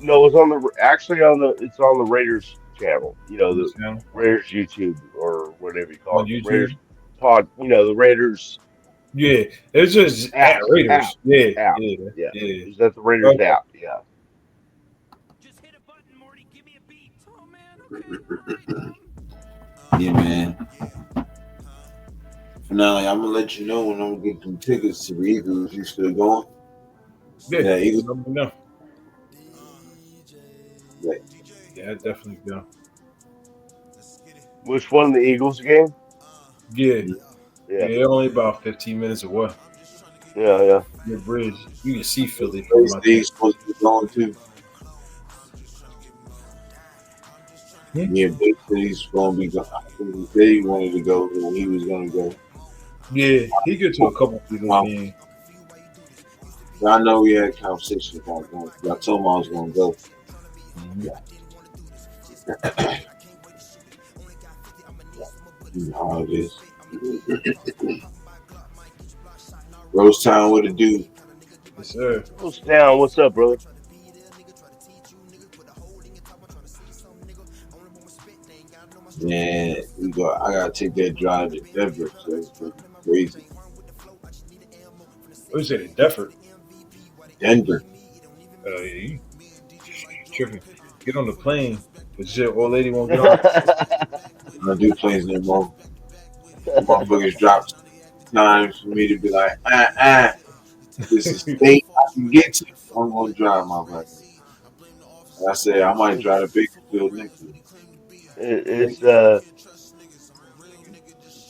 no, it's on the actually on the it's on the Raiders channel. on The this channel, Raiders YouTube or whatever you call on it. The Raiders YouTube. pod. The Raiders Yeah, it's just at app Raiders. Yeah, app. yeah, Yeah, yeah. is that the Raiders Okay. app? Yeah. Yeah, man. Finale, I'm going to let you know when I'm going to get them tickets to the Eagles. You still going? Yeah, Yeah, Eagles. let me know. Yeah. Yeah, definitely go. Which one? The Eagles game? Yeah, Yeah, yeah. Only about 15 minutes away. yeah. The bridge. You can see Philly from Place my thing. they supposed to be going to. Hmm? Yeah, Big City's going to be going. I think he said he wanted to go when he was going to go. Yeah, he get to a couple Eagles games. I know we had conversations about going. I told him I was going to go. Mhm. You know how it is. Rose Town, what it do? Yes, sir. What's down? What's up, brother? Man, I gotta take that drive to Denver. So it's fucking crazy. What is it? Defford. Denver. Yeah, you tripping. Get on the plane. But shit, old lady won't get on. I don't do planes no more. Motherfuckers drop times for me to be like, this is state I can get to. I'm gonna drive my bike. I said I might drive to Bakersfield next week. It's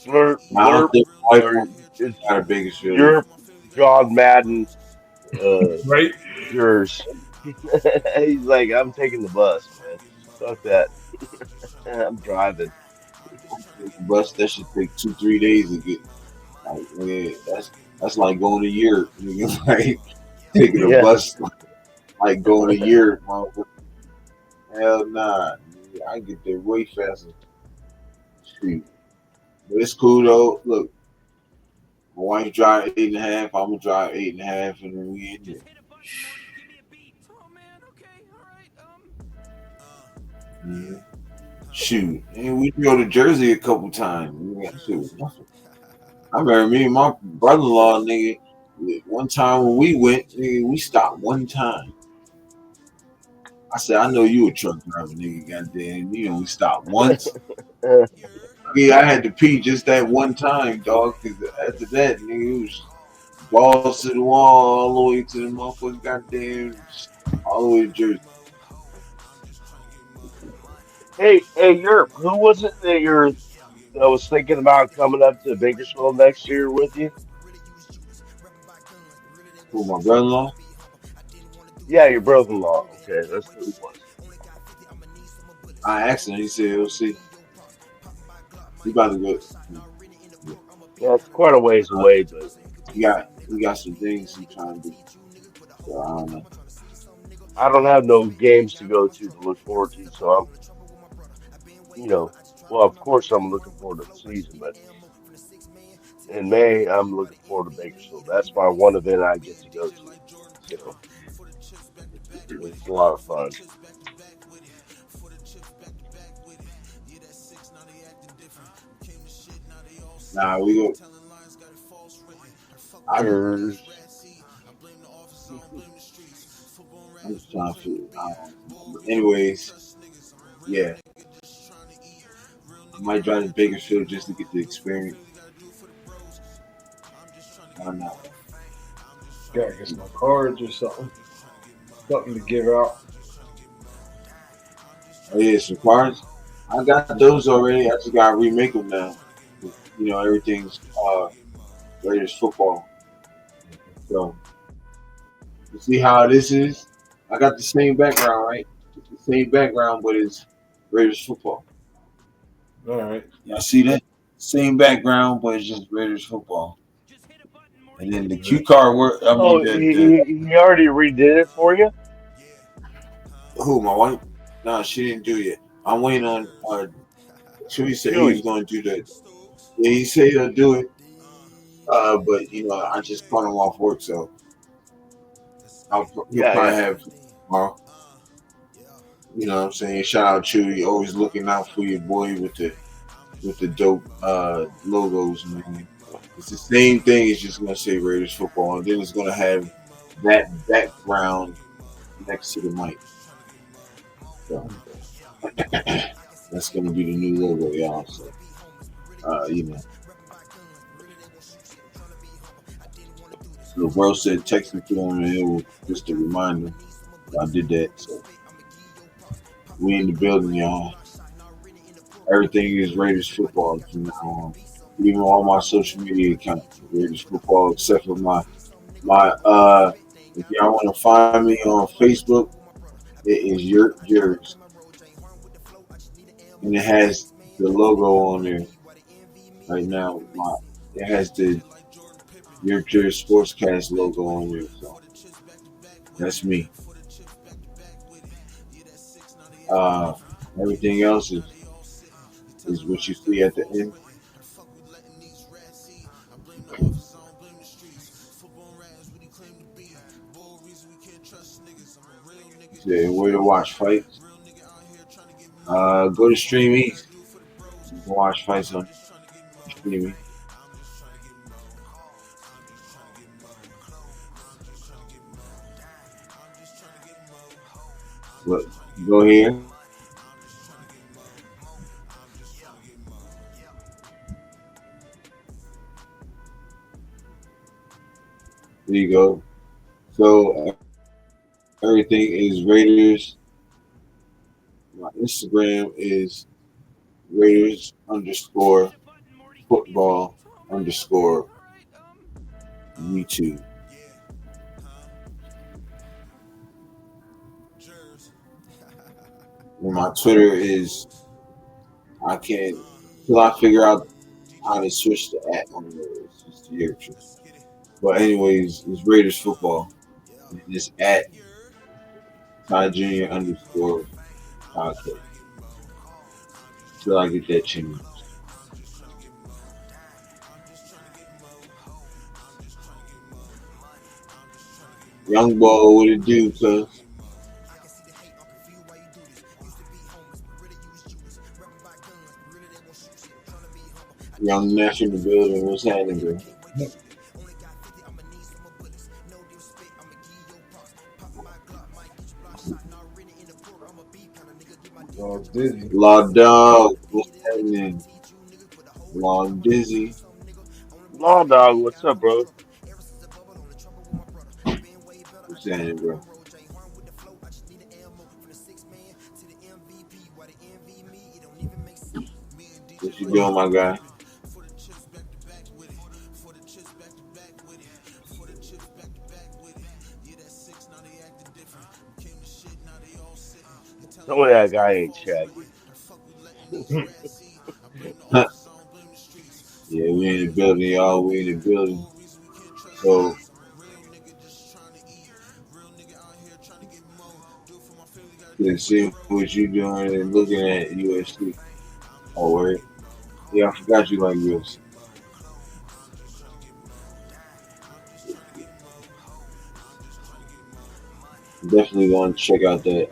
slurp I don't slurp think my wife or wants it's to drive to Bakersfield next Europe John Madden uh Right? Jers. He's like, I'm taking the bus, man. Fuck that. I'm driving. bus that should take 2-3 days to get. Like, yeah, that's like going a year. Nigga. Like taking a Yeah. bus, like going a year. Motherfucker. Hell nah, nigga. I get there way faster. Shoot. But it's cool though. Look, my wife drive 8.5. I'm gonna drive 8.5, and then we in there. Mhm. Shoot, and we go to Jersey a couple times. Shoot, I remember me and my brother-in-law, nigga. One time when we went, nigga, we stopped one time. I said, I know you a truck driver, nigga. Goddamn, we stopped once. Yeah, I had to pee just that one time, dog. Cause after that, nigga, it was balls to the wall all the way to the motherfucker, goddamn, all the way to Jersey. Hey, Europe. Who was it that was thinking about coming up to Bakersfield next year with you? With my brother-in-law, Yeah, your brother-in-law. Okay, that's who it was. I asked him. He said, "We'll see. We about to go. Yeah, it's quite a ways Uh, away, but we got some things he trying to do. So I don't know. I don't have no games to go to look forward to. So you know, well, of course I'm looking forward to the season, but in May I'm looking forward to Bakersfield. That's my one event I get to go to. So it's a lot of fun. Nah, we go. I, Raiderrs. I'm just trying to figure. I don't know. But anyways, yeah, I might drive to Bakersfield just to get the experience. Why not? Gotta get some cards or something. Something to give out. Oh yeah, some cars. I got those already. I just gotta remake them now. Everything's Raiders football. So you see how this is? I got the same background, right? It's the same background, but it's Raiders football. All right. Y'all see that? Same background, but it's just Raiders football. And then the cue card work. I mean, Oh, he already redid it for you? who my wife? No, she didn't do it. I'm waiting on. Chewy said he was Chewy. going to do that. Yeah, he said he'll do it. But I just caught him off work, so he'll Yeah, probably yeah. have tomorrow. You know what I'm saying? Shout out Chewy, always looking out for your boy with the dope logos, man. It's the same thing. It's just gonna say Raiders football, and then it's gonna have that background next to the mic. So that's gonna be the new logo, y'all. So the bro said text me to him, and it was just a reminder. I did that. So we in the building, y'all. Everything is Raiders football from now on. Even all my social media accounts, Raiders football, except for my. If y'all want to find me on Facebook, it is TheYurpJerz, and it has the logo on there right now. It has the TheYurpJerz SportsCast logo on there, so that's me. Uh, Everything else is what you see at the end. Yeah, where to watch fights. Go to Stream East. You can watch fights on streaming. Look, you go here. There you go. So everything is Raiders. My Instagram is Raiders underscore football underscore YouTube. And my Twitter is I can't until I figure out how to switch the app on there. It's just the TheYurpJerz. But anyways, it's Raiders football. And it's at Ty Junior underscore podcast. Till I get that change. Young boy, what it do, cuz? Young Nash in the building. What's happening, bro? Oh, Dizzy. Law Dog. What's happening? Law Dizzy. Law dog, what's up, bro? What's happening, bro? What you doing, my guy? Tell me that guy ain't Shaggy. Yeah, we in the building, y'all. We in the building. So, you see what you doing and looking at USC. Oh, wait. Yeah, I forgot you like UFC. Definitely going to check out that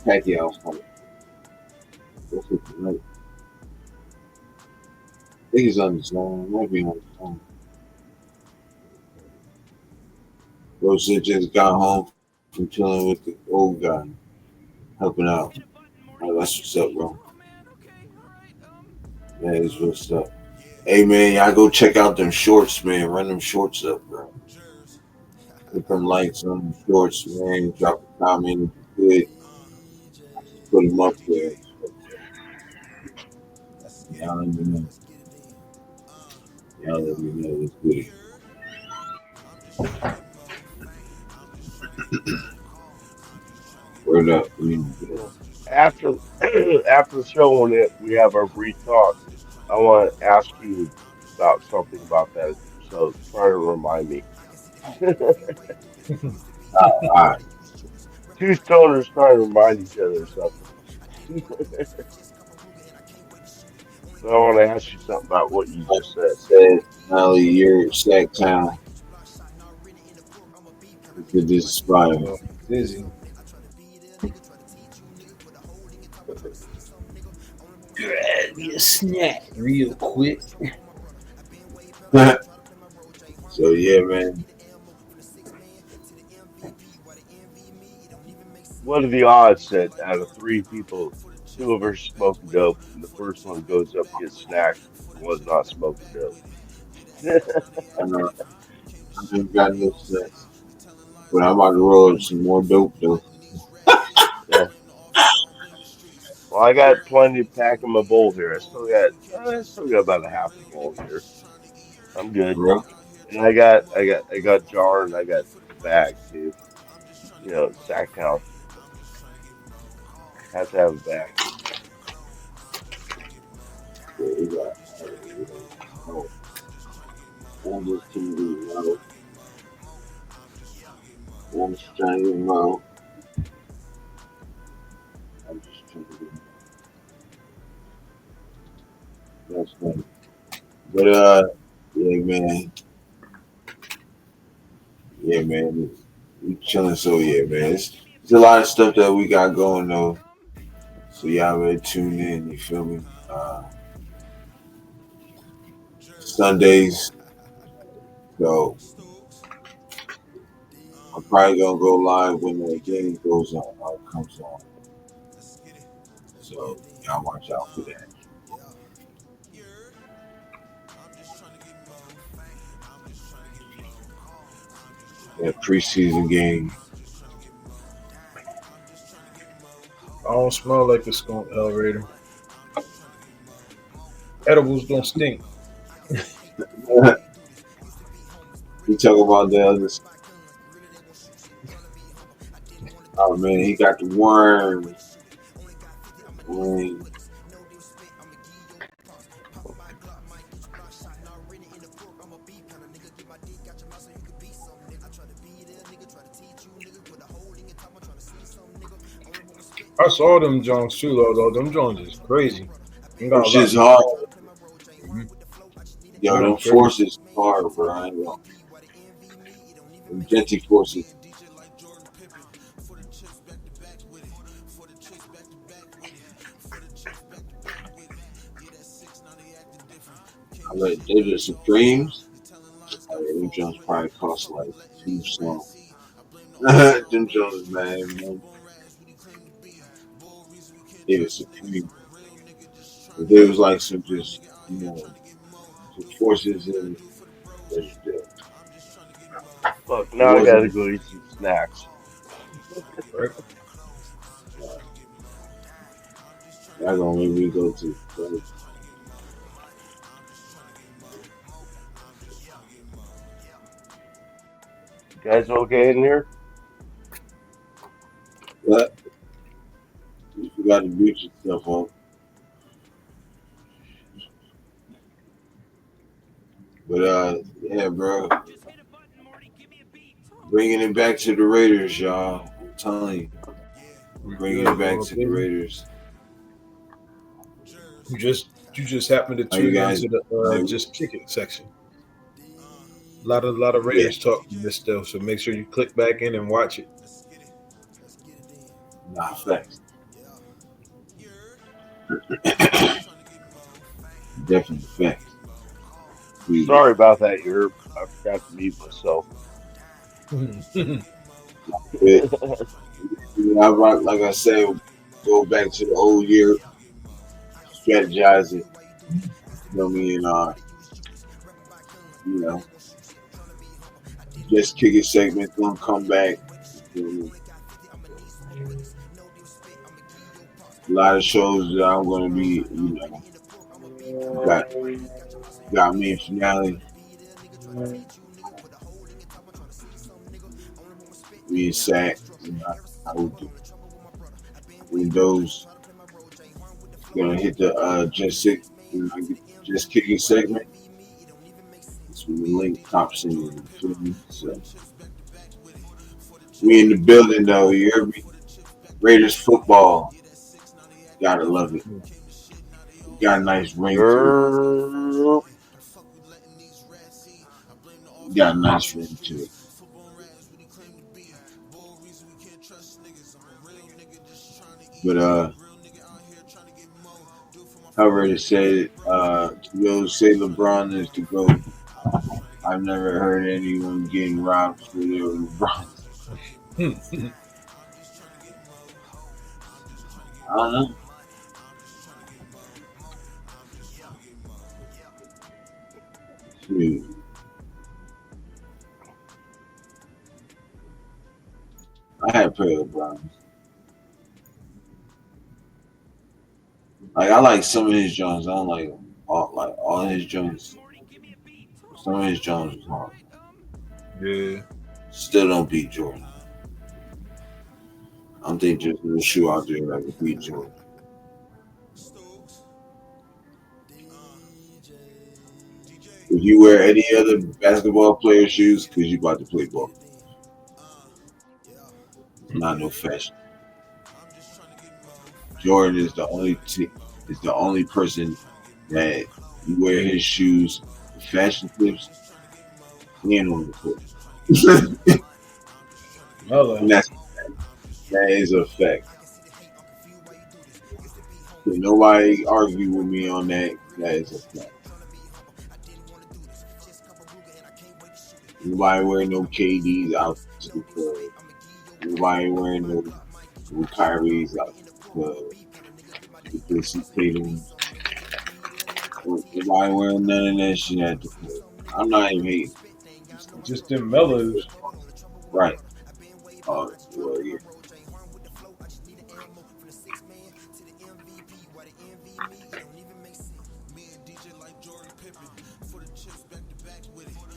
Pacquiao fight. What's it tonight? I think he's on the zone. Might be on the phone. Bro said just got home from chilling with the old guy, helping out. Oh, that's what's up, bro. That is what's up. Hey, man, y'all go check out them shorts, man. Run them shorts up, bro. Put them likes on the shorts, man. Drop a comment if you could. Put them up there. Y'all let me know. Y'all let me know what's good. Word up. So after after showing it, we have our brief talk. I want to ask you about something about that. So try to remind me. All right. Two stoners trying to remind each other of something. So I want to ask you something about what you Like just I said. said, Molly, you're Sack Town. To this inspire. Oh, Dizzy. Grab me a snack real quick. So, yeah, man. What are the odds that out of three people, two of us are smoking dope, and the first one goes up to get snacks and was not smoking dope? I know I ain't got no sense. But I'm about to roll up some more dope, though. Yeah. Well, I got plenty to pack in my bowl here. I still got about a half a bowl here. I'm good. Bro. And I got jar and I got bag too. You know, sack town. Have to have a bag. Yeah, we got. Oh, I'm just trying to get low. I'm just trying to get low. I'm just trying to get that's funny. But, yeah, man. Yeah, man. We chilling, so yeah, man. It's a lot of stuff that we got going, though. So, y'all better tune in, you feel me? Sundays. So, I'm probably gonna go live when the game goes on, comes on. So y'all watch out for that. That preseason game. I don't smell like the skunk elevator. Edibles don't stink. We talk about the other. Oh man, he got the worm. Man. I saw them Jones too, though. Them Jones is crazy. They Them got a lot shit's of hard. mm-hmm. Yo, Them them is crazy. forces hard, bro. I ain't gonna. Them Genty forces. I like they the Supremes. Them Jones probably cost like two songs. Them Jones, man. They the Supreme. If there was like some just, some forces in it Look, now I wasn't gotta go eat some snacks. Right? that gonna make me go to. Right? You guys okay in here? But you forgot to mute yourself on. But yeah, bro, bringing it back to the Raiders, y'all. I'm telling you, We bringing it good, back bro, to the baby. Raiders. You just happened to How you tune guys? into the Like, just kick it section. A lot of yeah, Raiders talk in this stuff, so make sure you click back in and watch it. nah, facts. Definitely facts. We, Sorry about that, Yerp. I forgot to mute myself. it, I rock, like I said, go back to the old year, strategize it. You know what I mean? You know, just kick it segment gonna come back. You know what I mean? A lot of shows that I'm gonna be, got got me in finale. We in sack. I would do Windows. Gonna hit the just kicking segment. That's when the link pops in. You feel me? So we in the building though. You hear me? Raiders football. Gotta love it. Got a nice ring to it. Yerp. Got a nice ring to it. But I already said those say LeBron is the GOAT. I've never heard anyone getting robbed for their LeBron. I don't know. Shoot. I had a pair of LeBrons. Like I like some of his Jones. I don't like all his Jones. Some of his Jones was hard. Yeah. Still don't beat Jordan. I don't think there's no shoe out there that can beat Jordan. If you wear any other basketball player shoes, because you about to play ball. Not no fashion. Jordan is is the only person that you wear his shoes, fashion clips, and on the court. Hello. And that is a fact. So nobody argue with me on that. That is a fact. Nobody wearing no KDs out to the club. Nobody wearing no Kyrie's out to the club. They see Tatum. Nobody wearing none of that shit at the club. I'm not even hating. Just them mellows. Right. Oh, well, yeah.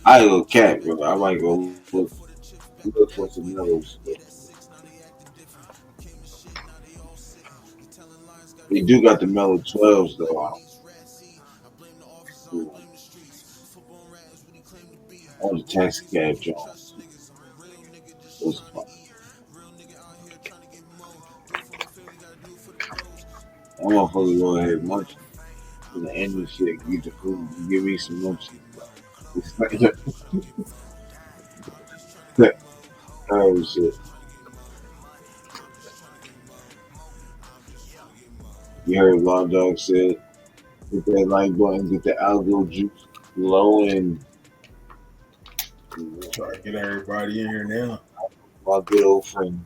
I go cat, bro. I might go look for some mellows. They do got the mellow 12s though out. All the taxi cab Jones. Those are fun. I'm motherfucker go ahead munch in the end of shit, get the food, give me some munchies. It's like, oh shit. You heard Law Dog said, hit that like button, get the algo juice flowing. Try to get everybody in here now. My good old friend.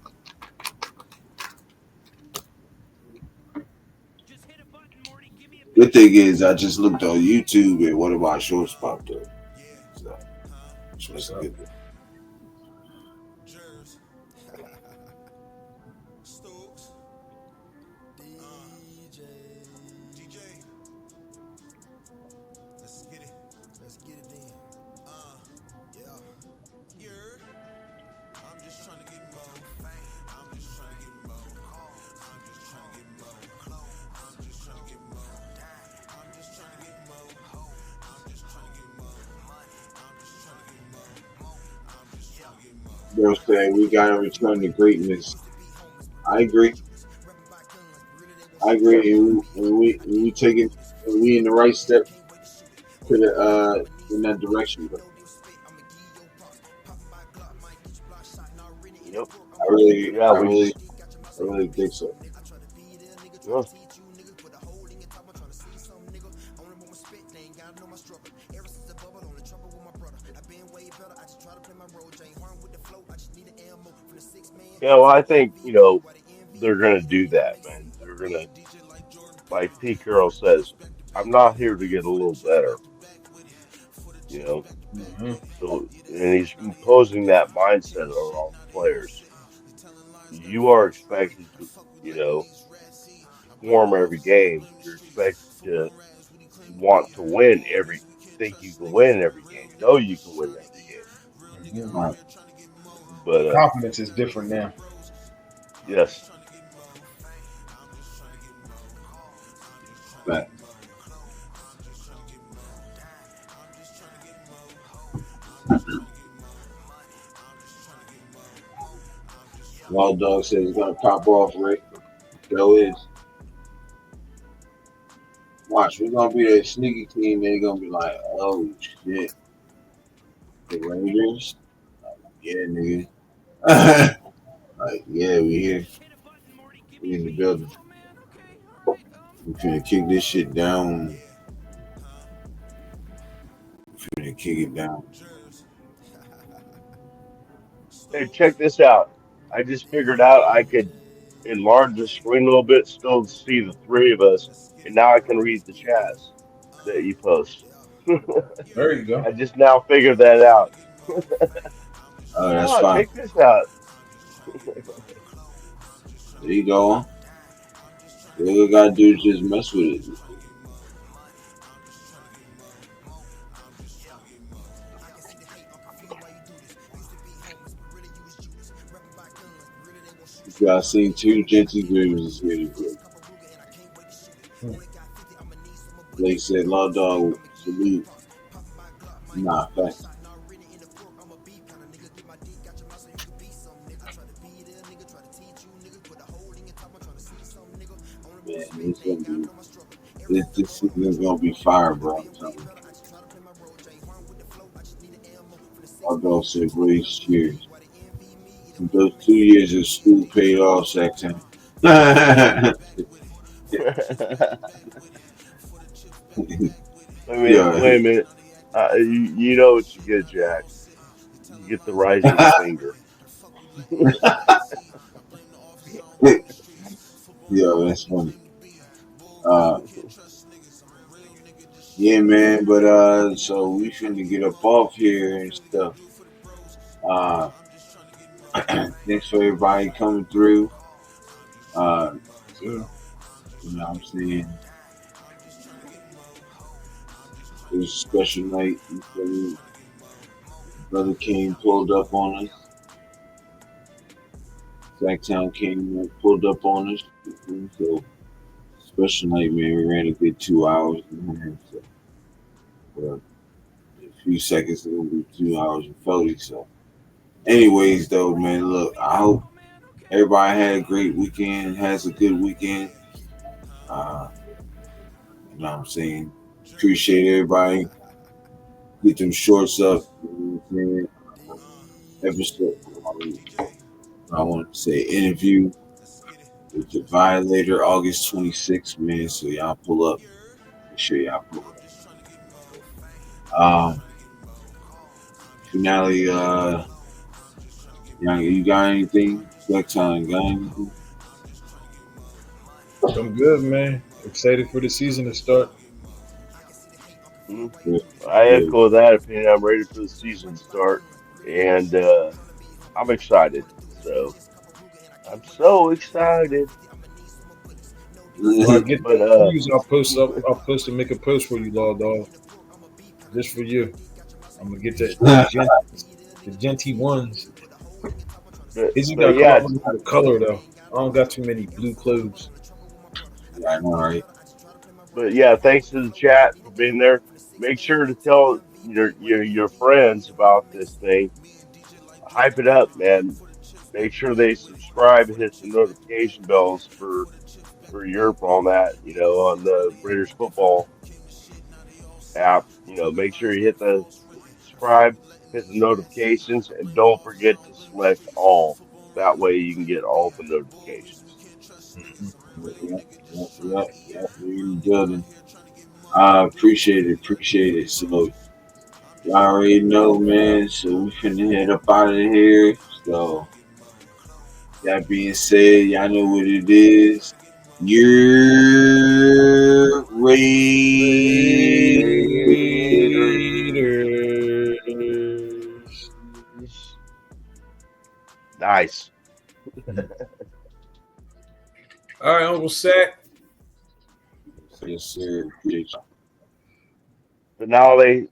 Good thing is, I just looked on YouTube and one of my shorts popped up. So, What's that's a up? good thing. They're saying we got to return to greatness. I agree. I agree. Yes. And we taking, and we in the right step to the in that direction. But Yep. I really, Yeah, I we really, just I really think so. yeah. Yeah, well, I think, they're gonna do that, man. They're gonna, like Pete Carroll says, I'm not here to get a little better, you know. Mm-hmm. So, and he's imposing that mindset on all the players. You are expected to, perform every game. You're expected to want to win think you can win every game, know you can win every game. Mm-hmm. Right. But Confidence is different now. yes, But Law Dog says it's gonna pop off, Rick. Joe is. Watch, we're gonna be a sneaky team. They're gonna be like, oh shit, the Rangers. Yeah, nigga. Like, yeah, we here. We in the building. We finna kick this shit down. We finna kick it down. hey, check this out. I just figured out I could enlarge the screen a little bit, still see the three of us, and now I can read the chats that you post. There you go. I just now figured that out. Oh, that's Oh, fine. check this out. There you go. All we gotta do is just mess with it. You got seen two Genty Graves is really good. Hmm. Blake said, Law Dog, salute. Nah, facts. Man, it's gonna be, this season is gonna be fire, bro. I'm telling you. Law Dog said, Braves cheers. Those 2 years of school paid off, Saxon. Yeah, Wait a minute. You know what you get, Jack. You get the rising finger. yeah, that's funny. Uh, yeah, man. But so we finna get up off here and stuff. Uh, thanks for everybody coming through. Uh, So, you know what I'm saying? It was a special night. You feel me? Brother King pulled up on us. Sacktown King pulled up on us. So special night, man. We ran a good 2 hours. Man. So, a few seconds, it'll be 2 hours and 40. So, anyways, though, man, look, I hope everybody had a great weekend, has a good weekend. Uh, you know what I'm saying? Appreciate everybody. Get them shorts up. You know what I'm saying? Episode. I want to say interview with the Violator August 26th, man. So y'all pull up. Make sure y'all pull up. Finale, you got anything? Black time, got anything? I'm good, man. Excited for the season to start. Mhm. Good, I good. echo that opinion. I'm ready for the season to start, and I'm excited. So I'm so excited. When I get But the news, I'll post up. I'll post and make a post for you, Law Dog, just for you. I'm gonna get the genty ones. He's just but gotta come yeah, out with the color though. I don't got too many blue clothes. Yeah, I know, right? thanks to the chat for being there. Make sure to tell your friends about this thing. Hype it up, man. Make sure they subscribe, hit the notification bells for Europe on that. On the Raiders football app. Make sure you hit the subscribe, hit the notifications, and don't forget to select all. That way you can get all the notifications. Yeah. We're in the building. I appreciate it. So y'all already know, man. So we finna head up out of here. So that being said, y'all know what it is. You're Raiders. Nice. All right, Uncle Sack. Yes, sir. Appreciate Finale